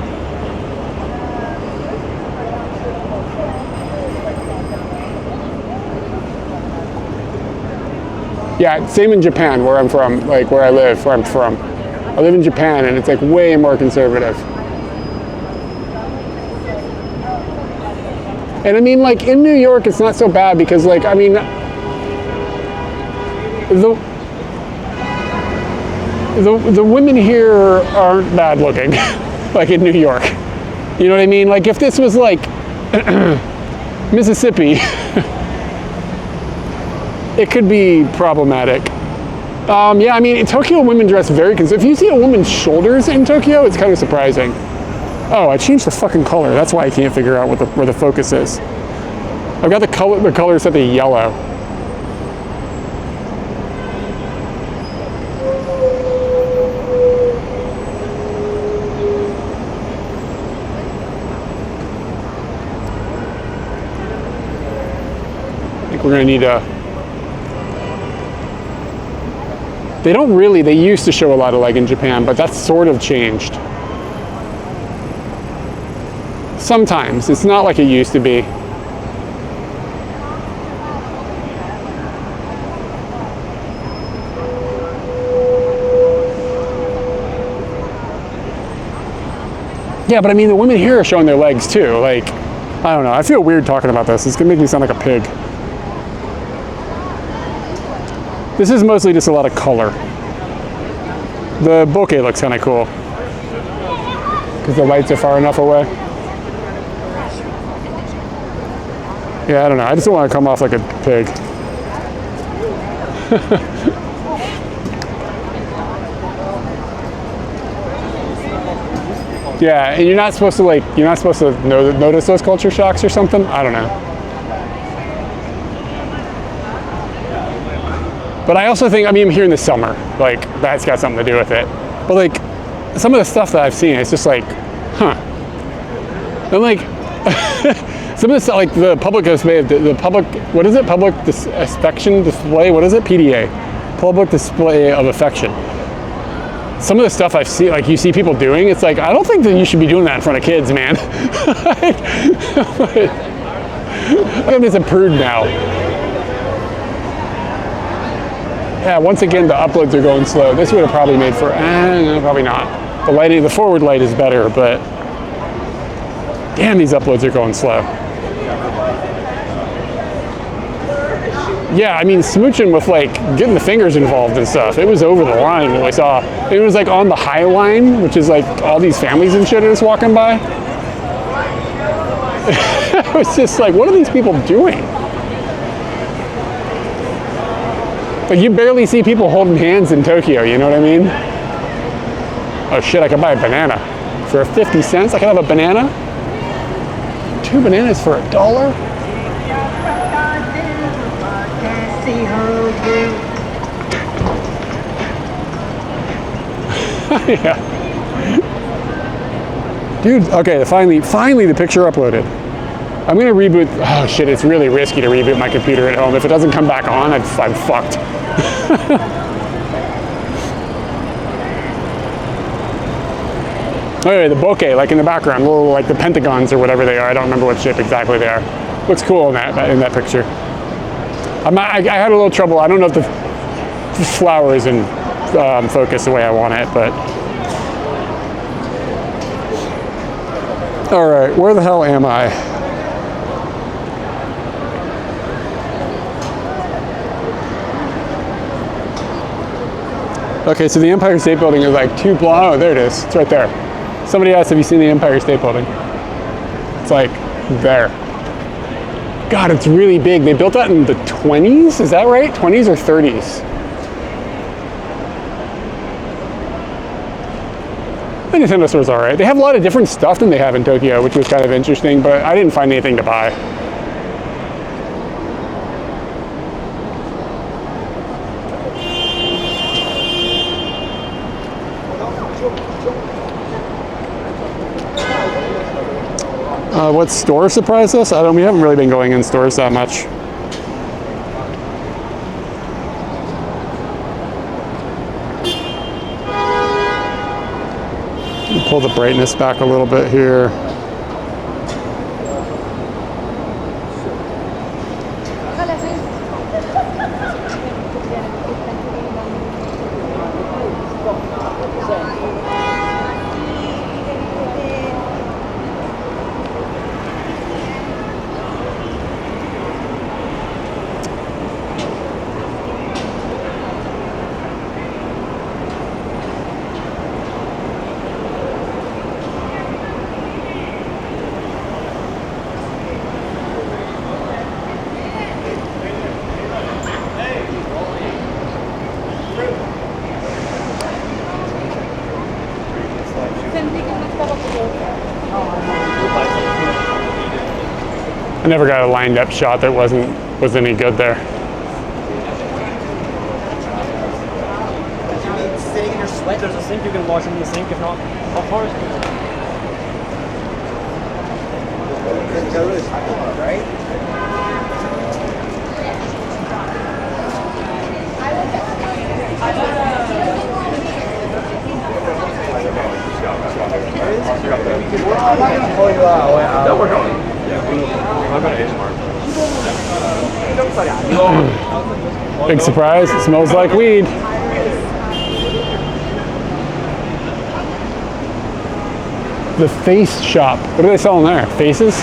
[SPEAKER 2] Yeah, same in Japan, where I'm from, like where I live, where I'm from. I live in Japan, and it's like way more conservative. And I mean, like in New York, it's not so bad because, like, I mean, the women here aren't bad looking, like in New York. You know what I mean? Like if this was like Mississippi, it could be problematic. Yeah, I mean, in Tokyo, women dress very conservative. If you see a woman's shoulders in Tokyo, it's kind of surprising. Oh, I changed the fucking color. That's why I can't figure out where the focus is. I've got the color set to yellow. I think we're gonna need a. They don't really. They used to show a lot of leg in Japan, but that's sort of changed. Sometimes. It's not like it used to be. Yeah, but I mean, the women here are showing their legs too. Like, I don't know. I feel weird talking about this. It's gonna make me sound like a pig. This is mostly just a lot of color. The bokeh looks kind of cool because the lights are far enough away. Yeah, I don't know. I just don't want to come off like a pig. Yeah, and you're not supposed to notice those culture shocks or something. I don't know. But I also think, I mean, I'm here in the summer, like that's got something to do with it. But like some of the stuff that I've seen, it's just like, huh. And like some of the stuff, like the public display, the public, what is it? Public affection display. What is it? PDA. Public display of affection. Some of the stuff I've seen, like you see people doing, it's like, I don't think that you should be doing that in front of kids, man. I'm just a prude now. Yeah, once again, the uploads are going slow. This would have probably made for, no, probably not. The lighting, the forward light is better, but damn, these uploads are going slow. Yeah, I mean, smooching with like getting the fingers involved and stuff. It was over the line when I saw. It was like on the High Line, which is like all these families and shit are just walking by. It was just like, what are these people doing? Like you barely see people holding hands in Tokyo, you know what I mean? Oh shit, I could buy a banana. For 50 cents, I could have a banana? 2 bananas for $1? Yeah. Dude, okay, finally the picture uploaded. I'm gonna reboot. Oh shit, it's really risky to reboot my computer at home. If it doesn't come back on, I'm fucked. Anyway, the bokeh, like in the background, little like the pentagons or whatever they are. I don't remember what shape exactly they are. Looks cool in that picture. I had a little trouble. I don't know if the flower is in focus the way I want it, but. All right, where the hell am I? Okay, so the Empire State Building is like 2 blocks. Oh, there it is. It's right there. Somebody asked, have you seen the Empire State Building? It's like there. God, it's really big. They built that in the 20s? Is that right? 20s or 30s? The Nintendo store's all right. They have a lot of different stuff than they have in Tokyo, which was kind of interesting, but I didn't find anything to buy. What store surprised us? We haven't really been going in stores that much. Pull the brightness back a little bit here. I never got a lined up shot that was any good there.
[SPEAKER 9] Sitting in your sweat, there's a sink, you can wash in the sink, if not, of course. Right?
[SPEAKER 2] Big surprise, it smells like weed. The face shop. What are they selling there? Faces?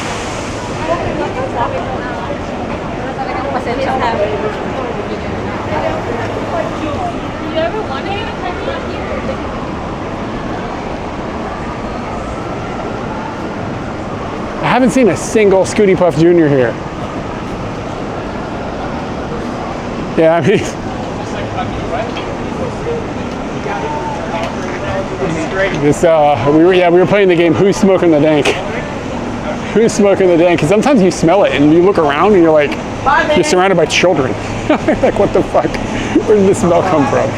[SPEAKER 2] I haven't seen a single Scooty Puff Jr. here. Yeah, I mean, this, we were playing the game Who's Smoking the Dank? Who's smoking the dank? Because sometimes you smell it and you look around and you're like, you're surrounded by children. Like, what the fuck? Where did this smell come from?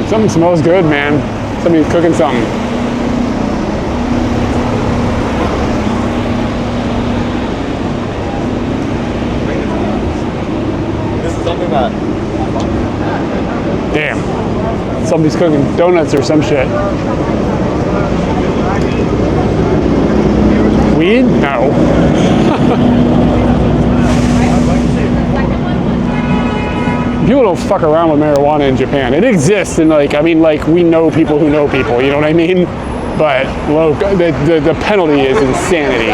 [SPEAKER 2] Something smells good, man. Somebody's cooking something.
[SPEAKER 9] This is something that...
[SPEAKER 2] Damn. Somebody's cooking donuts or some shit. Weed? No. People don't fuck around with marijuana in Japan. It exists, and like, I mean, like, we know people who know people, you know what I mean? But the penalty is insanity.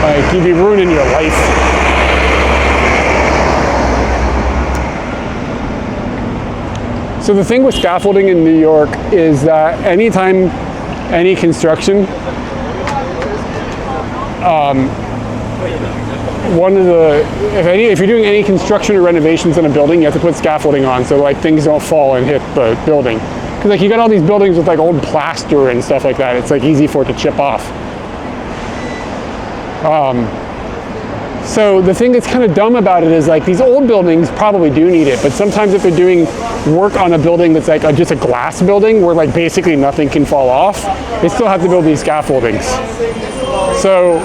[SPEAKER 2] Like, you'd be ruining your life. So the thing with scaffolding in New York is that anytime any construction, if you're doing any construction or renovations in a building, you have to put scaffolding on so like things don't fall and hit the building. Because like you got all these buildings with like old plaster and stuff like that, it's like easy for it to chip off. So the thing that's kind of dumb about it is like these old buildings probably do need it, but sometimes if they're doing work on a building that's like just a glass building where like basically nothing can fall off, they still have to build these scaffoldings. So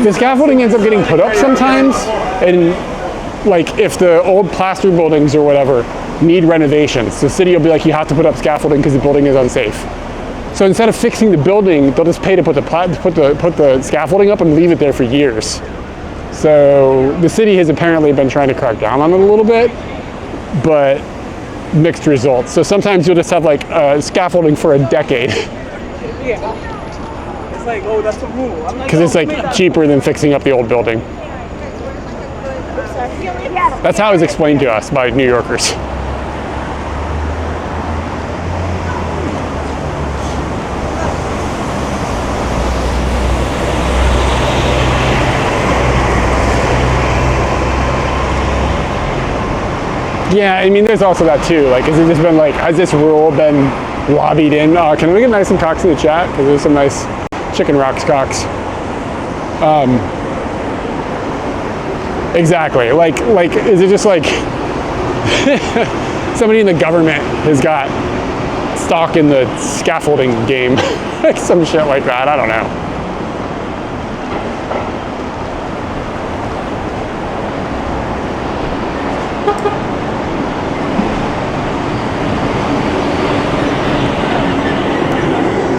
[SPEAKER 2] the scaffolding ends up getting put up sometimes, and like if the old plaster buildings or whatever need renovations, the city will be like, you have to put up scaffolding because the building is unsafe. So instead of fixing the building, they'll just pay to put the scaffolding up and leave it there for years. So the city has apparently been trying to crack down on it a little bit, but mixed results. So sometimes you'll just have like scaffolding for a decade.
[SPEAKER 9] Yeah. It's like, oh, that's the rule.
[SPEAKER 2] Because it's like cheaper than fixing up the old building. That's how it was explained to us by New Yorkers. Yeah, I mean, there's also that too. Like, has it just been like, has this rule been lobbied in? Can we get nice and cocks in the chat? Because there's some nice chicken rocks cocks. Exactly. Like, is it just like somebody in the government has got stock in the scaffolding game? Like some shit like that. I don't know.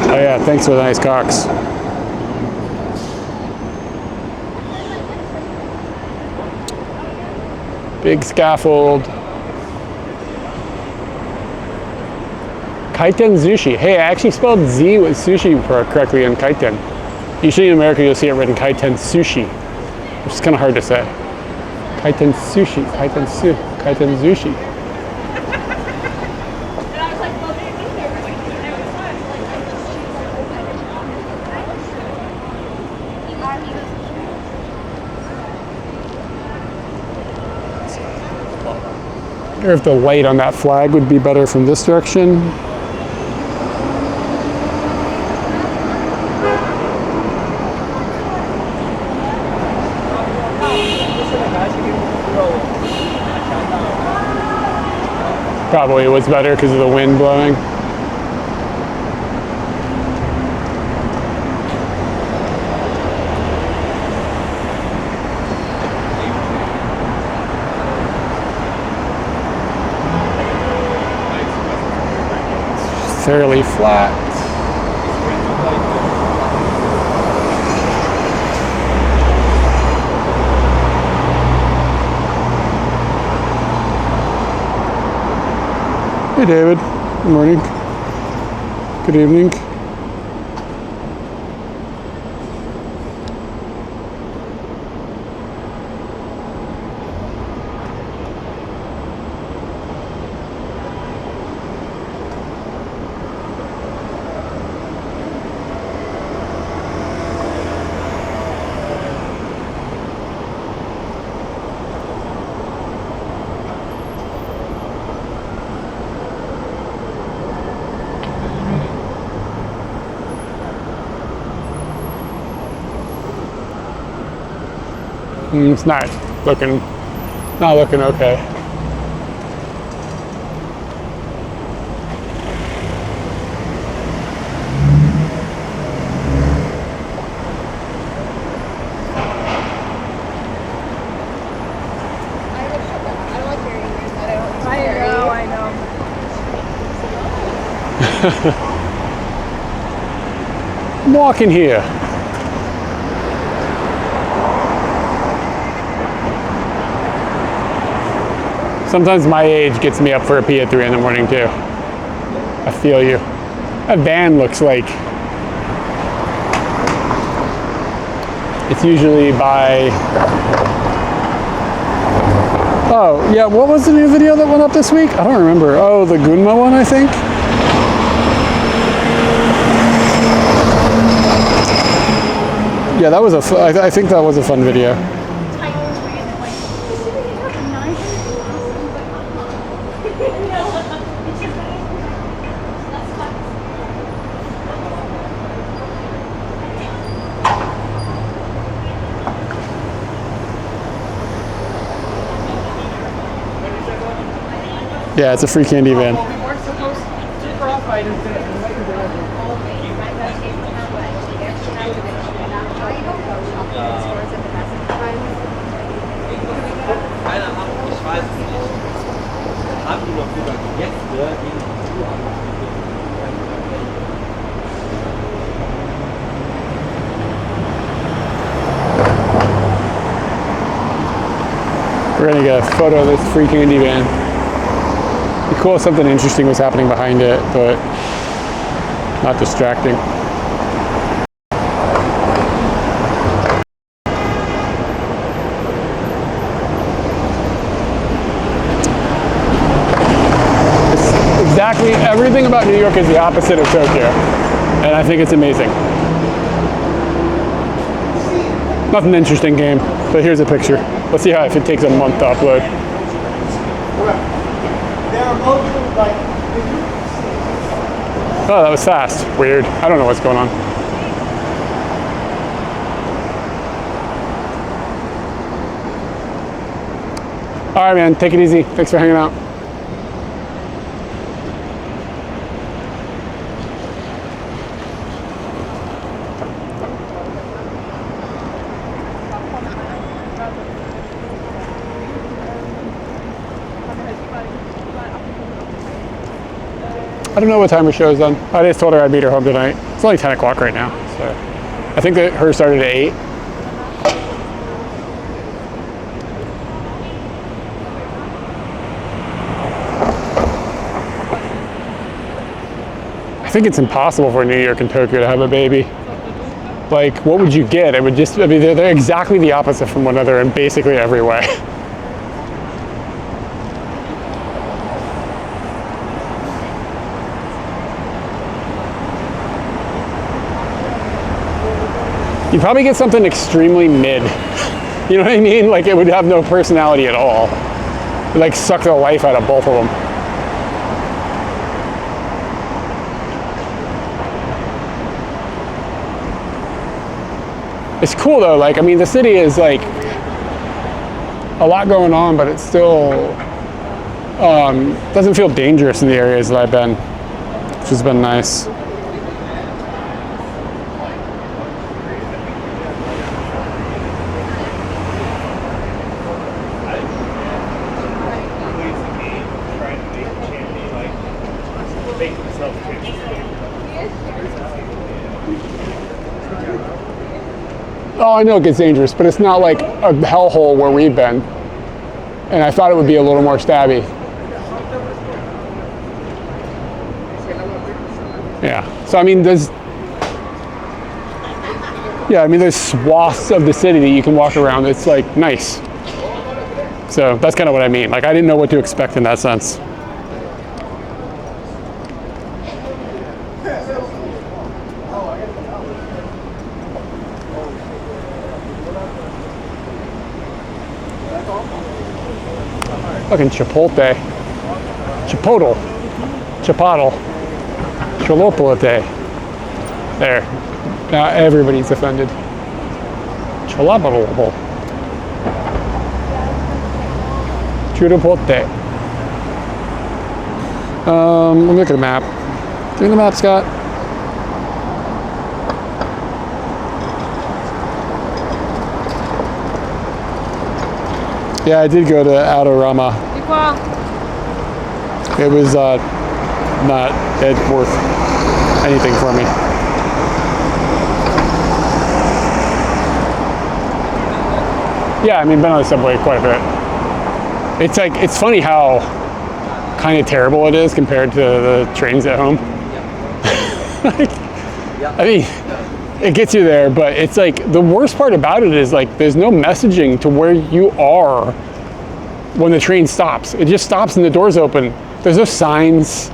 [SPEAKER 2] Oh yeah, thanks for the nice cocks. Big scaffold. Kaiten Sushi. Hey, I actually spelled Z with sushi correctly in Kaiten. Usually in America you'll see it written Kaiten Sushi, which is kind of hard to say. Kaiten Sushi. Kaiten Sushi. wonder if the light on that flag would be better from this direction. Probably was better because of the wind blowing. Fairly flat. Hey David, good morning. Good evening. It's not looking okay. I'm walking here. Sometimes my age gets me up for a pee at 3 in the morning too. I feel you. That van looks like it's usually by, oh yeah, what was the new video that went up this week? I don't remember. Oh, the Gunma one, I think. Yeah, that was I think that was a fun video. Yeah, it's a free candy van.
[SPEAKER 9] We weren't supposed to profit into it.
[SPEAKER 10] Ich weiß es nicht. Haben die noch sogar die Gäste in
[SPEAKER 2] We're gonna get a photo of this free candy van. It'd be cool if something interesting was happening behind it, but not distracting. Exactly everything about New York is the opposite of Tokyo, and I think it's amazing. Nothing interesting game, but here's a picture. Let's see how if it takes a month to upload. Oh, that was fast. Weird. I don't know what's going on. All right, man. Take it easy. Thanks for hanging out. I don't know what time her show's on. I just told her I'd meet her home tonight. It's only 10 o'clock right now, so I think that hers started at 8. I think it's impossible for New York and Tokyo to have a baby. Like, what would you get? It would just, I mean, they're exactly the opposite from one another in basically every way. You'd probably get something extremely mid. You know what I mean? Like, it would have no personality at all. It like sucked the life out of both of them. It's cool though, like, I mean, the city is like a lot going on, but it still doesn't feel dangerous in the areas that I've been, which has been nice. Oh, I know it gets dangerous, but it's not like a hellhole where we've been. And I thought it would be a little more stabby. Yeah. So I mean, there's swaths of the city that you can walk around. It's like nice. So that's kind of what I mean. Like I didn't know what to expect in that sense. Fucking Chipotle. Chipotle. There. Now everybody's offended. Chipotle. Let me look at the map. Look at the map, Scott. Yeah, I did go to Autorama. It was not worth anything for me. Yeah, I mean, been on the subway quite a bit. It's like, it's funny how kind of terrible it is compared to the trains at home. Like, I mean, it gets you there, but it's like the worst part about it is like there's no messaging to where you are when the train stops. It just stops and the doors open. There's no signs.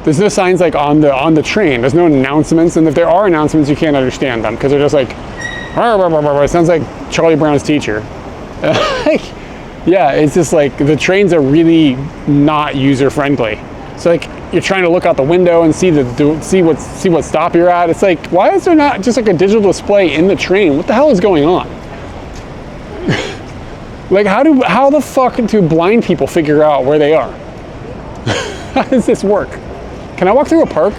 [SPEAKER 2] There's no signs like on the train. There's no announcements, and if there are announcements, you can't understand them because they're just like, it sounds like Charlie Brown's teacher. Yeah, it's just like the trains are really not user friendly. So like you're trying to look out the window and see what stop you're at. It's like, why is there not just like a digital display in the train? What the hell is going on? Like how the fuck do blind people figure out where they are? How does this work? Can I walk through a park?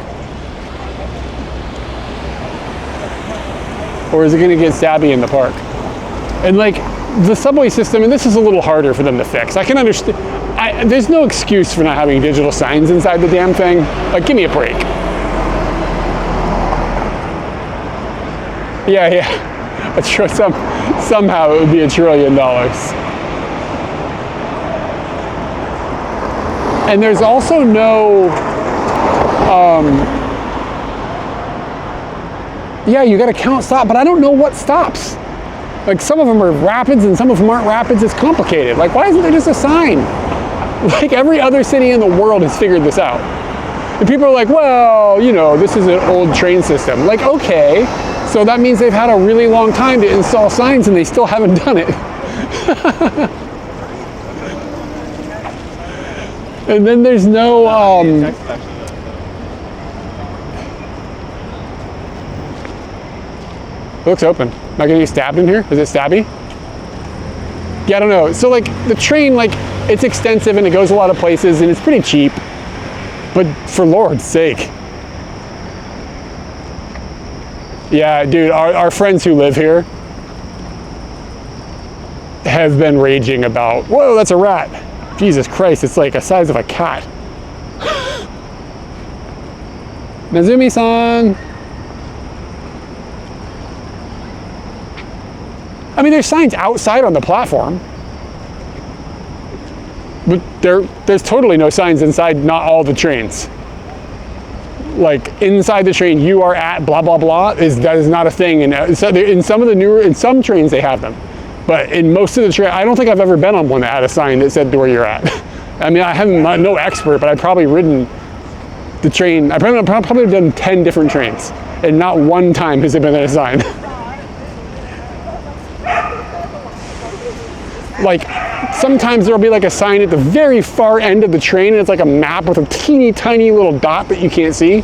[SPEAKER 2] Or is it gonna get stabby in the park? And like the subway system, and this is a little harder for them to fix. I can understand. There's no excuse for not having digital signs inside the damn thing. Like, give me a break. Yeah. Somehow it would be $1 trillion. And there's also no, yeah, you gotta count stop, but I don't know what stops. Like some of them are rapids and some of them aren't rapids. It's complicated. Like, why isn't there just a sign? Like every other city in the world has figured this out. And people are like, well, you know, this is an old train system. Like, okay, so that means they've had a really long time to install signs and they still haven't done it. And then there's no, it looks open. Am I gonna get stabbed in here? Is it stabby? Yeah, I don't know. So like the train, like it's extensive and it goes a lot of places and it's pretty cheap, but for Lord's sake. Yeah, dude, our friends who live here have been raging about, whoa, that's a rat. Jesus Christ, it's like the size of a cat. Nazumi-san. I mean, there's signs outside on the platform, but there's totally no signs inside not all the trains. Like inside the train, you are at blah blah blah. That is not a thing. And in some trains they have them, but in most of the trains, I don't think I've ever been on one that had a sign that said where you're at. I mean, I'm no expert, but I've probably ridden the train. I've probably done 10 different trains, and not one time has there been a sign. Like, sometimes there'll be like a sign at the very far end of the train, and it's like a map with a teeny tiny little dot that you can't see.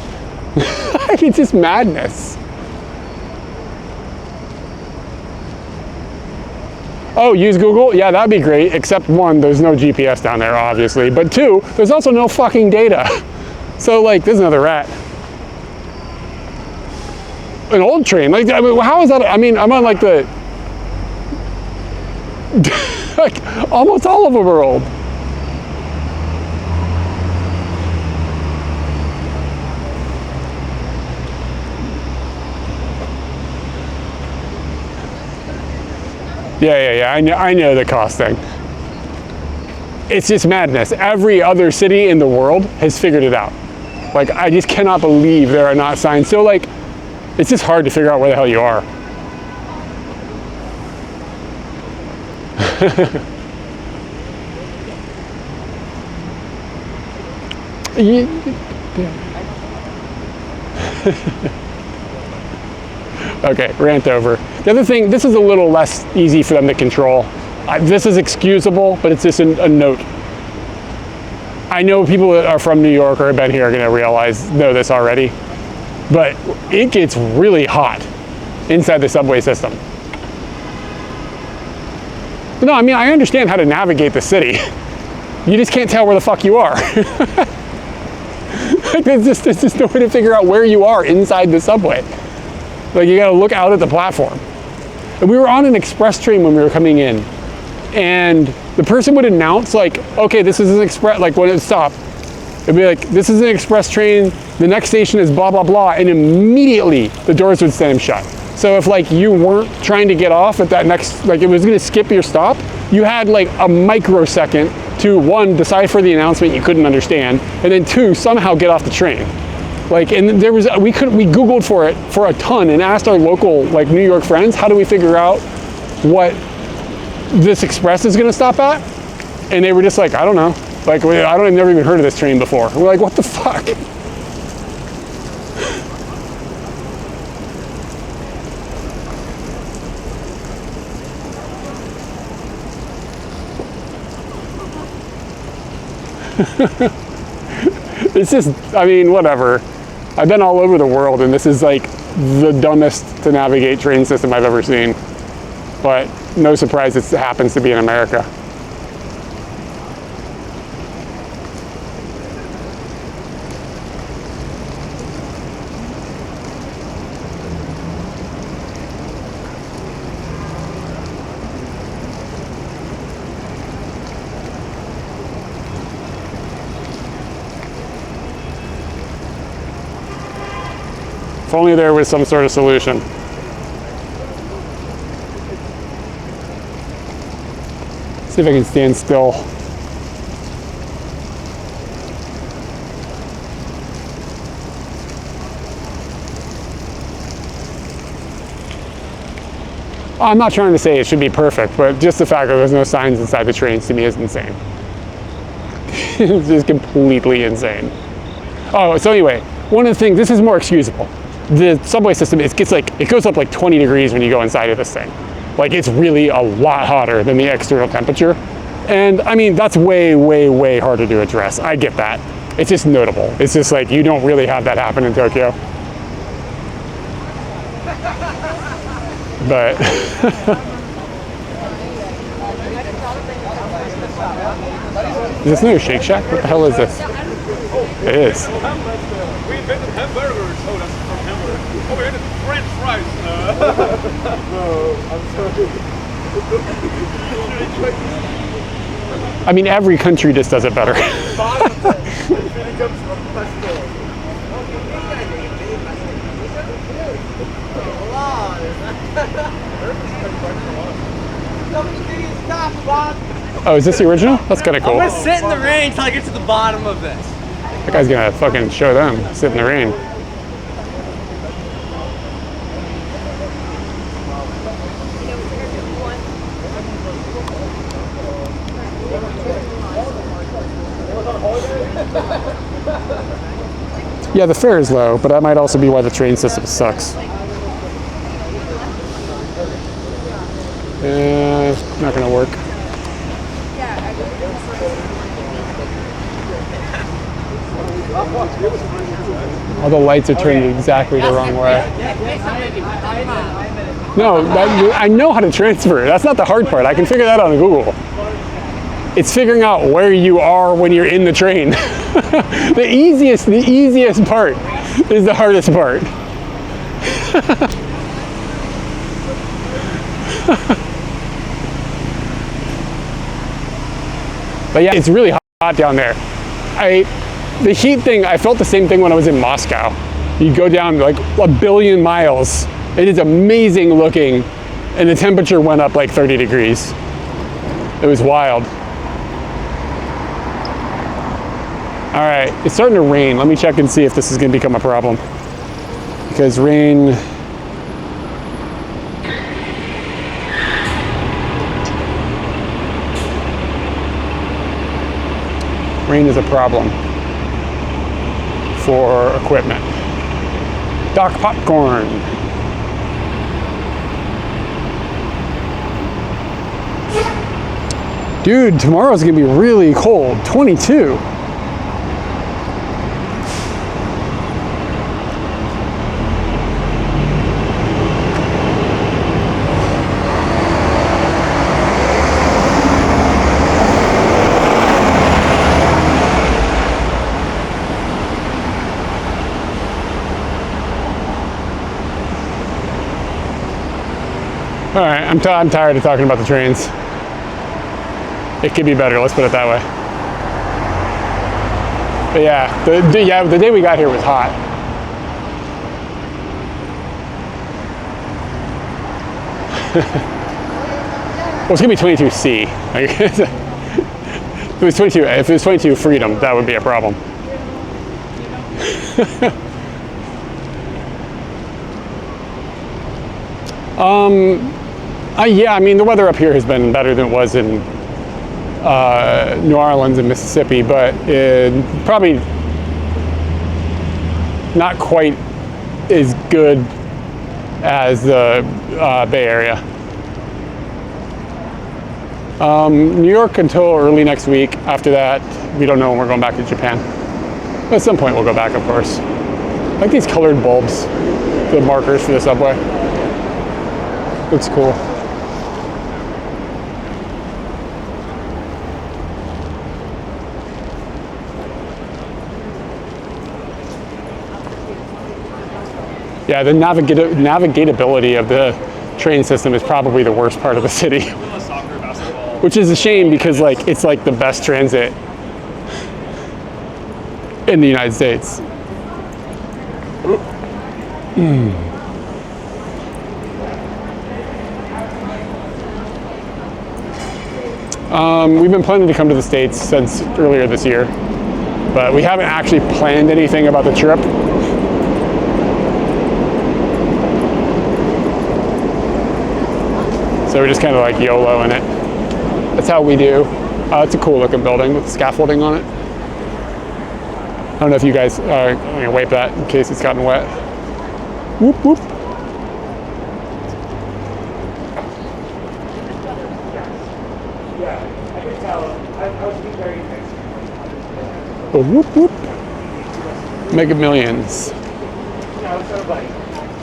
[SPEAKER 2] Like, it's just madness. Oh, use Google? Yeah, that'd be great, except one, there's no GPS down there, obviously. But two, there's also no fucking data. So, like, there's another rat. An old train, like, I mean, how is that? I mean, I'm on like the, like, almost all of them are old. Yeah. I know the cost thing. It's just madness. Every other city in the world has figured it out. Like, I just cannot believe there are not signs. So, like, it's just hard to figure out where the hell you are. Okay, rant over. The other thing, this is a little less easy for them to control. This is excusable, but it's just a note. I know people that are from New York or have been here are gonna know this already, but it gets really hot inside the subway system. No, I mean, I understand how to navigate the city. You just can't tell where the fuck you are. Like, there's just no way to figure out where you are inside the subway. Like, you gotta look out at the platform. And we were on an express train when we were coming in, and the person would announce, like, okay, this is an express, like when it stopped, it'd be like, this is an express train, the next station is blah, blah, blah, and immediately the doors would slam shut. So if, like, you weren't trying to get off at that next, like, it was gonna skip your stop, you had like a microsecond to, one, decipher the announcement you couldn't understand, and then two, somehow get off the train. Like, and we Googled for it for a ton and asked our local, like, New York friends, how do we figure out what this express is gonna stop at? And they were just like, I don't know. Like, I've never even heard of this train before. And we're like, what the fuck? It's just, I mean, whatever. I've been all over the world, and this is like the dumbest to navigate train system I've ever seen. But no surprise it happens to be in America. If only there was some sort of solution. See if I can stand still. I'm not trying to say it should be perfect, but just the fact that there's no signs inside the trains to me is insane. It's just completely insane. Oh, so anyway, one of the things, this is more excusable. The subway system, it goes up like 20 degrees when you go inside of this thing. Like, it's really a lot hotter than the external temperature. And I mean, that's way, way, way harder to address. I get that. It's just notable. It's just like, you don't really have that happen in Tokyo. But is this new Shake Shack? What the hell is this? It is.
[SPEAKER 11] We invented hamburgers. Oh, that's from hamburger. Oh, we invented French fries. No, I'm sorry.
[SPEAKER 2] I mean, every country just does it better. Oh, is this the original? That's kind of cool.
[SPEAKER 10] I'm gonna sit in the rain until I get to the bottom of this.
[SPEAKER 2] That guy's gonna fucking show them, sit in the rain. Yeah, the fare is low, but that might also be why the train system sucks. Not gonna work. All the lights are turned exactly the wrong way. No, I know how to transfer. That's not the hard part. I can figure that out on Google. It's figuring out where you are when you're in the train. The easiest part is the hardest part. But yeah, it's really hot down there. The heat thing, I felt the same thing when I was in Moscow. You go down like 1 billion miles. It is amazing looking, and the temperature went up like 30 degrees. It was wild. All right, it's starting to rain. Let me check and see if this is gonna become a problem. Because rain, is a problem for equipment. Doc Popcorn. Dude, tomorrow's gonna be really cold, 22. All right, I'm tired of talking about the trains. It could be better, let's put it that way. But yeah, the day we got here was hot. Well, it's gonna be 22C. If it was 22 Freedom, that would be a problem. Yeah, I mean, the weather up here has been better than it was in New Orleans and Mississippi, but probably not quite as good as the Bay Area. New York until early next week. After that, we don't know when we're going back to Japan. At some point we'll go back, of course. I like these colored bulbs, the markers for the subway. Looks cool. Yeah, the navigatability of the train system is probably the worst part of the city. Which is a shame because it's like the best transit in the United States. We've been planning to come to the States since earlier this year, but we haven't actually planned anything about the trip. So we're just kind of like YOLO in it. That's how we do. It's a cool looking building with scaffolding on it. I don't know if you guys, I'm gonna wipe that in case it's gotten wet. Whoop, whoop. Oh, whoop, whoop. Mega Millions.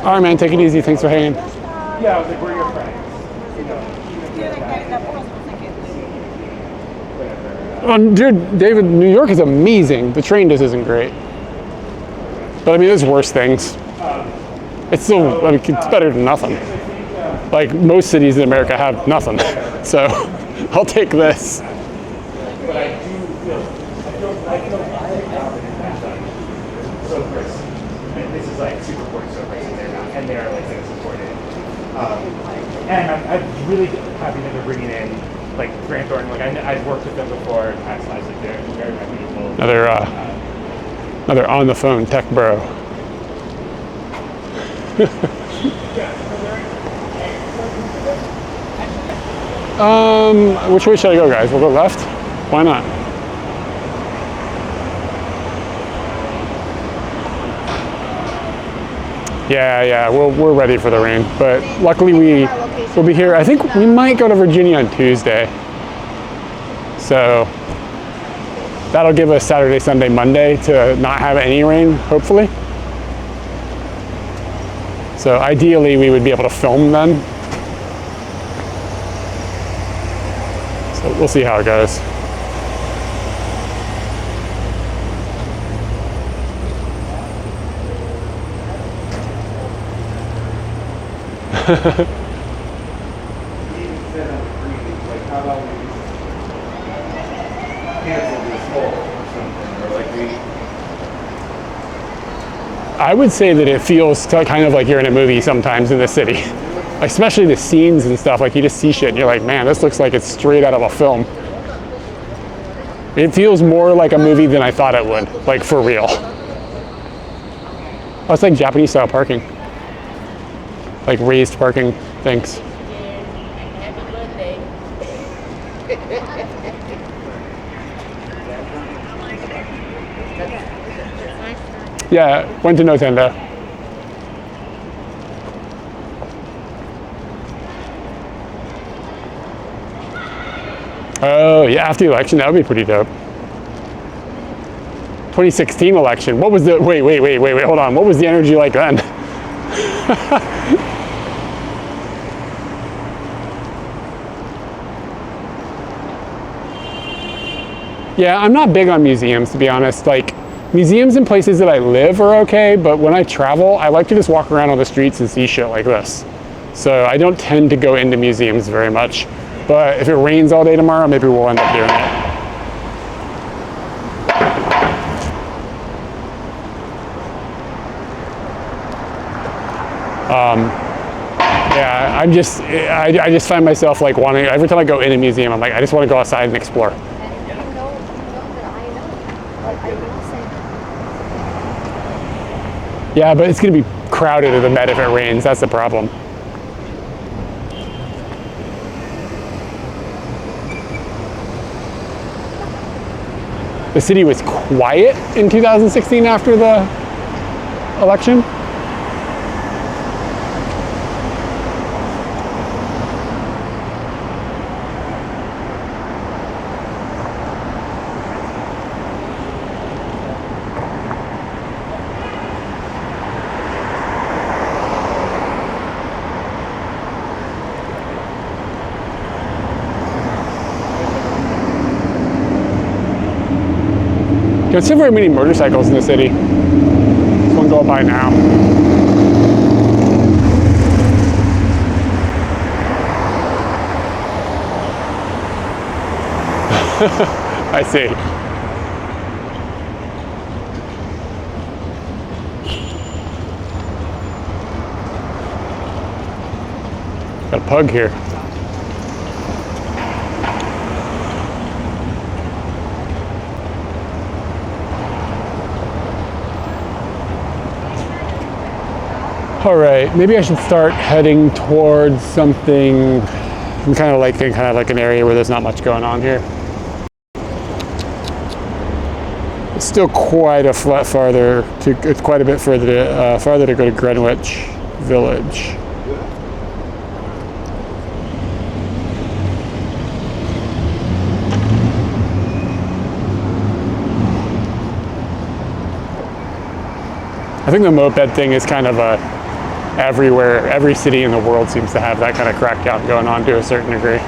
[SPEAKER 2] All right, man, take it easy. Thanks for hanging.
[SPEAKER 9] Yeah, I was like, we're your friends.
[SPEAKER 2] Dude, David, New York is amazing. The train just isn't great. But I mean, there's worse things. It's still, I mean, it's better than nothing. Like most cities in America have nothing. So I'll take this.
[SPEAKER 9] But I do feel, so Chris, and this is like super important, so Chris, and they're like going to support it. And I'm really happy that they're bringing in like Grant Thornton. Like I've worked with them before in past lives. Like they're very reputable.
[SPEAKER 2] Another on the phone tech bro. Which way should I go, guys? We'll go left. Why not? Yeah, we're ready for the rain, but luckily we'll be here. I think we might go to Virginia on Tuesday. So that'll give us Saturday, Sunday, Monday to not have any rain, hopefully. So ideally we would be able to film then. So we'll see how it goes. I would say that it feels kind of like you're in a movie sometimes in the city, especially the scenes and stuff. Like you just see shit and you're like, man, this looks like it's straight out of a film. It feels more like a movie than I thought it would, like for real. Oh, it's like Japanese style parking, like raised parking things. Yeah, went to Nintendo. Oh, yeah, after the election, that would be pretty dope. 2016 election. What was the, wait, hold on. What was the energy like then? Yeah, I'm not big on museums, to be honest. Like, museums in places that I live are okay, but when I travel, I like to just walk around on the streets and see shit like this. So I don't tend to go into museums very much. But if it rains all day tomorrow, maybe we'll end up doing it. Yeah, I just find myself like wanting, every time I go in a museum, I'm like, I just want to go outside and explore. Yeah, but it's going to be crowded at the Met if it rains. That's the problem. The city was quiet in 2016 after the election. There's not very many motorcycles in the city. There's one going by now. I see. Got a pug here. All right, maybe I should start heading towards something. I'm kind of like an area where there's not much going on here. It's still quite a farther to. It's quite a bit farther to go to Greenwich Village. I think the moped thing is kind of everywhere. Every city in the world seems to have that kind of crackdown going on to a certain degree.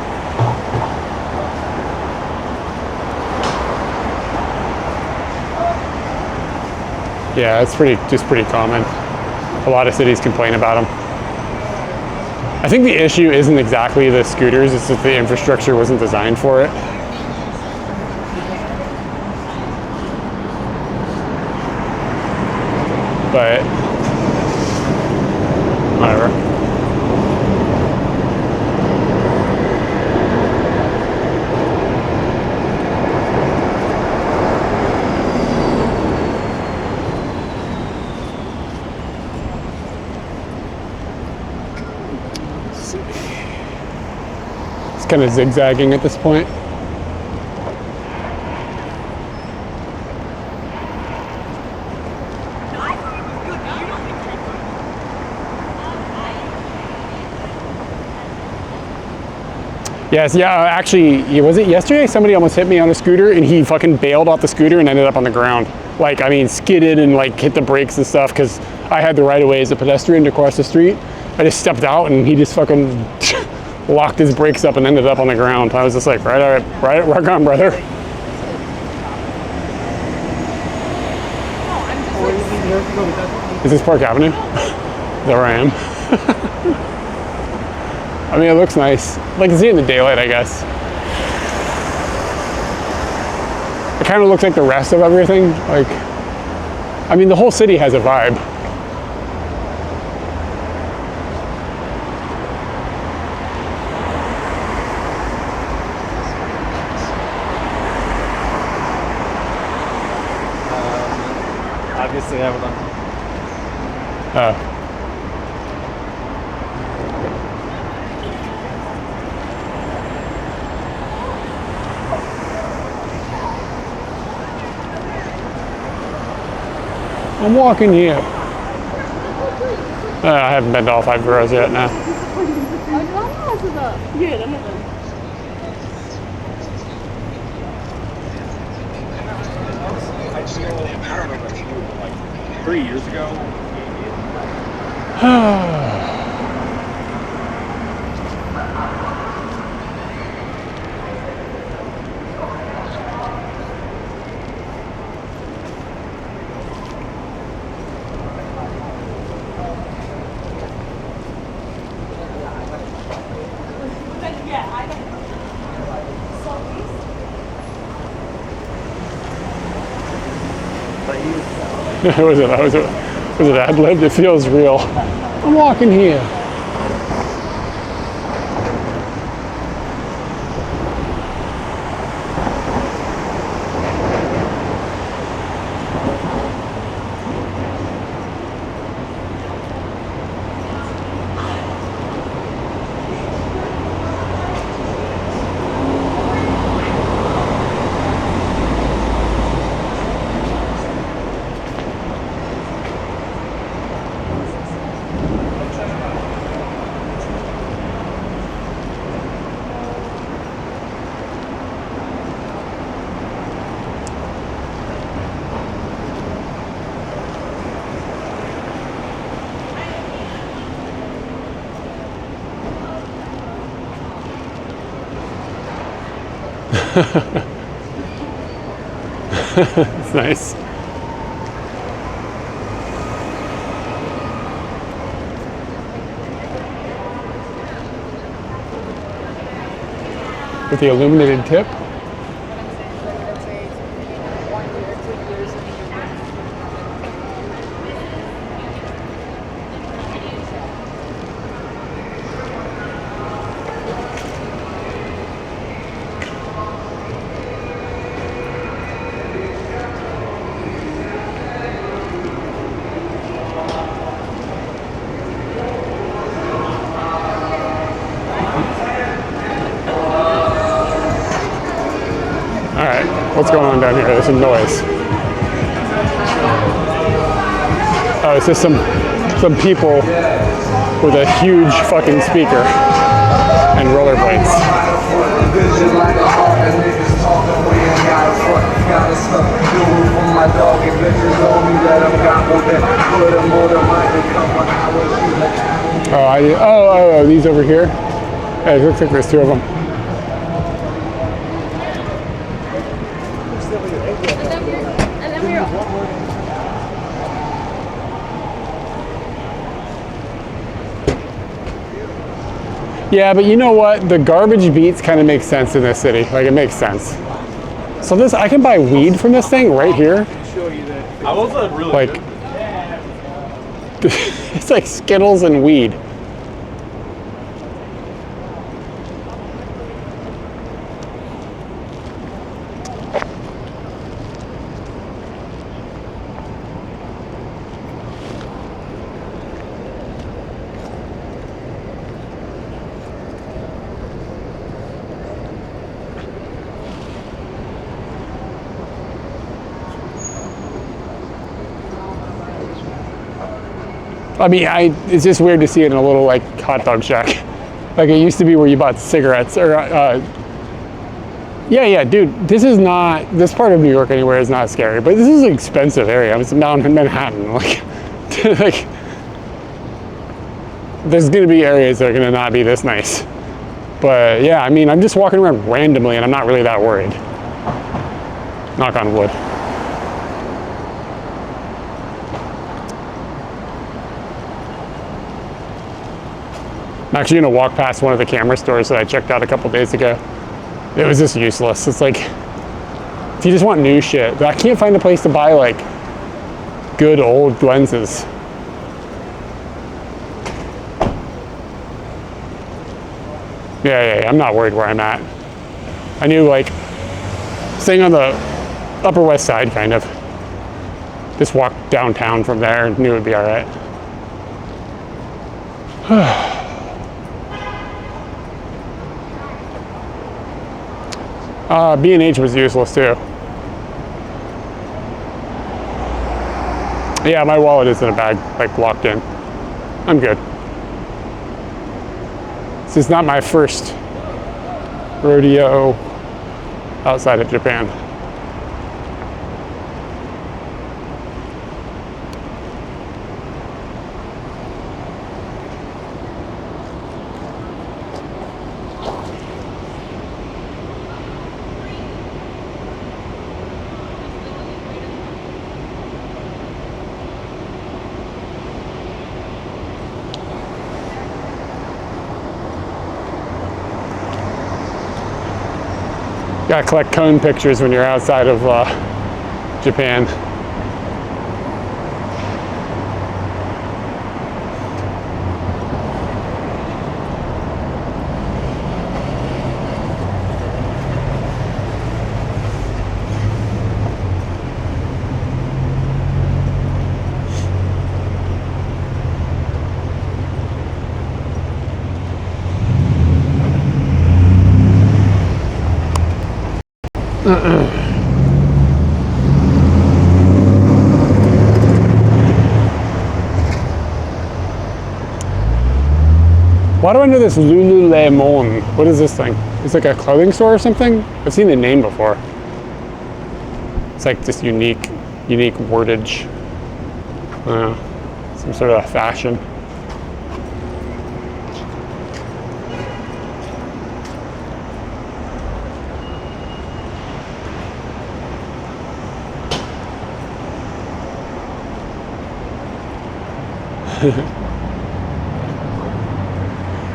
[SPEAKER 2] Yeah, it's pretty common. A lot of cities complain about them. I think the issue isn't exactly the scooters, it's that the infrastructure wasn't designed for it. But whatever. It's kind of zigzagging at this point. Yes, yeah, actually, was it yesterday? Somebody almost hit me on a scooter and he fucking bailed off the scooter and ended up on the ground. Like, I mean, skidded and like hit the brakes and stuff because I had the right of way as a pedestrian to cross the street. I just stepped out and he just fucking locked his brakes up and ended up on the ground. I was just like, right on, brother. Is this Park Avenue? Is that where I am? I mean, it looks nice. I like to see it in the daylight, I guess. It kind of looks like the rest of everything. Like, I mean, the whole city has a vibe.
[SPEAKER 11] Obviously, I would.
[SPEAKER 2] I'm walking here. I haven't been to all 5 boroughs yet, no.
[SPEAKER 11] I don't know about you, but like 3 years ago.
[SPEAKER 2] was it ad-libbed? It feels real. I'm walking here. It's nice. With the illuminated tip. What's going on down here? There's some noise. Oh, it's just some people with a huge fucking speaker and rollerblades. Oh, these over here? Yeah, it looks like there's 2 of them. Yeah, but you know what? The garbage beats kind of make sense in this city. Like, it makes sense. So this, I can buy weed from this thing right here.
[SPEAKER 11] I was really
[SPEAKER 2] like, it's like Skittles and weed. I mean, it's just weird to see it in a little like hot dog shack. Like it used to be where you bought cigarettes or yeah, dude, this part of New York anywhere is not scary, but this is an expensive area. It's down in Manhattan. Like, like, there's gonna be areas that are gonna not be this nice. But yeah, I mean, I'm just walking around randomly and I'm not really that worried. Knock on wood. I'm actually gonna walk past one of the camera stores that I checked out a couple days ago. It was just useless. It's like, if you just want new shit, but I can't find a place to buy like good old lenses. Yeah, I'm not worried where I'm at. I knew like staying on the Upper West Side kind of. Just walk downtown from there and knew it would be all right. B&H was useless too. Yeah, my wallet is in a bag, like locked in. I'm good. This is not my first rodeo outside of Japan. Gotta collect cone pictures when you're outside of Japan. Why do I know this Lululemon? What is this thing? It's like a clothing store or something? I've seen the name before. It's like this unique wordage. I don't know, some sort of fashion.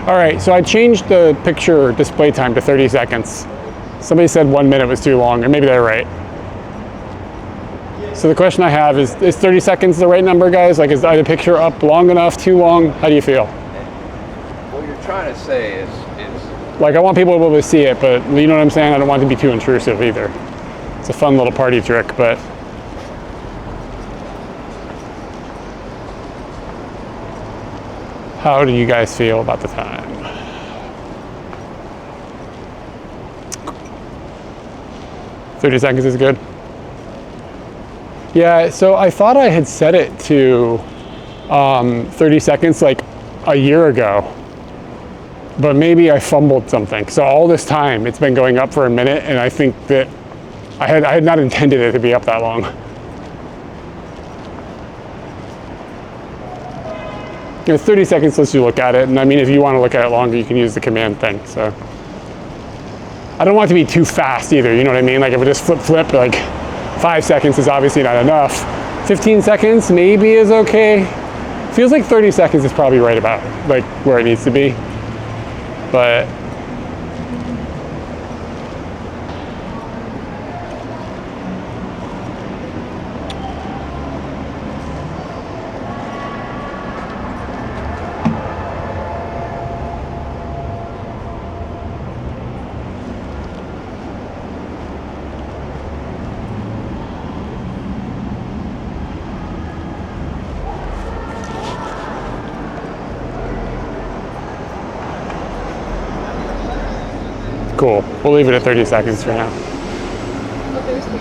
[SPEAKER 2] All right, so I changed the picture display time to 30 seconds. Somebody said 1 minute was too long, or maybe they're right. So the question I have is 30 seconds the right number, guys? Like, is the picture up long enough, too long? How do you feel?
[SPEAKER 4] What you're trying to say is
[SPEAKER 2] like, I want people to be able to see it, but you know what I'm saying? I don't want it to be too intrusive either. It's a fun little party trick, but how do you guys feel about the time? "30 seconds is good." Yeah, so I thought I had set it to 30 seconds like a year ago, but maybe I fumbled something. So all this time it's been going up for a minute, and I think that I had not intended it to be up that long. You know, 30 seconds lets you look at it, and I mean, if you want to look at it longer, you can use the command thing. So I don't want it to be too fast either, you know what I mean? Like if it just flip, like 5 seconds is obviously not enough. 15 seconds maybe is okay. Feels like 30 seconds is probably right about like where it needs to be. But cool. We'll leave it at 30 seconds for now.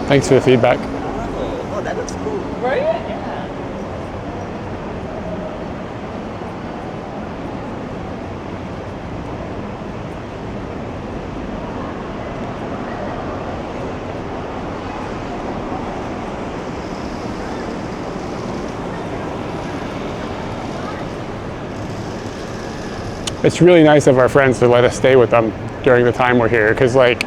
[SPEAKER 2] Thanks for the feedback.
[SPEAKER 10] Oh, that looks cool.
[SPEAKER 1] Right? Yeah.
[SPEAKER 2] it's really nice of our friends to let us stay with them during the time we're here, because like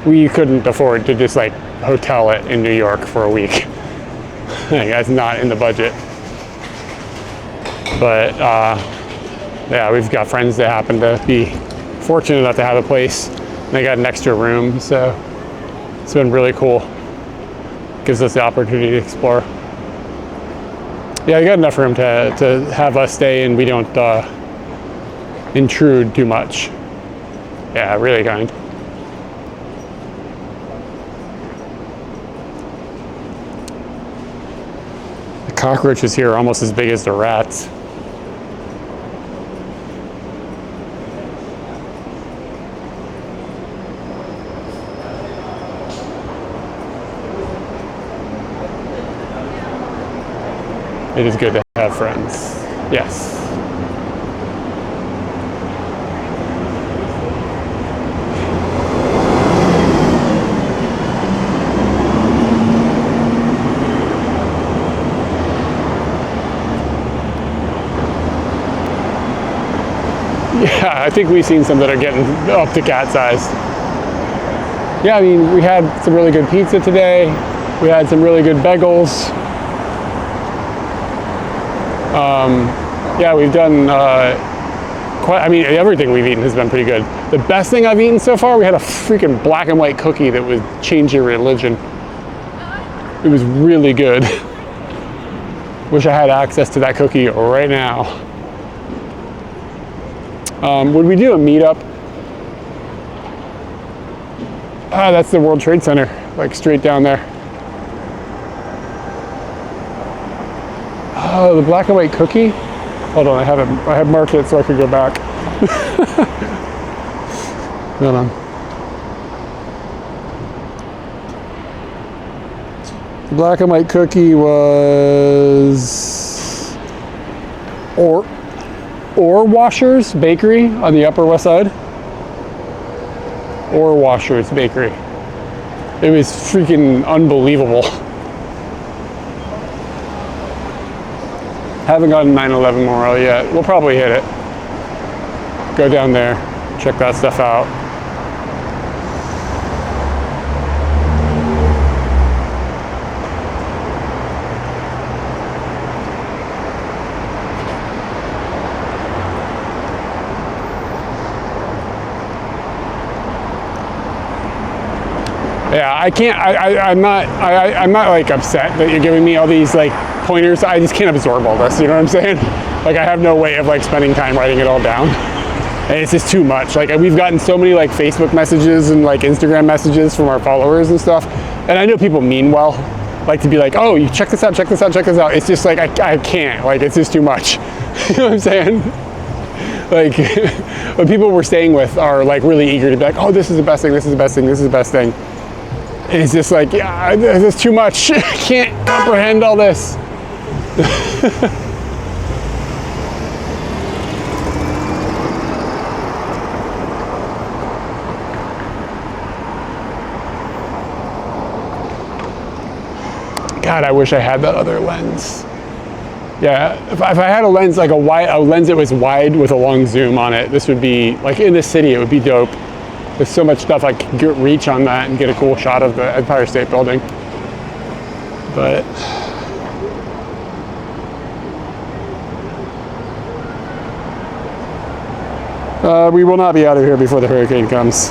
[SPEAKER 2] we couldn't afford to just like hotel it in New York for a week. Like, that's not in the budget. But yeah, we've got friends that happen to be fortunate enough to have a place. And they got an extra room, so it's been really cool. Gives us the opportunity to explore. Yeah, we got enough room to have us stay, and we don't intrude too much. Yeah, really kind. The cockroaches here are almost as big as the rats. It is good to have friends. Yes. Yeah, I think we've seen some that are getting up to cat size. Yeah, I mean, we had some really good pizza today. We had some really good bagels. Yeah, we've done quite, I mean, everything we've eaten has been pretty good. The best thing I've eaten so far, we had a freaking black and white cookie that would change your religion. It was really good. Wish I had access to that cookie right now. Would we do a meetup? Ah, that's the World Trade Center, like straight down there. Oh, the black and white cookie? Hold on, I have marked it so I could go back. Hold on. The black and white cookie was Ore Washers Bakery on the Upper West Side. Ore Washers Bakery. It was freaking unbelievable. Haven't gotten 9/11 Memorial yet. We'll probably hit it. Go down there, check that stuff out. Yeah, I can't. I'm not like upset that you're giving me all these like pointers. I just can't absorb all this. You know what I'm saying? Like, I have no way of like spending time writing it all down. And it's just too much. Like, we've gotten so many like Facebook messages and like Instagram messages from our followers and stuff. And I know people mean well, like to be like, oh, you check this out, check this out, check this out. It's just like I can't. Like, it's just too much. You know what I'm saying? Like, the people we're staying with are like really eager to be like, oh, this is the best thing, this is the best thing, this is the best thing. And it's just like, yeah, this is too much. I can't comprehend all this. God, I wish I had that other lens. Yeah, if I had a lens like a lens that was wide with a long zoom on it, this would be like in the city. It would be dope. There's so much stuff I could reach on that and get a cool shot of the Empire State Building. But we will not be out of here before the hurricane comes.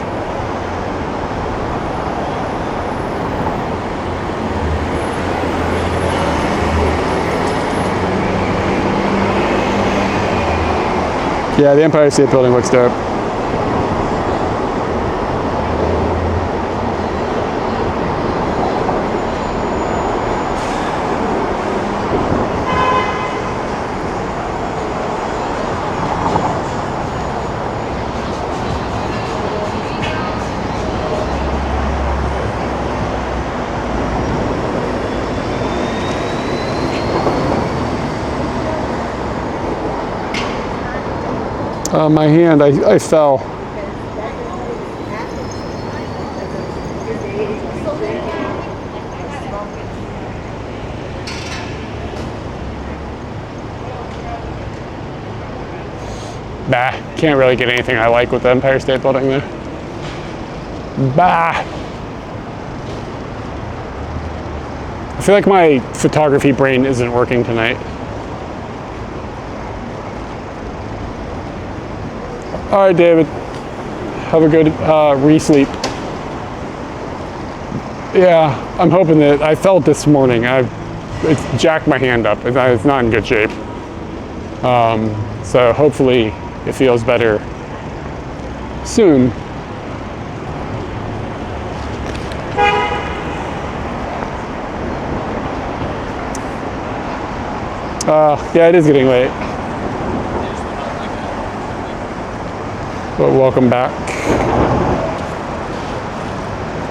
[SPEAKER 2] Yeah, the Empire State Building looks dope. My hand, I fell. Bah, can't really get anything I like with the Empire State Building there. Bah. I feel like my photography brain isn't working tonight. All right, David. Have a good re-sleep. Yeah, I'm hoping that I felt this morning. It's jacked my hand up. It's not in good shape. So hopefully it feels better soon. Yeah, it is getting late. But welcome back.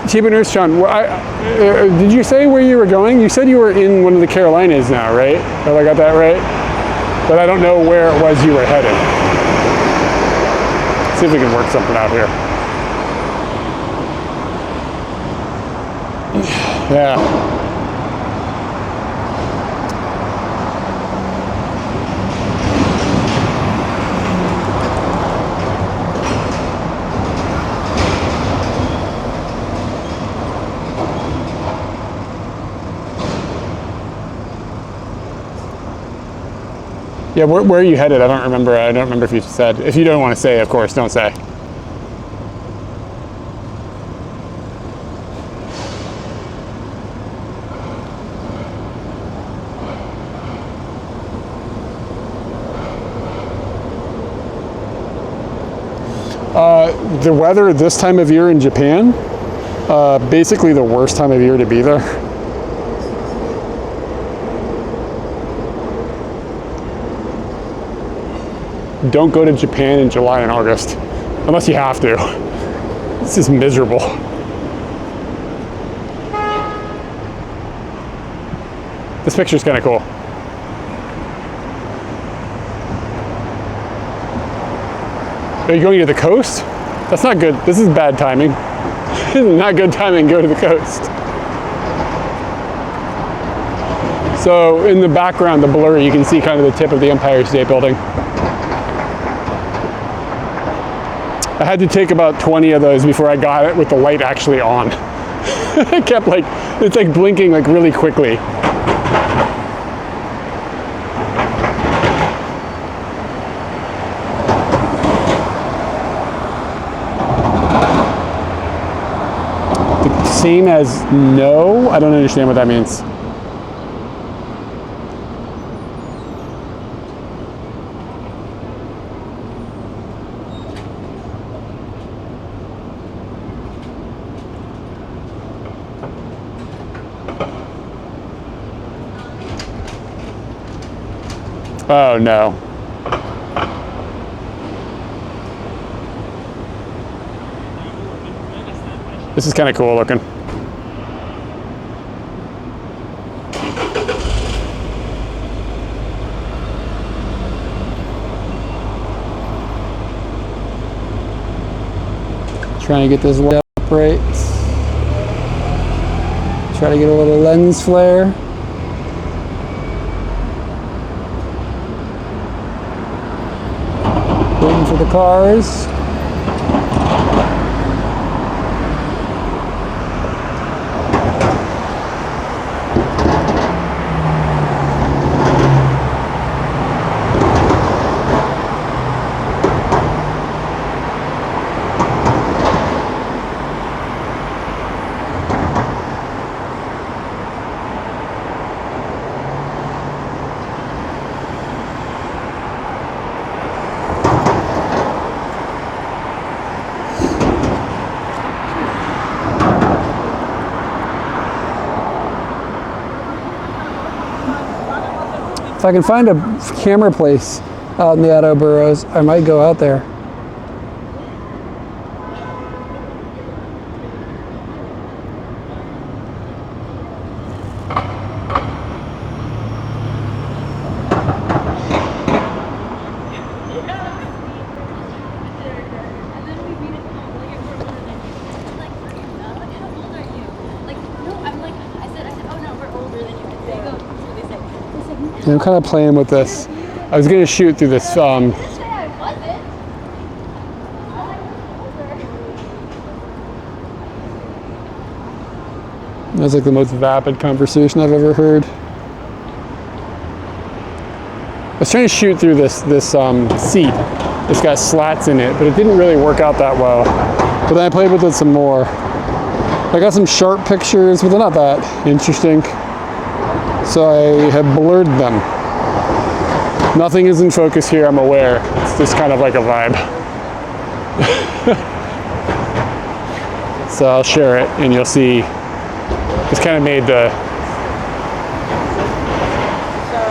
[SPEAKER 2] Cheap and Nurse Sean, did you say where you were going? You said you were in one of the Carolinas now, right? Have I got that right? But I don't know where it was you were headed. See if we can work something out here. Yeah. Yeah, where are you headed? I don't remember. I don't remember if you said. If you don't want to say, of course, don't say. The weather this time of year in Japan, basically the worst time of year to be there. Don't go to Japan in July and August, unless you have to. This is miserable. This picture's kind of cool. Are you going to the coast? That's not good. This is bad timing. This is not good timing to go to the coast. So in the background, the blur, you can see kind of the tip of the Empire State Building. I had to take about 20 of those before I got it with the light actually on. It kept like, it's like blinking like really quickly. The same as no? I don't understand what that means. Oh no. This is kind of cool looking. Trying to get this light up right. Try to get a little lens flare. Waiting for the cars. If I can find a camera place out in the Auto Burrows, I might go out there. I'm kind of playing with this. I was going to shoot through this That was like the most vapid conversation I've ever heard. I was trying to shoot through this seat. It's got slats in it, but it didn't really work out that well. But then I played with it some more. I got some sharp pictures, but they're not that interesting. So I have blurred them. Nothing is in focus here, I'm aware. It's just kind of like a vibe. So I'll share it and you'll see. It's kind of made the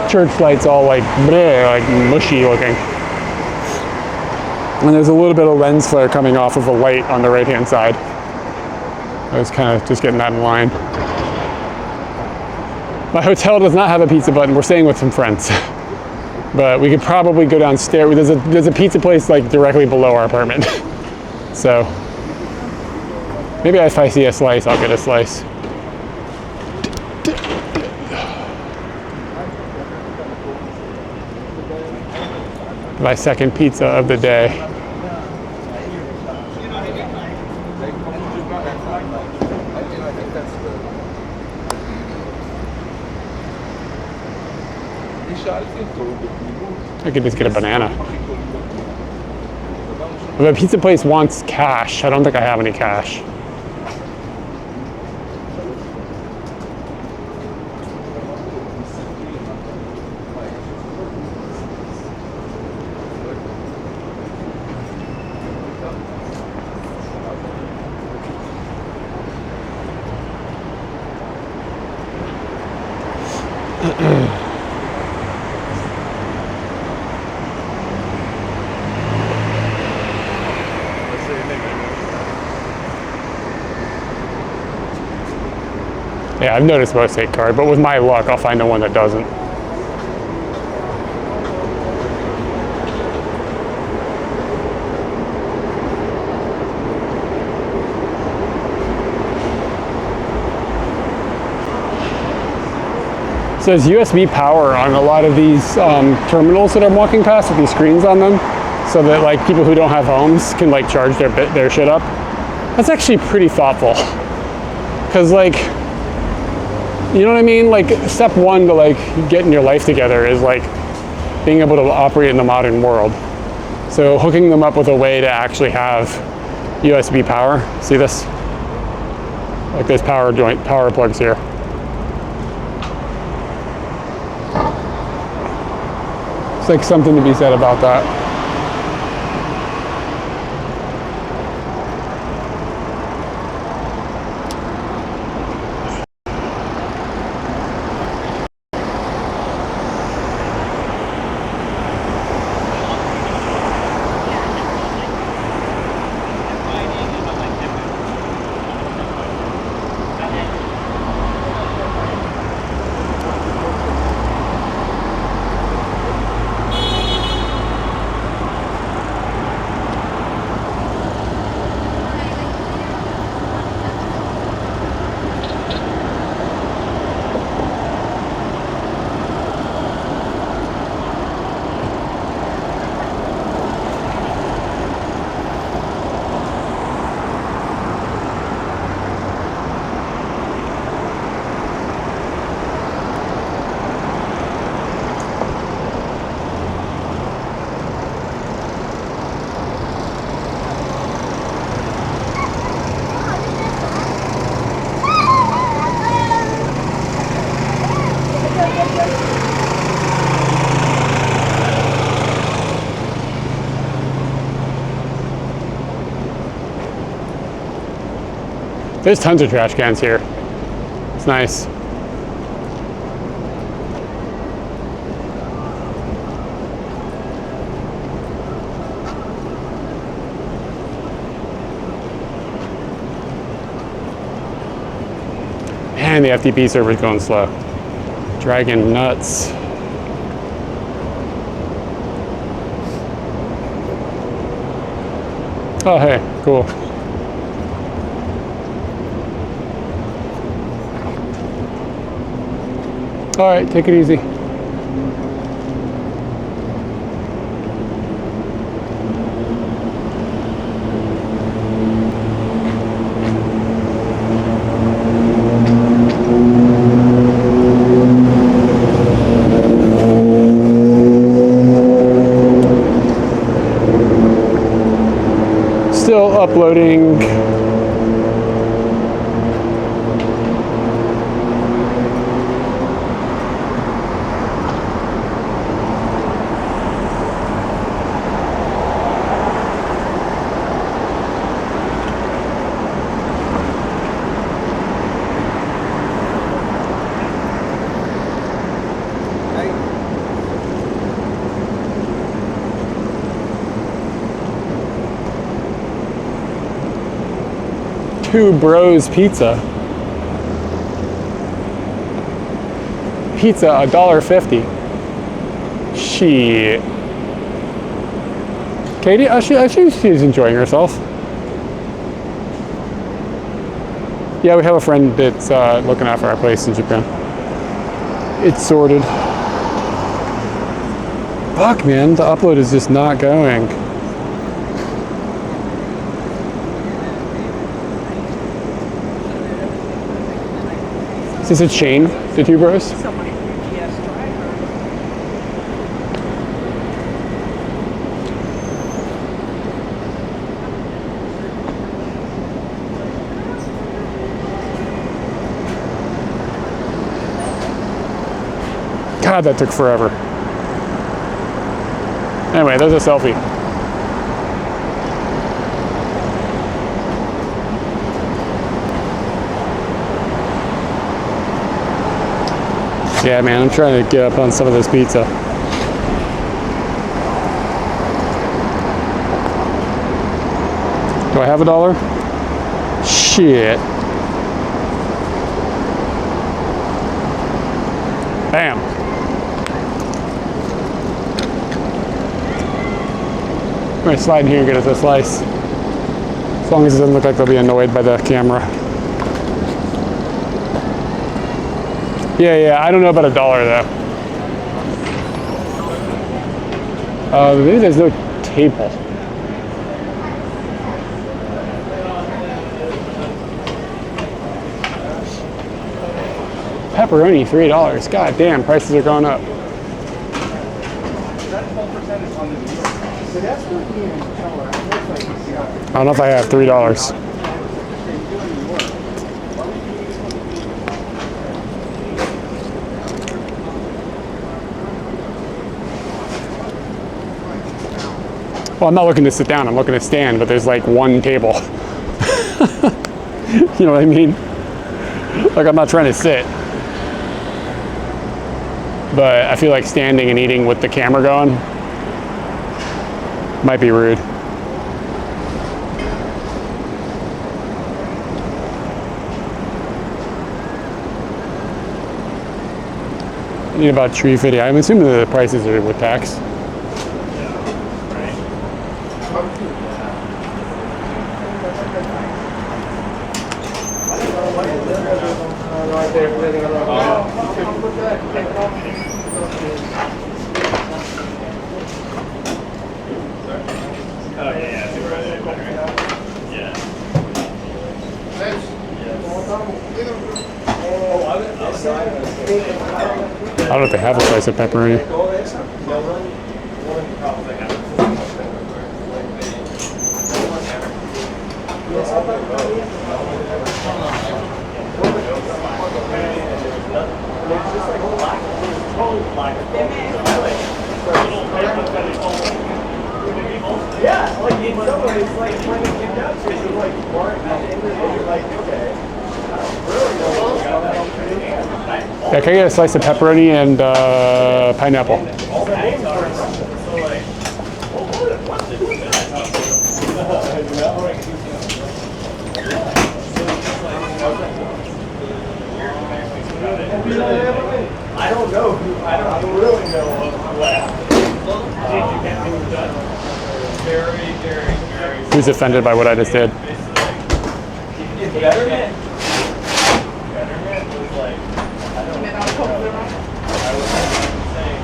[SPEAKER 2] church lights all like bleh, like mushy looking. And there's a little bit of lens flare coming off of a light on the right hand side. I was kind of just getting that in line. My hotel does not have a pizza button. We're staying with some friends. But we could probably go downstairs. There's a pizza place like directly below our apartment. So maybe if I see a slice, I'll get a slice. My second pizza of the day. I could just get a banana. If a pizza place wants cash, I don't think I have any cash. Yeah, I've noticed most take card, but with my luck, I'll find the one that doesn't. So there's USB power on a lot of these terminals that I'm walking past with these screens on them, so that like people who don't have homes can like charge their shit up. That's actually pretty thoughtful, because like, you know what I mean? Like step one to like getting your life together is like being able to operate in the modern world. So hooking them up with a way to actually have USB power. See this? Like there's power plugs here. It's like something to be said about that. There's tons of trash cans here. It's nice. Man, the FTP server's going slow. Dragon nuts. Oh, hey, cool. All right, take it easy. Still uploading. Two Bros Pizza. Pizza $1.50. Shit. Katie, she's enjoying herself. Yeah, we have a friend that's looking after our place in Japan. It's sorted. Fuck, man, the upload is just not going. Is this a chain, the Two Bros? God, that took forever. Anyway, there's a selfie. Yeah, man, I'm trying to get up on some of this pizza. Do I have $1? Shit. Bam. I'm gonna slide in here and get us a slice. As long as it doesn't look like they'll be annoyed by the camera. Yeah, I don't know about $1 though. Maybe there's no table. Pepperoni, $3. God damn, prices are going up. I don't know if I have $3. Well, I'm not looking to sit down, I'm looking to stand, but there's like one table. You know what I mean? Like, I'm not trying to sit. But I feel like standing and eating with the camera going might be rude. I need about $3.50. I'm assuming the prices are with tax. I don't know if they have a slice of pepperoni.
[SPEAKER 9] Yeah, like in some ways, like when it came down to it, it was like Mark at the end of the day, you're like, okay, I don't really know what got that.
[SPEAKER 2] Yeah, can I get a slice of pepperoni and pineapple?
[SPEAKER 9] All the names are so like, what's it? I don't know who, I don't really know what happened.
[SPEAKER 2] Who's offended by what I just did?
[SPEAKER 9] Betterment was like, I don't know. I was saying,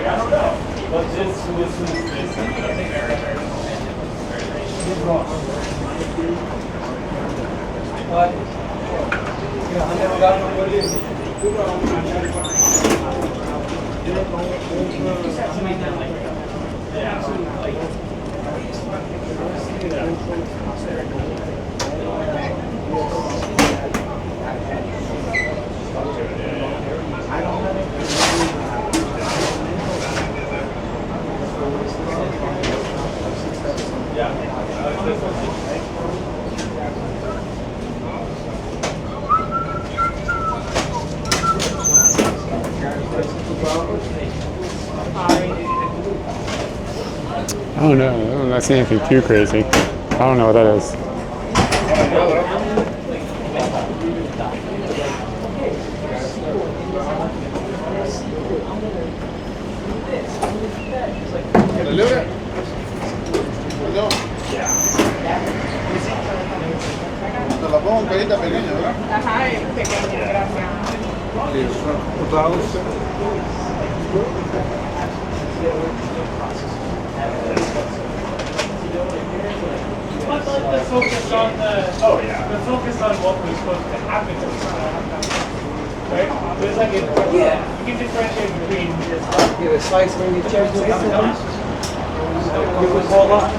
[SPEAKER 9] I don't know. But this I never got what it is.
[SPEAKER 2] I don't know. I'm not saying anything too crazy. I don't know what that is.
[SPEAKER 7] Te la pongo un pelito pequeño, ¿verdad?
[SPEAKER 5] Ajá, es pequeño, gracias.
[SPEAKER 9] The focus on the focus on what was supposed to happen. Right? But it's like you can differentiate between
[SPEAKER 10] Get a slice maybe check to
[SPEAKER 9] you would hold up.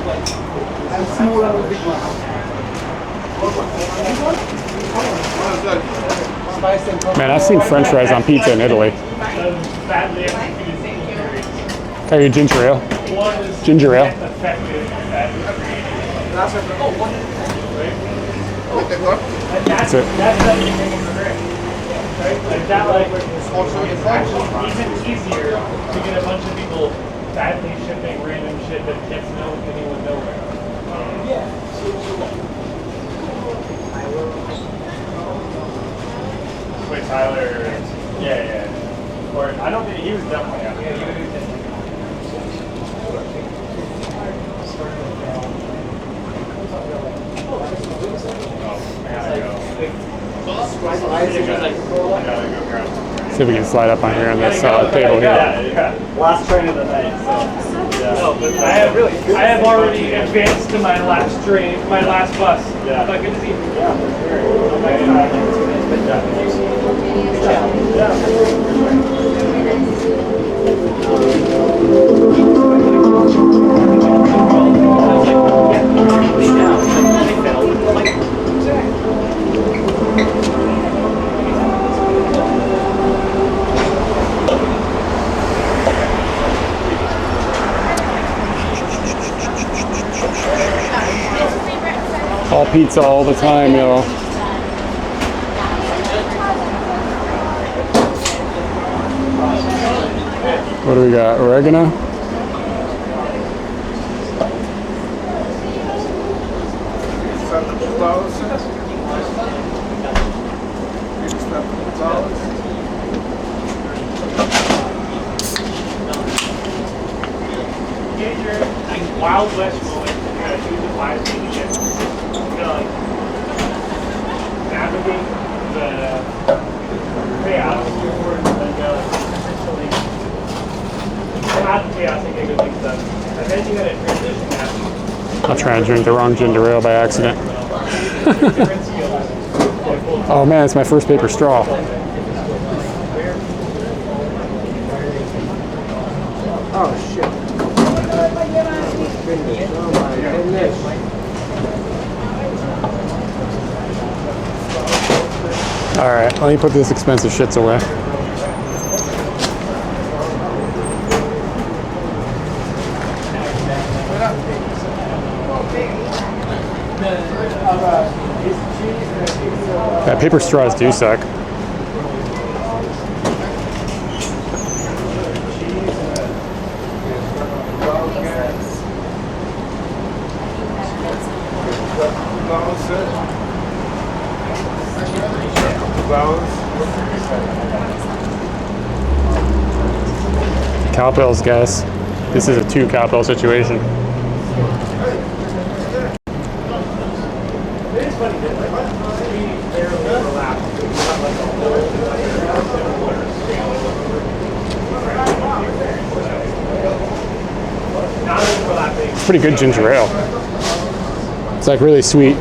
[SPEAKER 2] Man, I've seen French fries on pizza in Italy.
[SPEAKER 9] Badly executed.
[SPEAKER 2] Can I get ginger ale? Ginger ale. That's it.
[SPEAKER 9] Like that, like, it's actually even easier to get a bunch of people badly shipping random shit that gets anyone nowhere. Wait, Tyler. Yeah. Or I don't think he was definitely out.
[SPEAKER 2] See if we can slide up on here on this table here.
[SPEAKER 9] Last train of the night. So, yeah. No, but I have already advanced to my last train, my last bus. Yeah. But good to see you.
[SPEAKER 2] All pizza all the time, yo. What do we got? Oregano?
[SPEAKER 9] Get your Wild West moment. You gotta choose the wisely to get. You gotta like navigate the chaos towards like essentially not chaos and get good things done. And then you gotta transition that.
[SPEAKER 2] I'll try and drink the wrong ginger ale by accident.
[SPEAKER 9] Different skills.
[SPEAKER 2] Oh man, it's my first paper straw.
[SPEAKER 10] Oh shit. Oh my goodness.
[SPEAKER 2] All right, let me put this expensive shits away. Yeah, paper straws do suck. Cowbells, guys. This is a 2 cowbell situation.
[SPEAKER 9] It is funny that like we barely overlap. Not overlapping.
[SPEAKER 2] It's pretty good ginger ale. It's like really sweet.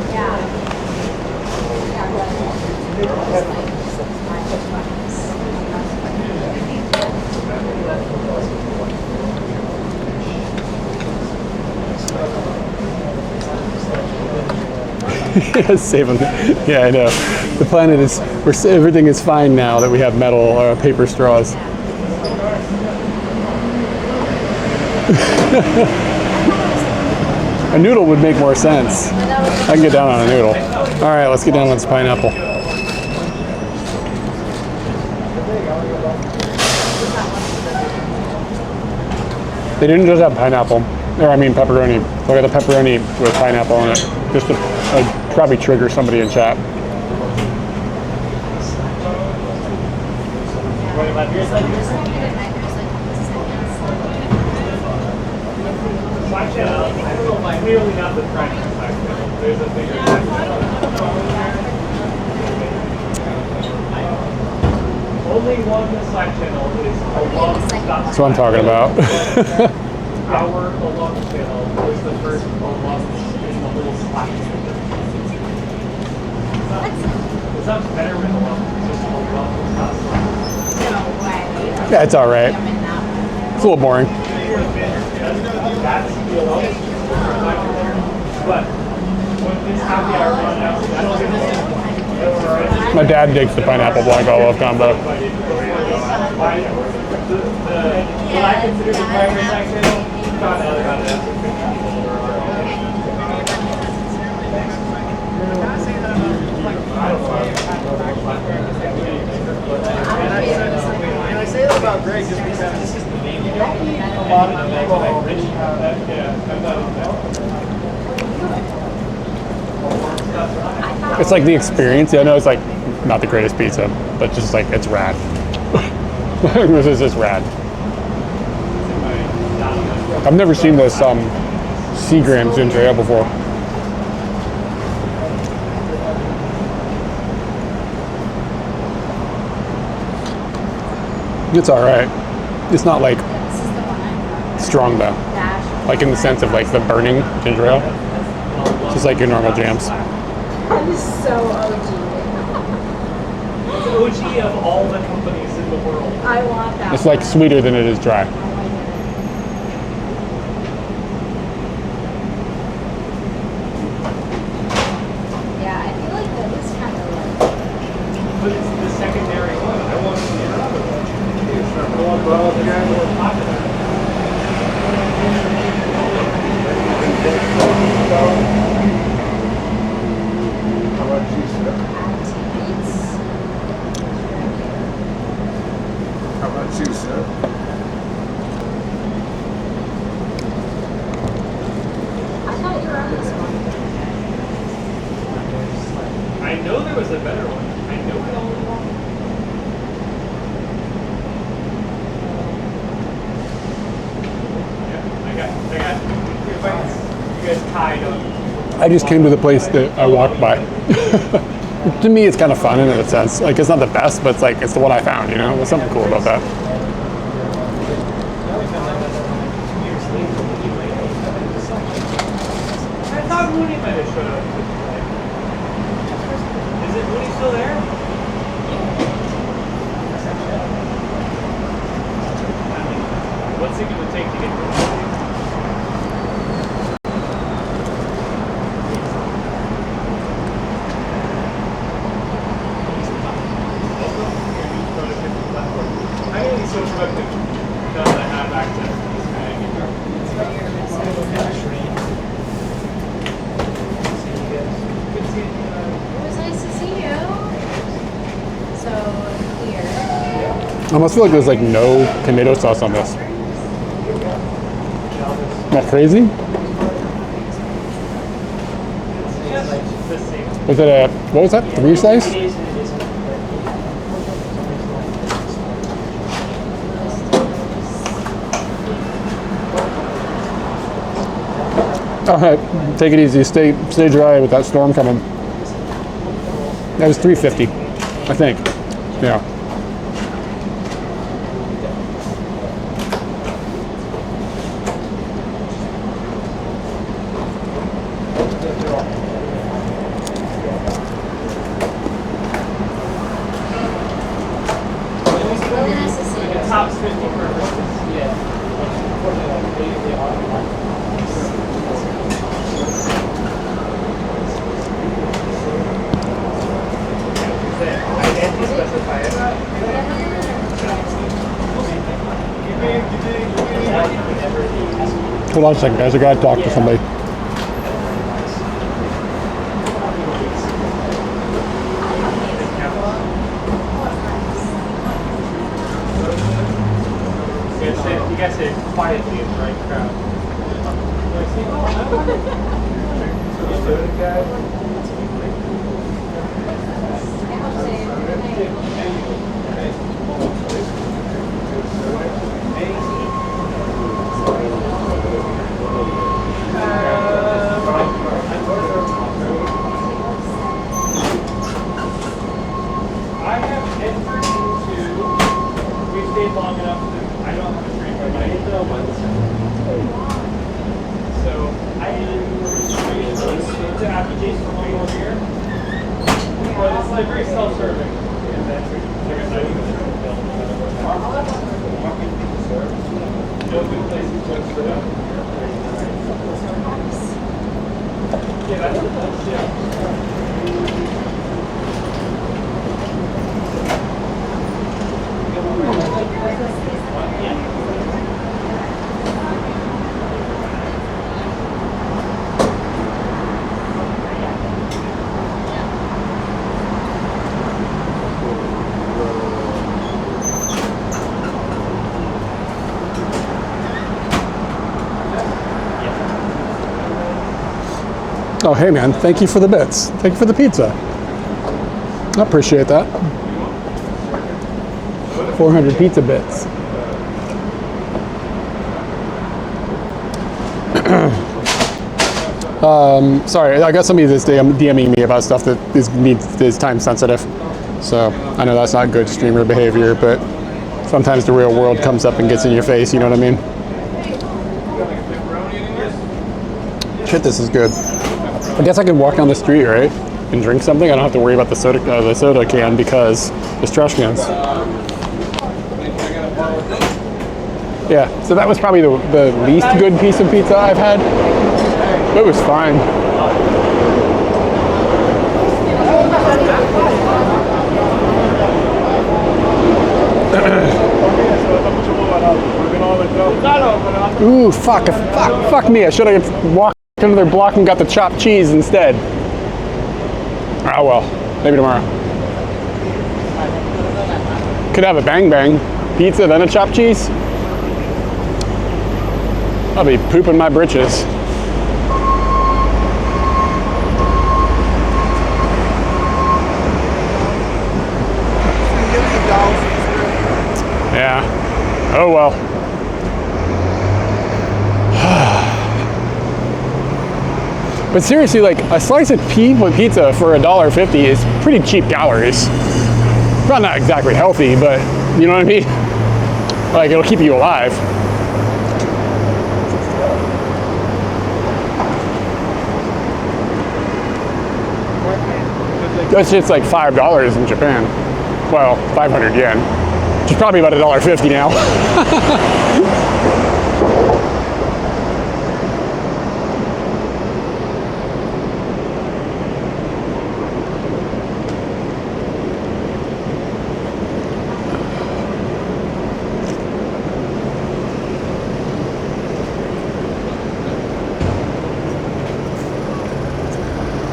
[SPEAKER 2] Save them. Yeah, I know. The planet is, everything is fine now that we have metal or paper straws. A noodle would make more sense. I can get down on a noodle. All right, let's get down on this pineapple. They didn't just have pineapple. Or I mean pepperoni. Look at the pepperoni with pineapple in it. Just to probably trigger somebody in chat.
[SPEAKER 9] Slack channel, clearly not the primary Slack channel. There's a bigger Slack channel. Only one Slack channel is along.
[SPEAKER 2] That's what I'm talking about.
[SPEAKER 9] Our along channel was the first along in the whole Slack channel. It sounds better with along. Just along is not Slack.
[SPEAKER 2] Yeah, it's all right. It's a little boring.
[SPEAKER 9] That's the along. But when this happy hour runs out, I don't think
[SPEAKER 2] My dad digs the pineapple blanc olive combo.
[SPEAKER 9] what I consider the primary Slack channel, found out about it after 50 people were
[SPEAKER 11] And I say that about Greg just because this is the name. A lot of people already have that.
[SPEAKER 2] It's like the experience. I know it's like not the greatest pizza, but just like it's rad. This is just rad. I've never seen this Seagram ginger ale before. It's all right. It's not like strong though, like in the sense of like the burning ginger ale. It's just like your normal jams.
[SPEAKER 6] That is so OG.
[SPEAKER 9] It's OG of all the companies in the world.
[SPEAKER 6] I want that.
[SPEAKER 2] It's like sweeter than it is dry.
[SPEAKER 6] Yeah, I feel like that is kind of like.
[SPEAKER 9] But it's the secondary one. I want to see another one. It's not the one more popular.
[SPEAKER 4] How about you, sir? How about you, sir?
[SPEAKER 6] I thought you were on this one.
[SPEAKER 9] I know there was a better one. I know it only one. Yeah, I got 3 bites. You guys tied on.
[SPEAKER 2] I just came to the place that I walked by. To me, it's kind of fun in a sense. Like it's not the best, but it's like it's the one I found. You know, there's something cool about that.
[SPEAKER 9] I thought Mooney might have showed up. Is it Mooney still there? What's it going to take to get rid of it? I think he's so productive now that I have access to this guy.
[SPEAKER 6] It was nice to see you. So here.
[SPEAKER 2] I almost feel like there's like no tomato sauce on this. Isn't that crazy? Was it a, what was that, 3 slice? All right, take it easy. Stay dry with that storm coming. That was $3.50, I think. Yeah.
[SPEAKER 9] Top 50 purposes.
[SPEAKER 2] Hold on a second, guys. I gotta talk to somebody.
[SPEAKER 9] You guys say quietly in the right crowd. I have entered into, we've stayed long enough that I don't have a stream right now. So I am the application for one over here. But it's like very self-serving. And that's like I said, you can build no good place to put it up. Yeah, that's yeah.
[SPEAKER 2] Oh, hey man, thank you for the bits. Thank you for the pizza. I appreciate that. 400 pizza bits. Sorry, I got somebody that's DMing me about stuff that is time sensitive. So I know that's not good streamer behavior, but sometimes the real world comes up and gets in your face, you know what I mean? Shit, this is good. I guess I could walk down the street, right, and drink something. I don't have to worry about the soda can because there's trash cans. Yeah, so that was probably the least good piece of pizza I've had. It was fine. Ooh, fuck me. I should have walked into their block and got the chopped cheese instead. Oh well, maybe tomorrow. Could have a bang bang pizza, then a chopped cheese. I'll be pooping my britches. Yeah. Oh well. But seriously, like a slice of pizza for $1.50 is pretty cheap calories. Well, not exactly healthy, but you know what I mean? Like it'll keep you alive. That's just like $5 in Japan. Well, 500 yen. Which is probably about $1.50 now.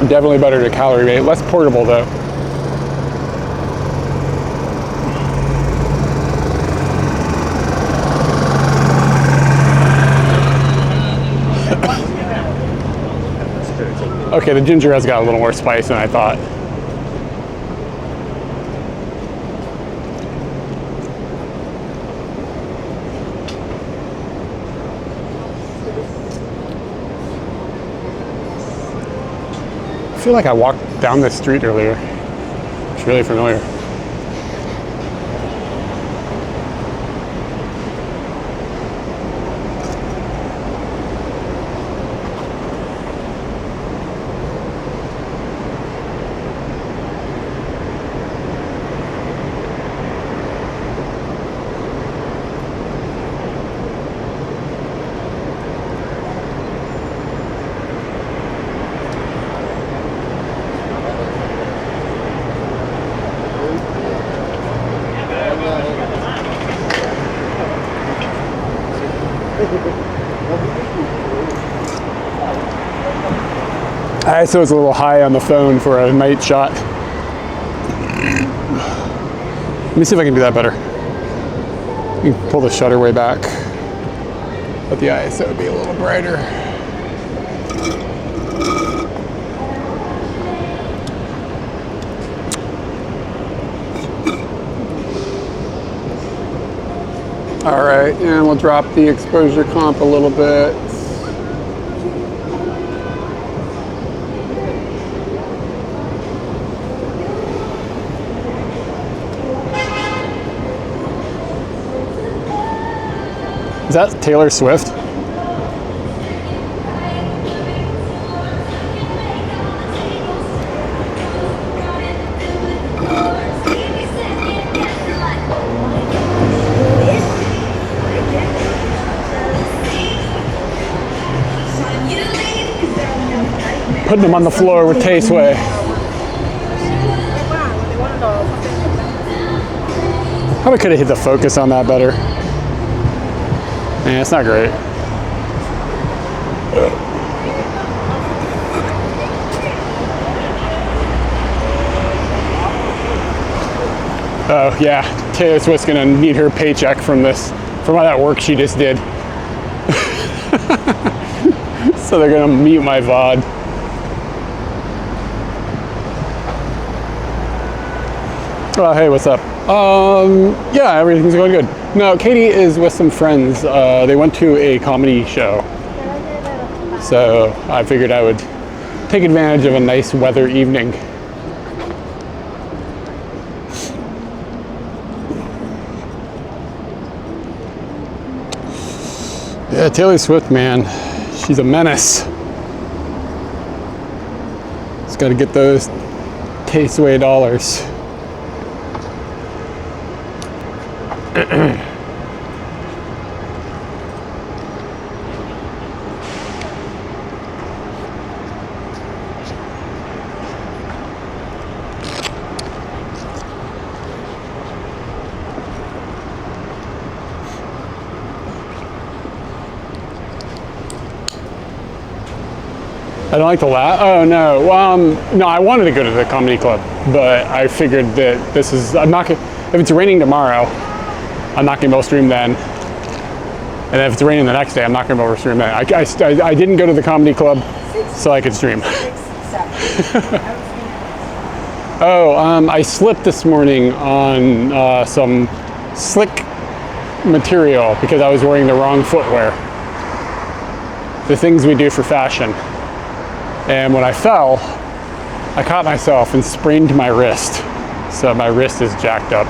[SPEAKER 2] Definitely better to calorie weight. Less portable though. Okay, the ginger has got a little more spice than I thought. I feel like I walked down this street earlier. It's really familiar. ISO is a little high on the phone for a night shot. Let me see if I can do that better. You can pull the shutter way back. Let the ISO be a little brighter. All right, and we'll drop the exposure comp a little bit. Is that Taylor Swift? Putting them on the floor with Tasteway. Probably could have hit the focus on that better. Yeah, it's not great. Oh yeah, Taylor Swift's gonna need her paycheck from this, from all that work she just did. So they're gonna mute my VOD. Oh, hey, what's up? Yeah, everything's going good. No, Katie is with some friends. They went to a comedy show. So I figured I would take advantage of a nice weather evening. Yeah, Taylor Swift, man. She's a menace. Just gotta get those Tasteway dollars. I don't like to laugh. Oh no. Well, no, I wanted to go to the comedy club, but I figured that this is. I'm not gonna. If it's raining tomorrow, I'm not gonna be able to stream then. And if it's raining the next day, I'm not gonna be able to stream then. I didn't go to the comedy club so I could stream. Oh, I slipped this morning on some slick material because I was wearing the wrong footwear. The things we do for fashion. And when I fell, I caught myself and sprained my wrist. So my wrist is jacked up.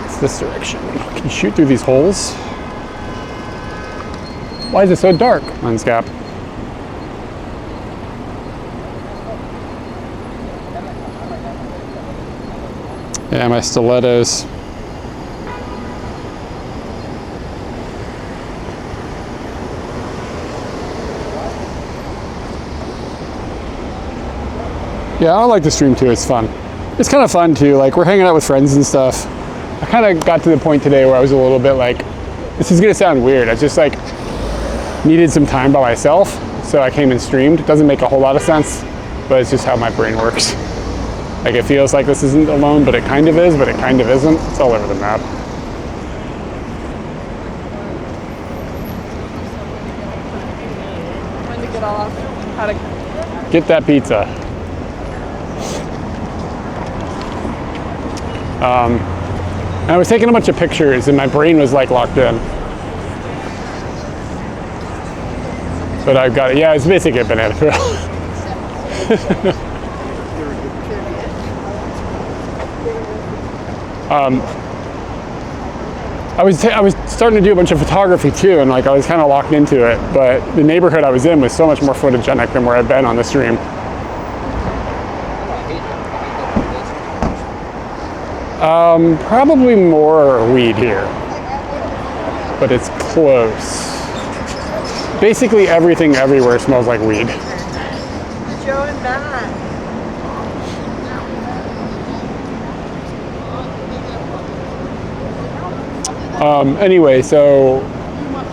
[SPEAKER 2] It's this direction. Can you shoot through these holes? Why is it so dark? Unscap. Yeah, my stilettos. Yeah, I like the stream too, it's fun. It's kind of fun too, like we're hanging out with friends and stuff. I kind of got to the point today where I was a little bit like, this is gonna sound weird, I just like needed some time by myself, so I came and streamed. It doesn't make a whole lot of sense, but it's just how my brain works. Like it feels like this isn't alone, but it kind of is, but it kind of isn't. It's all over the map.
[SPEAKER 5] When to get off, how to
[SPEAKER 2] Get that pizza. And I was taking a bunch of pictures and my brain was like locked in. But I've got it. Yeah, it's basically a banana peel. I was starting to do a bunch of photography too, and like I was kind of locked into it, but the neighborhood I was in was so much more photogenic than where I've been on the stream. Probably more weed here, but it's close. Basically everything everywhere smells like weed.
[SPEAKER 5] Joe and Matt.
[SPEAKER 2] Anyway, so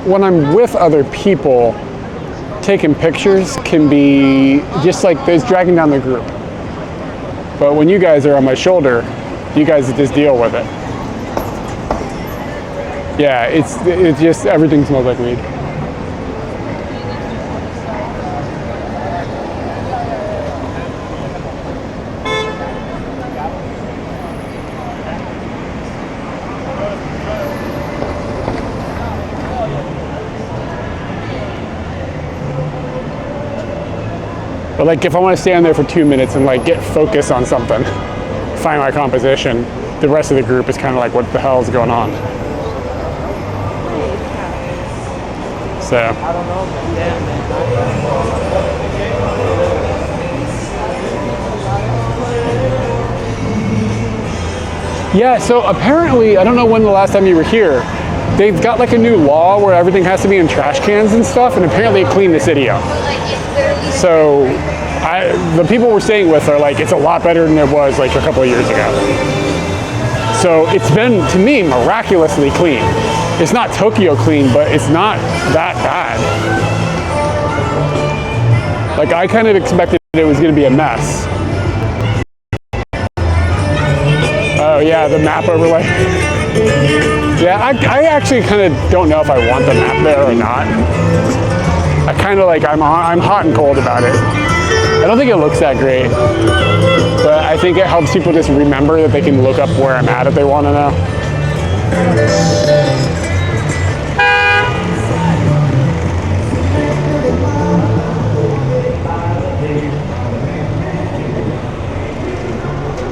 [SPEAKER 2] when I'm with other people, taking pictures can be just like there's dragging down the group. But when you guys are on my shoulder, you guys just deal with it. Yeah, it's just everything smells like weed. But like if I want to stand there for 2 minutes and like get focused on something, find my composition, the rest of the group is kind of like, what the hell is going on? So. Yeah, so apparently, I don't know when the last time you were here, they've got like a new law where everything has to be in trash cans and stuff, and apparently it cleaned the city up. So the people we're staying with are like, it's a lot better than it was like a couple of years ago. So it's been, to me, miraculously clean. It's not Tokyo clean, but it's not that bad. Like I kind of expected it was going to be a mess. Oh yeah, the map overlay. Yeah, I actually kind of don't know if I want the map there or not. I kind of like, I'm hot and cold about it. I don't think it looks that great, but I think it helps people just remember that they can look up where I'm at if they want to know.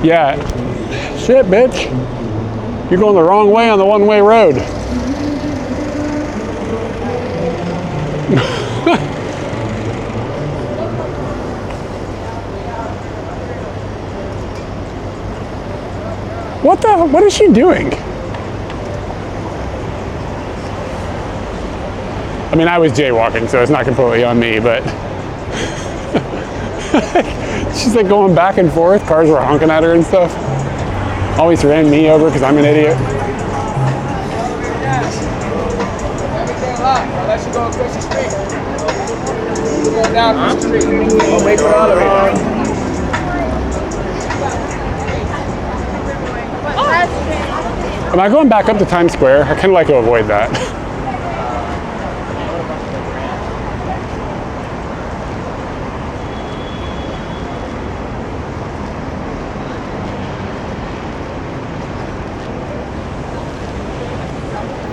[SPEAKER 2] Yeah. Shit, bitch. You're going the wrong way on the one-way road. What is she doing? I mean, I was jaywalking, so it's not completely on me, but she's like going back and forth. Cars were honking at her and stuff. Always ran me over because I'm an idiot.
[SPEAKER 4] I'll let you go across the street. Go down the street. I'll wait for all of it.
[SPEAKER 2] Am I going back up to Times Square? I kind of like to avoid that.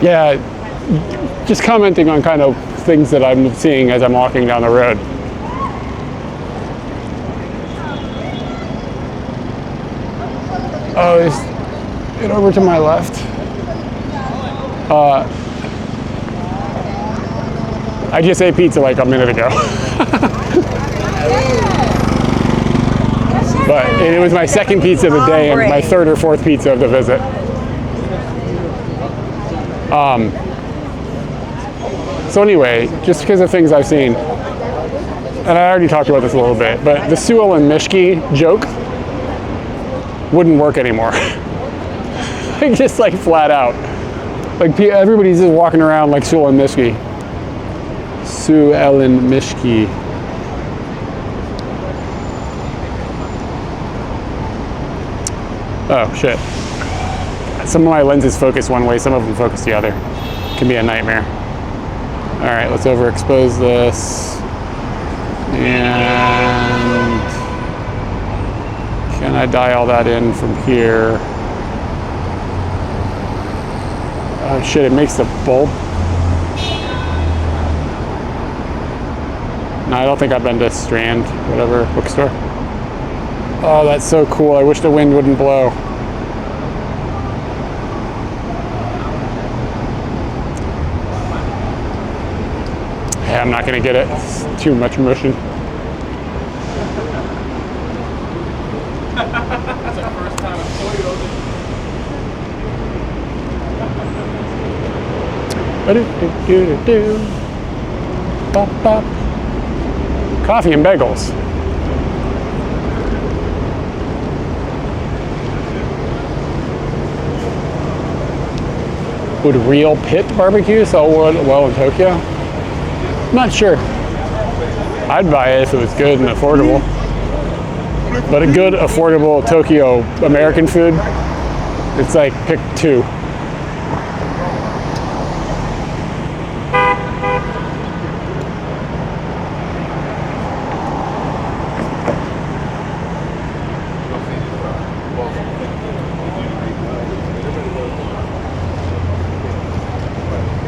[SPEAKER 2] Yeah, just commenting on kind of things that I'm seeing as I'm walking down the road. Oh, get over to my left. I just ate pizza like a minute ago. But it was my second pizza of the day and my third or fourth pizza of the visit. So anyway, just because of things I've seen, and I already talked about this a little bit, but the Sewell and Mishki joke wouldn't work anymore. Like just like flat out. Like everybody's just walking around like Sewell and Mishki. Sewell and Mishki. Oh shit. Some of my lenses focus one way, some of them focus the other. It can be a nightmare. All right, let's overexpose this. And can I dial that in from here? Oh shit, it makes the bulb. No, I don't think I've been to Strand, whatever, bookstore. Oh, that's so cool. I wish the wind wouldn't blow. Hey, I'm not gonna get it. It's too much motion.
[SPEAKER 11] That's our first time at Toyota.
[SPEAKER 2] Bop, bop. Coffee and bagels. Would real pit barbecue sell well in Tokyo? Not sure. I'd buy it if it was good and affordable. But a good, affordable Tokyo American food, it's like pick 2.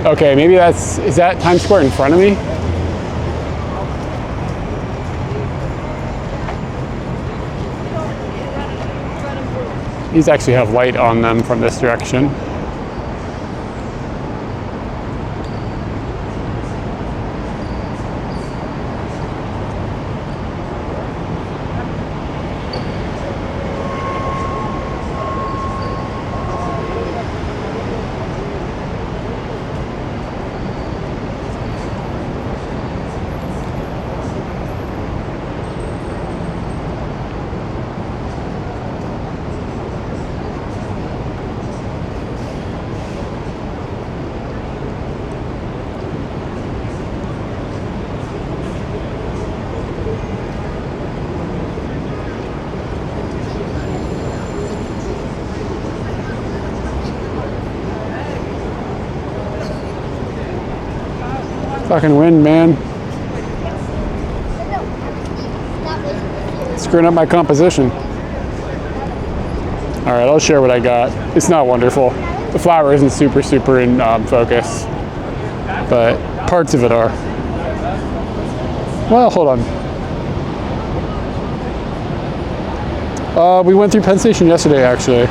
[SPEAKER 2] Okay, maybe is that Times Square in front of me? These actually have light on them from this direction. Fucking wind, man. Screwing up my composition. All right, I'll share what I got. It's not wonderful. The flower isn't super in focus, but parts of it are. Well, hold on. We went through Penn Station yesterday, actually.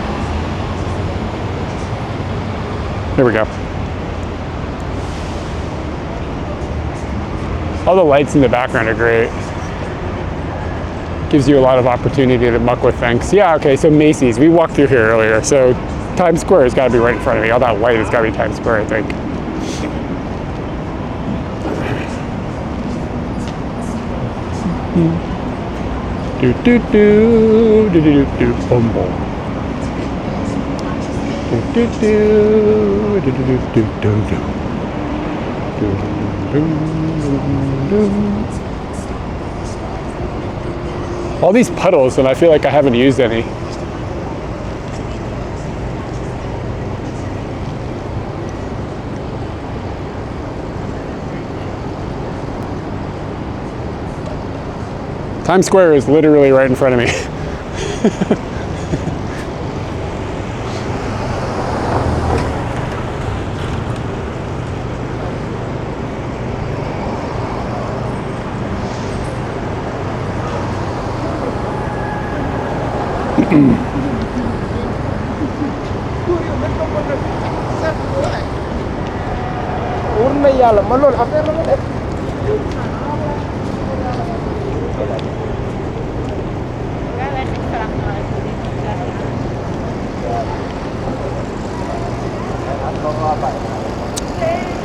[SPEAKER 2] There we go. All the lights in the background are great. Gives you a lot of opportunity to muck with things. Yeah, okay, so Macy's. We walked through here earlier, so Times Square has got to be right in front of me. All that light has got to be Times Square, I think. Do do do do do do boom boom. Do do do do do do do do. All these puddles, and I feel like I haven't used any. Times Square is literally right in front of me.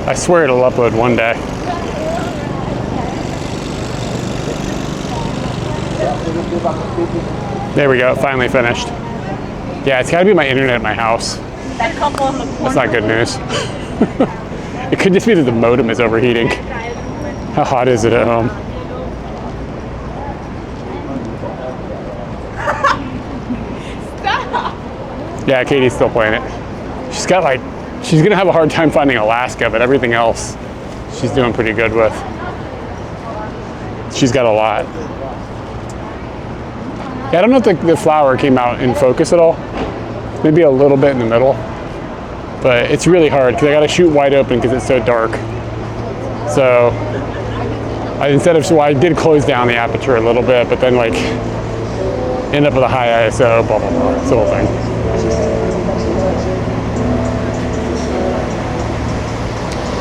[SPEAKER 2] I swear it'll upload one day. There we go, it finally finished. Yeah, it's gotta be my internet at my house.
[SPEAKER 6] That couple in the corner.
[SPEAKER 2] That's not good news. It could just be that the modem is overheating. How hot is it at home?
[SPEAKER 6] Stop!
[SPEAKER 2] Yeah, Katie's still playing it. She's gonna have a hard time finding Alaska, but everything else she's doing pretty good with. She's got a lot. Yeah, I don't know if the flower came out in focus at all. Maybe a little bit in the middle. But it's really hard because I gotta shoot wide open because it's so dark. So I did close down the aperture a little bit, but then like end up with a high ISO, blah blah blah. It's the whole thing.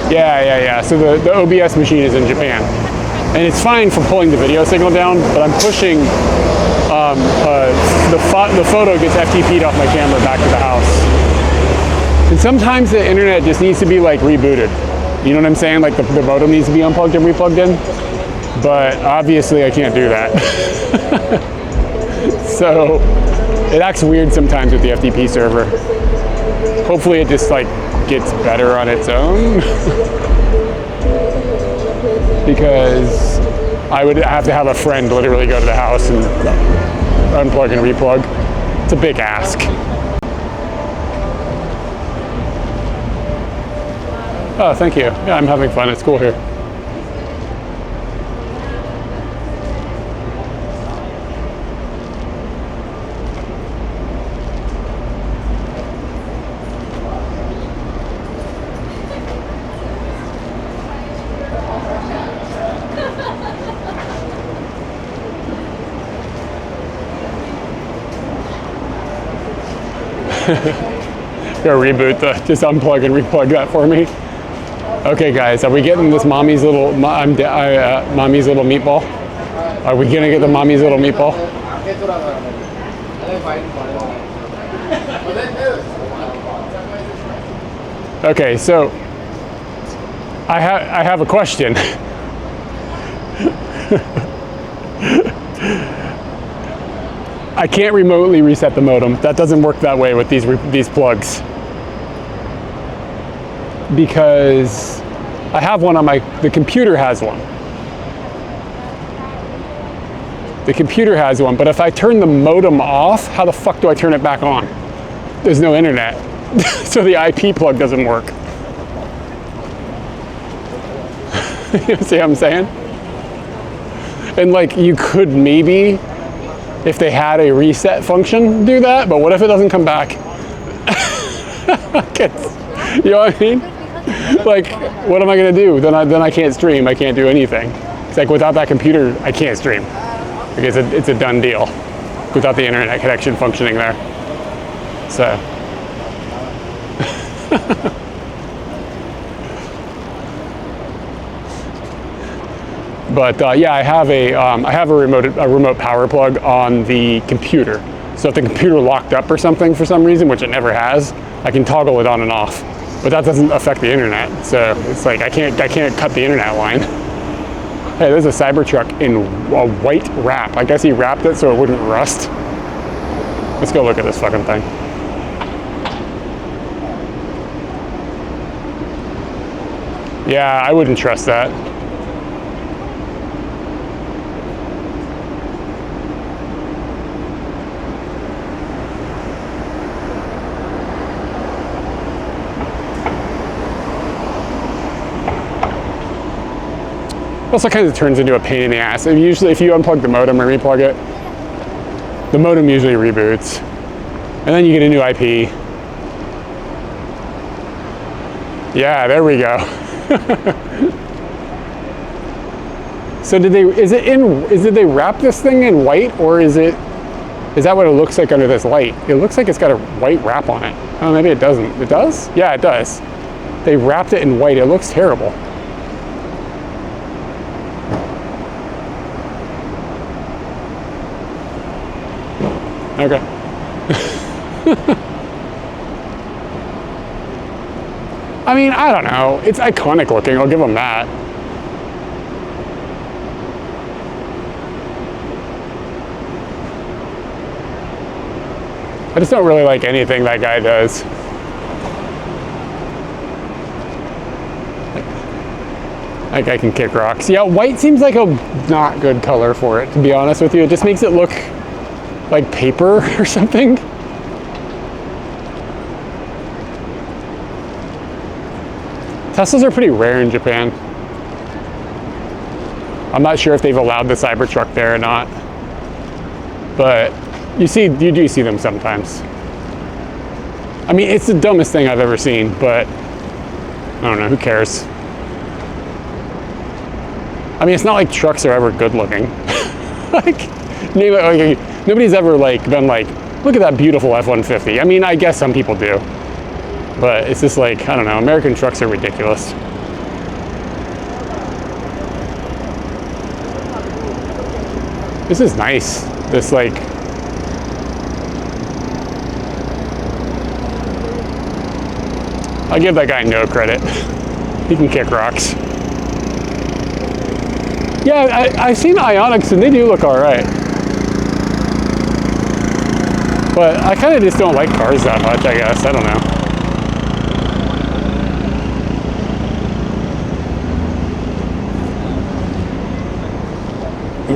[SPEAKER 2] Yeah. So the OBS machine is in Japan, and it's fine for pulling the video signal down, but I'm pushing the photo gets FTP'd off my camera back to the house. And sometimes the internet just needs to be like rebooted. You know what I'm saying? Like the modem needs to be unplugged and replugged in. But obviously I can't do that. So it acts weird sometimes with the FTP server. Hopefully it just like gets better on its own. Because I would have to have a friend literally go to the house and unplug and replug. It's a big ask. Oh, thank you. Yeah, I'm having fun. It's cool here. Go reboot just unplug and replug that for me. Okay, guys, are we getting this mommy's little mommy's little meatball? Are we gonna get the mommy's little meatball? Okay, so I have a question. I can't remotely reset the modem. That doesn't work that way with these plugs. Because I have one on the computer has one. The computer has one, but if I turn the modem off, how the fuck do I turn it back on? There's no internet. So the IP plug doesn't work. You see what I'm saying? And like you could maybe, if they had a reset function, do that, but what if it doesn't come back? You know what I mean? Like, what am I gonna do? Then I can't stream, I can't do anything. It's like without that computer, I can't stream. Because it's a done deal without the internet connection functioning there. So. But yeah, I have a remote power plug on the computer. So if the computer locked up or something for some reason, which it never has, I can toggle it on and off. But that doesn't affect the internet. So it's like I can't cut the internet line. Hey, there's a Cybertruck in a white wrap. I guess he wrapped it so it wouldn't rust. Let's go look at this fucking thing. Yeah, I wouldn't trust that. Also kind of turns into a pain in the ass. And usually if you unplug the modem or replug it, the modem usually reboots. And then you get a new IP. Yeah, there we go. So did they wrap this thing in white, or is that what it looks like under this light? It looks like it's got a white wrap on it. Oh, maybe it doesn't. It does? Yeah, it does. They wrapped it in white. It looks terrible. Okay. I mean, I don't know. It's iconic looking. I'll give them that. I just don't really like anything that guy does. That guy can kick rocks. Yeah, white seems like a not good color for it, to be honest with you. It just makes it look like paper or something. Teslas are pretty rare in Japan. I'm not sure if they've allowed the Cybertruck there or not, but you do see them sometimes. I mean, it's the dumbest thing I've ever seen, but I don't know, who cares? I mean, it's not like trucks are ever good looking. like nobody's ever been like, look at that beautiful F-150. I mean, I guess some people do, but it's just like, I don't know, American trucks are ridiculous. This is nice. This I give that guy no credit. He can kick rocks. Yeah, I've seen Ioniqs and they do look all right. But I kind of just don't like cars that much, I guess. I don't know. Yeah,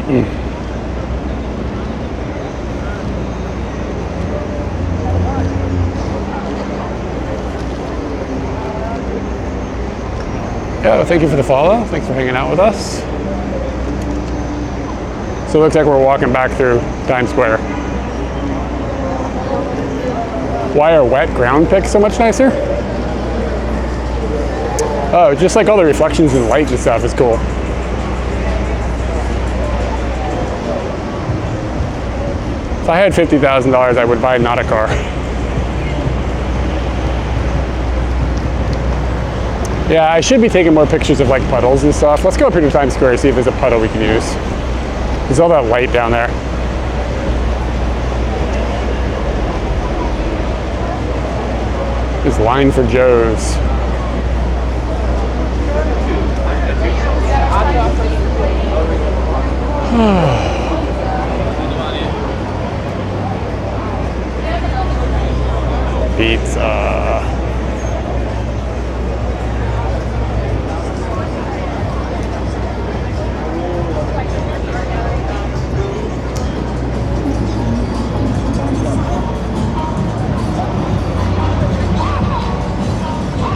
[SPEAKER 2] well, thank you for the follow. Thanks for hanging out with us. So it looks like we're walking back through Times Square. Why are wet ground pics so much nicer? Oh, just like all the reflections and light and stuff is cool. If I had $50,000, I would buy not a car. Yeah, I should be taking more pictures of like puddles and stuff. Let's go up here to Times Square and see if there's a puddle we can use. There's all that light down there. This line for Joe's. Pizza.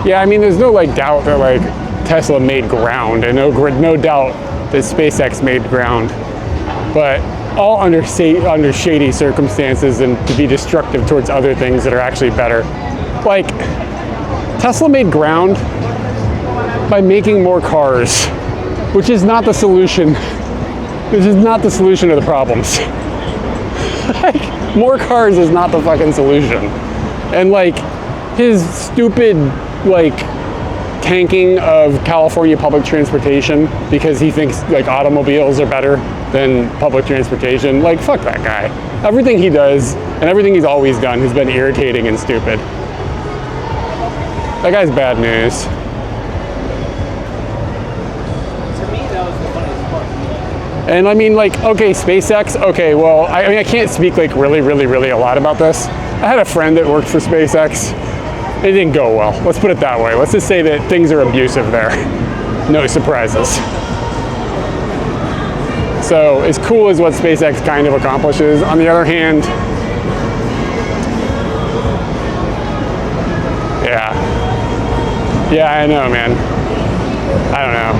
[SPEAKER 2] Yeah, I mean, there's no like doubt that like Tesla made ground, and no doubt that SpaceX made ground, but all under shady circumstances and to be destructive towards other things that are actually better. Like Tesla made ground by making more cars, which is not the solution. This is not the solution to the problems. Like, more cars is not the fucking solution. And like his stupid like tanking of California public transportation because he thinks like automobiles are better than public transportation. Like, fuck that guy. Everything he does and everything he's always done has been irritating and stupid. That guy's bad news.
[SPEAKER 10] To me, that was the funniest part.
[SPEAKER 2] And I mean, like, okay, SpaceX, okay, well, I mean, I can't speak like really a lot about this. I had a friend that worked for SpaceX. It didn't go well. Let's put it that way. Let's just say that things are abusive there. No surprises. So as cool as what SpaceX kind of accomplishes, on the other hand, yeah, I know, man. I don't know.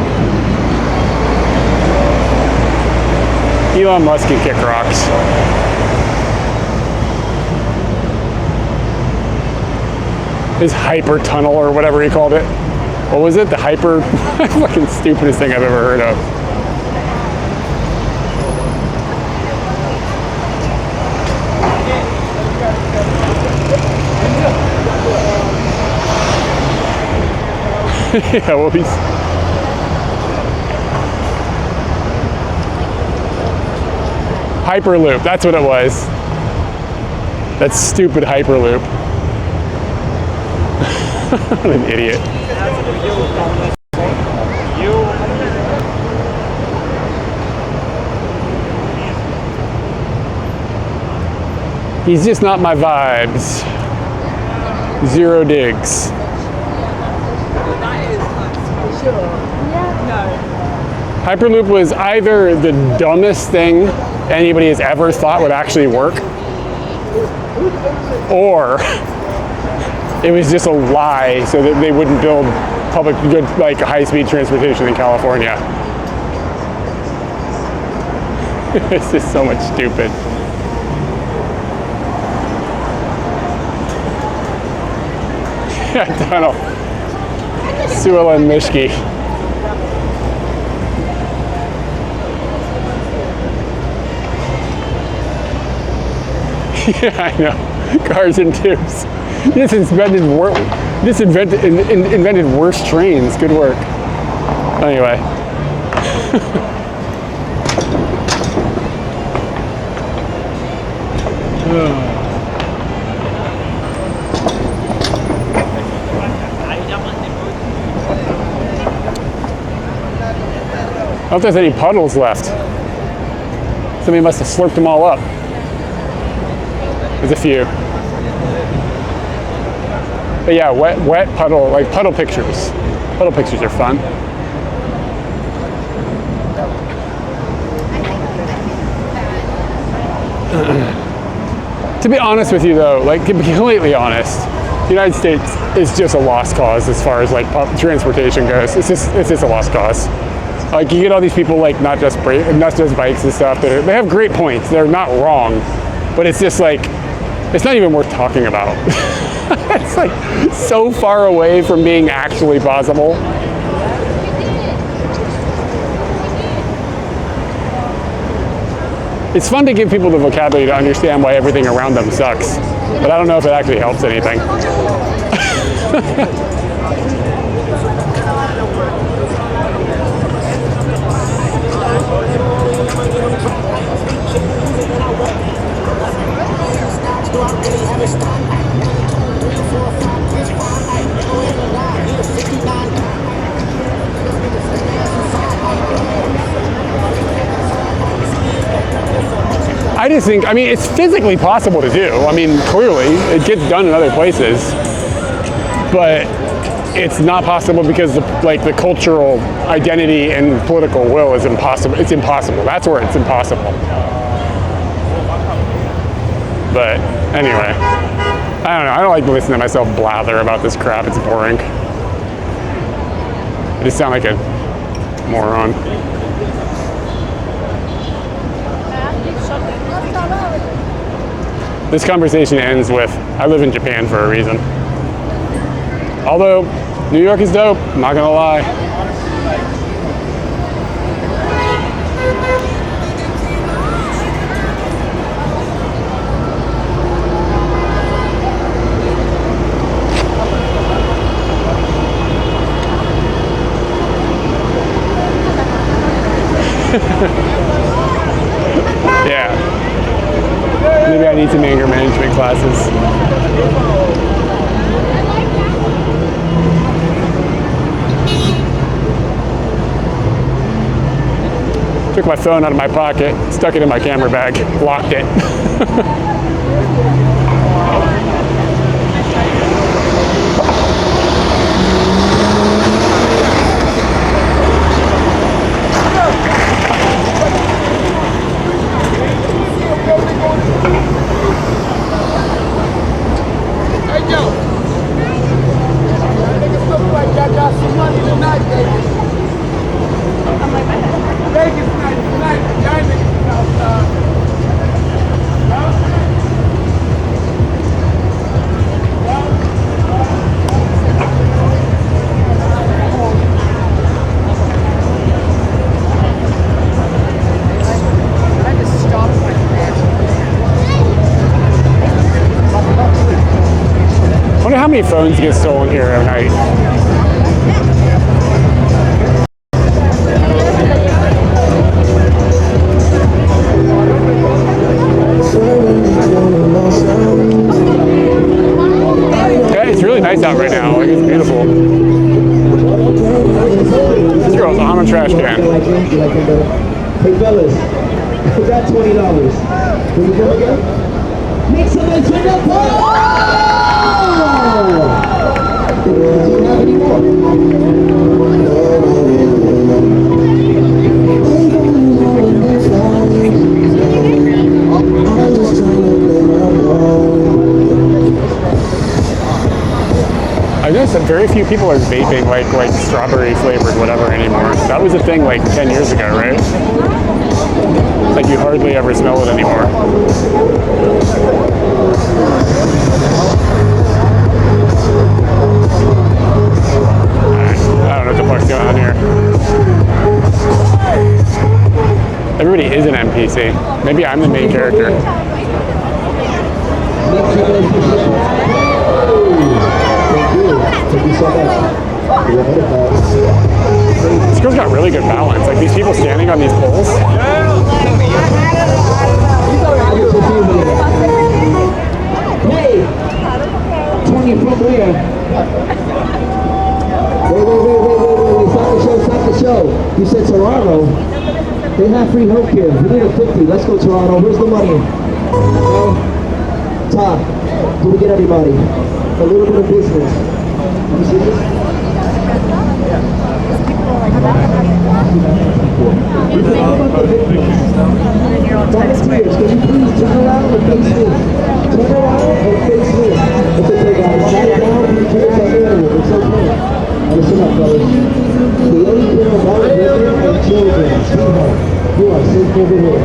[SPEAKER 2] Elon Musk can kick rocks. His hyper tunnel or whatever he called it. What was it? The hyper fucking stupidest thing I've ever heard of. Yeah, well, he's Hyperloop, that's what it was. That stupid Hyperloop. What an idiot. He's just not my vibes. Zero digs. Hyperloop was either the dumbest thing anybody has ever thought would actually work, or it was just a lie so that they wouldn't build public good, like high-speed transportation in California. It's just so much stupid. Yeah, tunnel. Suala and Mishki. Yeah, I know. Cars and tubes. This invented worse trains. Good work. Anyway. I don't know if there's any puddles left. Somebody must have slurped them all up. There's a few. But yeah, wet puddle, like puddle pictures. Puddle pictures are fun. To be honest with you though, like to be completely honest, the United States is just a lost cause as far as like transportation goes. It's just a lost cause. Like you get all these people like not just bikes and stuff that they have great points. They're not wrong, but it's just like it's not even worth talking about. It's like so far away from being actually possible. It's fun to give people the vocabulary to understand why everything around them sucks, but I don't know if it actually helps anything. I just think, I mean, it's physically possible to do. I mean, clearly, it gets done in other places, but it's not possible because the cultural identity and political will is impossible. It's impossible. That's where it's impossible. But anyway, I don't know. I don't like listening to myself blather about this crap. It's boring. I just sound like a moron. This conversation ends with, I live in Japan for a reason. Although, New York is dope, I'm not gonna lie. Yeah. Maybe I need some anger management classes. Took my phone out of my pocket, stuck it in my camera bag, locked it. How many phones get stolen here every night? Yeah, it's really nice out right now. Like, it's beautiful. This girl's on a trash can.
[SPEAKER 3] Hey fellas, I got $20. Can you go again? Make some noise for the ball! Do you have any more?
[SPEAKER 2] I noticed that very few people are vaping like strawberry flavored whatever anymore. That was a thing like 10 years ago, right? Like you hardly ever smell it anymore. I don't know what the fuck's going on here. Everybody is an NPC. Maybe I'm the main character.
[SPEAKER 3] Thank you so much.
[SPEAKER 2] This girl's got really good balance. Like these people standing on these poles.
[SPEAKER 3] Hey! 20 from where? Wait. Stop the show. You said Toronto. They have free healthcare. We need a 50. Let's go, Toronto. Where's the money? Top. Do we get everybody? A little bit of business. You see this? Volunteers, can you please turn around? here.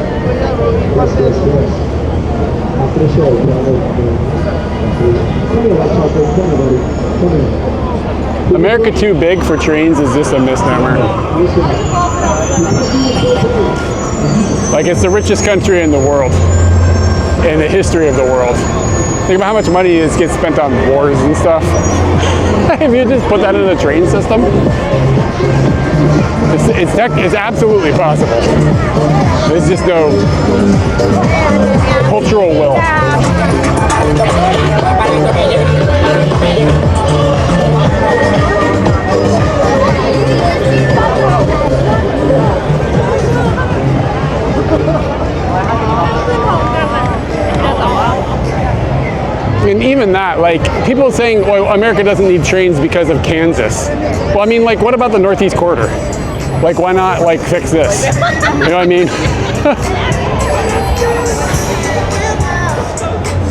[SPEAKER 3] Yes, yes, yes. After the show, come here, White Chocolate. Come here, buddy. Come here.
[SPEAKER 2] America too big for trains is just a misnomer. Like, it's the richest country in the world, in the history of the world. Think about how much money gets spent on wars and stuff. If you just put that in the train system, it's absolutely possible. There's just no cultural will. And even that, like, people saying, well, America doesn't need trains because of Kansas. Well, I mean, like, what about the Northeast Corridor? Like, why not, like, fix this? You know what I mean?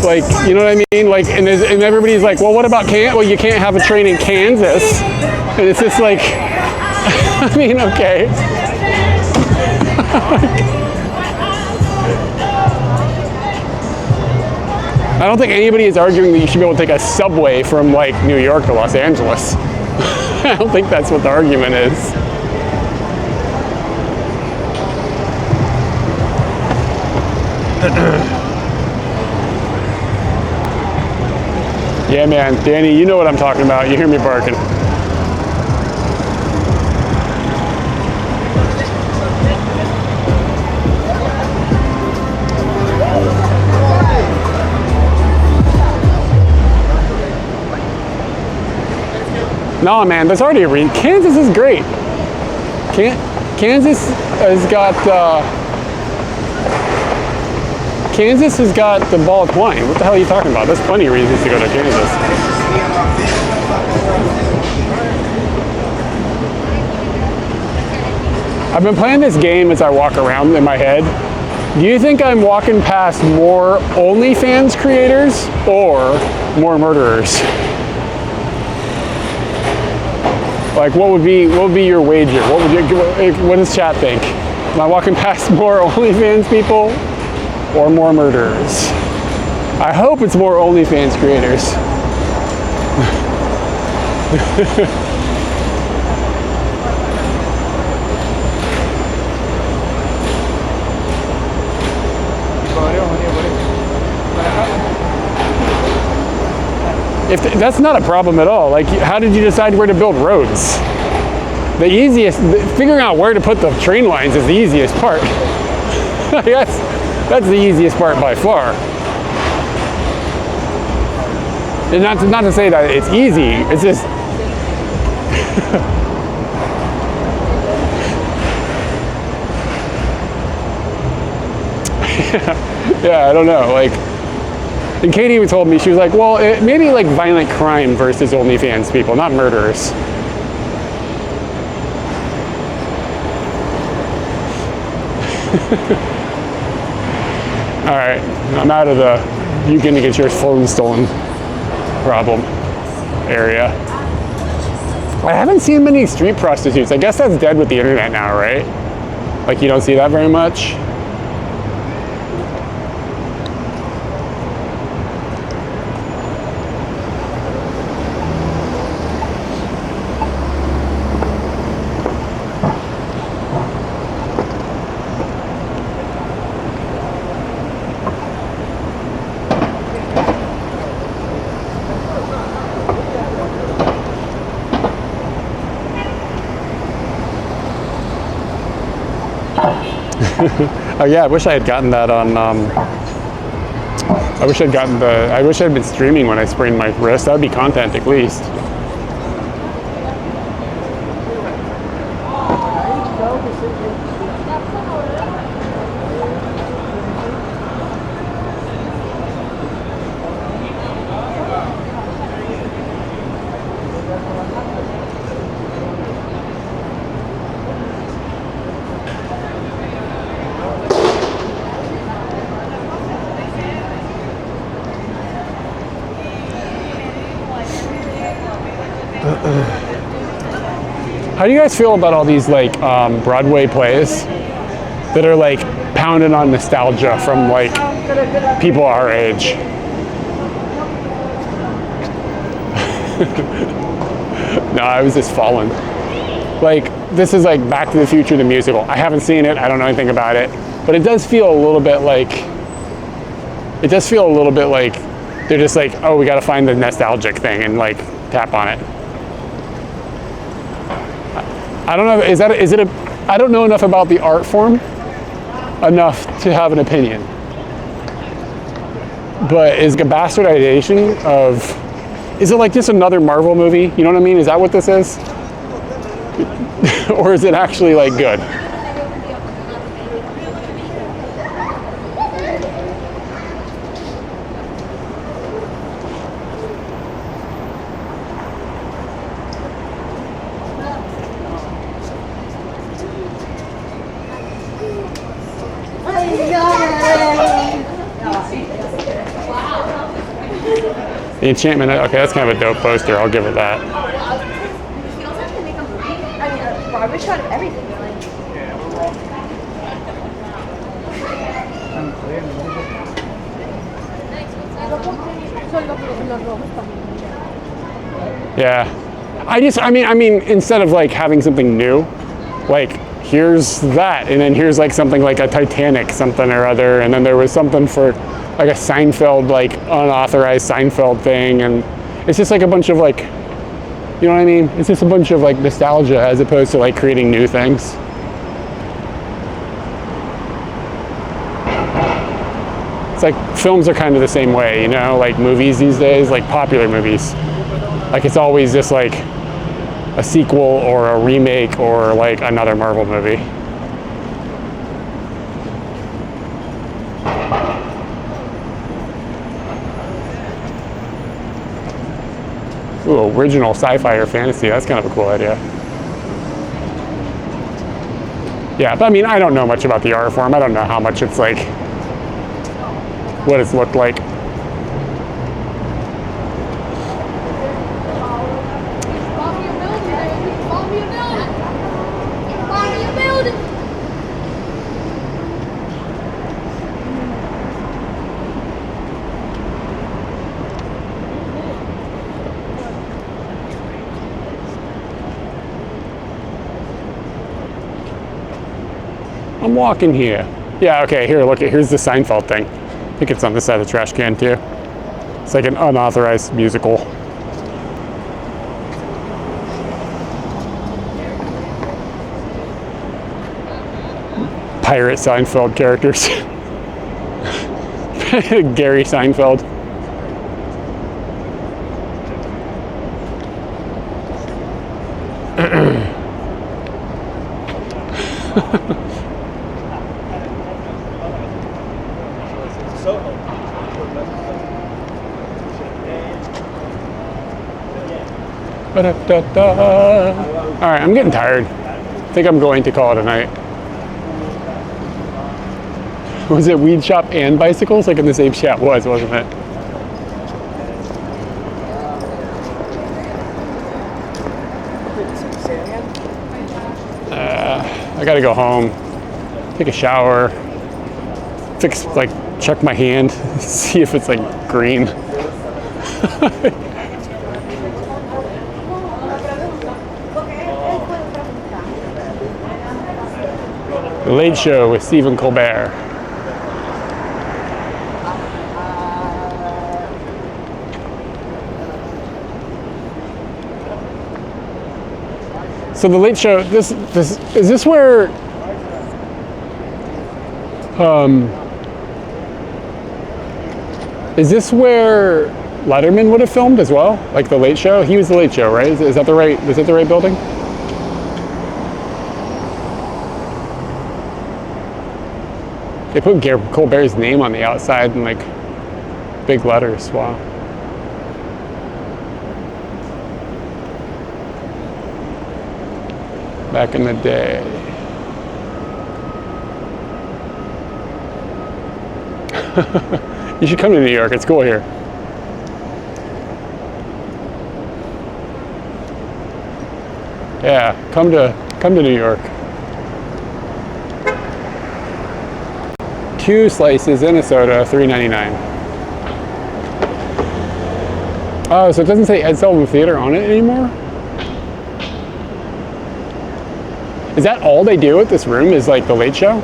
[SPEAKER 2] Like, you know what I mean? Like, and everybody's like, well, what about well, you can't have a train in Kansas. And it's just like, I mean, okay. I don't think anybody is arguing that you should be able to take a subway from, like, New York to Los Angeles. I don't think that's what the argument is. Yeah, man, Danny, you know what I'm talking about. You hear me barking. No, man, there's already a reason. Kansas is great. Kansas has got the ball of twine. What the hell are you talking about? There's plenty of reasons to go to Kansas. I've been playing this game as I walk around in my head. Do you think I'm walking past more OnlyFans creators or more murderers? Like, what would be your wager? What does chat think? Am I walking past more OnlyFans people or more murderers? I hope it's more OnlyFans creators. That's not a problem at all. Like, how did you decide where to build roads? Figuring out where to put the train lines is the easiest part. That's the easiest part by far. And not to say that it's easy, it's just yeah, I don't know, like, and Katie even told me, she was like, well, maybe like violent crime versus OnlyFans people, not murderers. All right, I'm out of the you gonna get your phone stolen problem area. I haven't seen many street prostitutes. I guess that's dead with the internet now, right? Like, you don't see that very much. Oh yeah, I wish I had gotten that on, I wish I'd been streaming when I sprained my wrist. That would be content at least. How do you guys feel about all these, like, Broadway plays that are like pounded on nostalgia from like people our age. No, I was just falling. Like, this is like Back to the Future, the musical. I haven't seen it, I don't know anything about it, but it does feel a little bit like, they're just like, oh, we gotta find the nostalgic thing and like tap on it. I don't know, I don't know enough about the art form enough to have an opinion. But is it a bastardization of, is it like just another Marvel movie? You know what I mean? Is that what this is? Or is it actually like good? The enchantment, okay, that's kind of a dope poster, I'll give it that.
[SPEAKER 5] I wish out of everything.
[SPEAKER 2] Yeah. I mean, instead of like having something new, like here's that, and then here's like something like a Titanic something or other, and then there was something for like a Seinfeld, like unauthorized Seinfeld thing, and it's just like a bunch of like, you know what I mean? It's just a bunch of like nostalgia as opposed to like creating new things. It's like films are kind of the same way, you know, like movies these days, like popular movies. Like it's always just like a sequel or a remake or like another Marvel movie. Ooh, original sci-fi or fantasy, that's kind of a cool idea. Yeah, but I mean, I don't know much about the art form. I don't know how much it's like, what it's looked like. I'm walking here. Yeah, okay, here, look, here's the Seinfeld thing. I think it's on this side of the trash can too. It's like an unauthorized musical. Pirate Seinfeld characters. Gary Seinfeld. All right, I'm getting tired. I think I'm going to call it a night. Was it weed shop and bicycles? Like in the same shop was, wasn't it? I gotta go home, take a shower, check my hand, see if it's like green. The Late Show with Stephen Colbert. So the Late Show, this is this where is this where Letterman would have filmed as well? Like the Late Show? He was the Late Show, right? Is that the right building? They put Colbert's name on the outside in like big letters. Wow. Back in the day. You should come to New York. It's cool here. Yeah, come to New York. 2 slices and a soda, $3.99. Oh, so it doesn't say Ed Sullivan Theater on it anymore? Is that all they do at this room, is like the Late Show?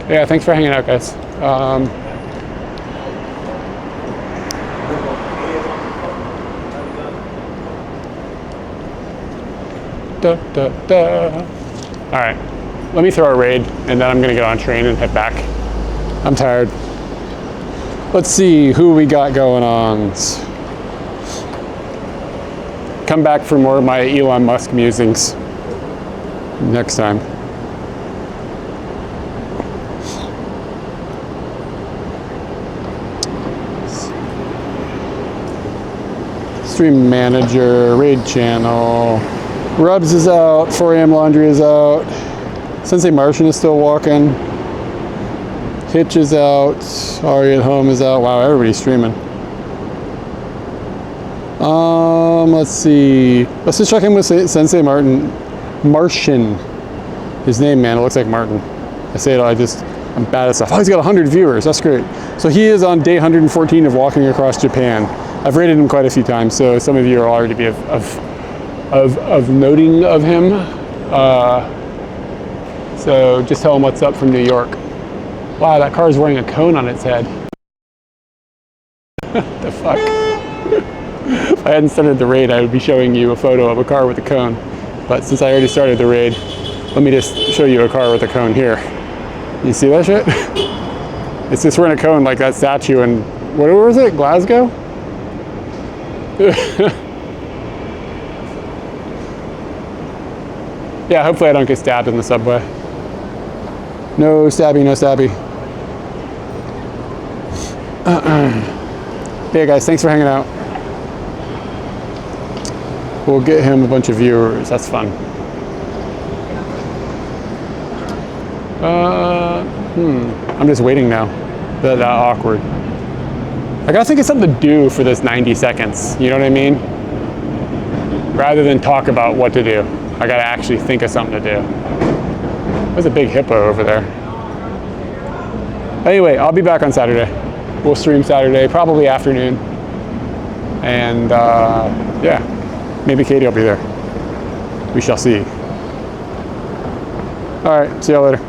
[SPEAKER 2] Yeah, thanks for hanging out, guys. All right, let me throw a raid and then I'm gonna get on a train and head back. I'm tired. Let's see who we got going on. Come back for more of my Elon Musk musings next time. Stream manager, raid channel. Rubs is out, 4 AM laundry is out. Sensei Martian is still walking. Hitch is out. Ari at home is out. Wow, everybody's streaming. Let's see. Let's just check in with Sensei Martian. His name, man, it looks like Martin. I say it, I'm bad at stuff. Oh, he's got 100 viewers. That's great. So he is on day 114 of walking across Japan. I've rated him quite a few times, so some of you are already be of noting of him. So just tell him what's up from New York. Wow, that car is wearing a cone on its head. What the fuck? If I hadn't started the raid, I would be showing you a photo of a car with a cone. But since I already started the raid, let me just show you a car with a cone here. You see that shit? It's just wearing a cone like that statue in, where was it, Glasgow? Yeah, hopefully I don't get stabbed in the subway. No stabby, no stabby. Hey guys, thanks for hanging out. We'll get him a bunch of viewers. That's fun. I'm just waiting now. That awkward. I gotta think of something to do for this 90 seconds. You know what I mean? Rather than talk about what to do, I gotta actually think of something to do. There's a big hippo over there. Anyway, I'll be back on Saturday. We'll stream Saturday, probably afternoon. And yeah, maybe Katie will be there. We shall see. All right, see y'all later.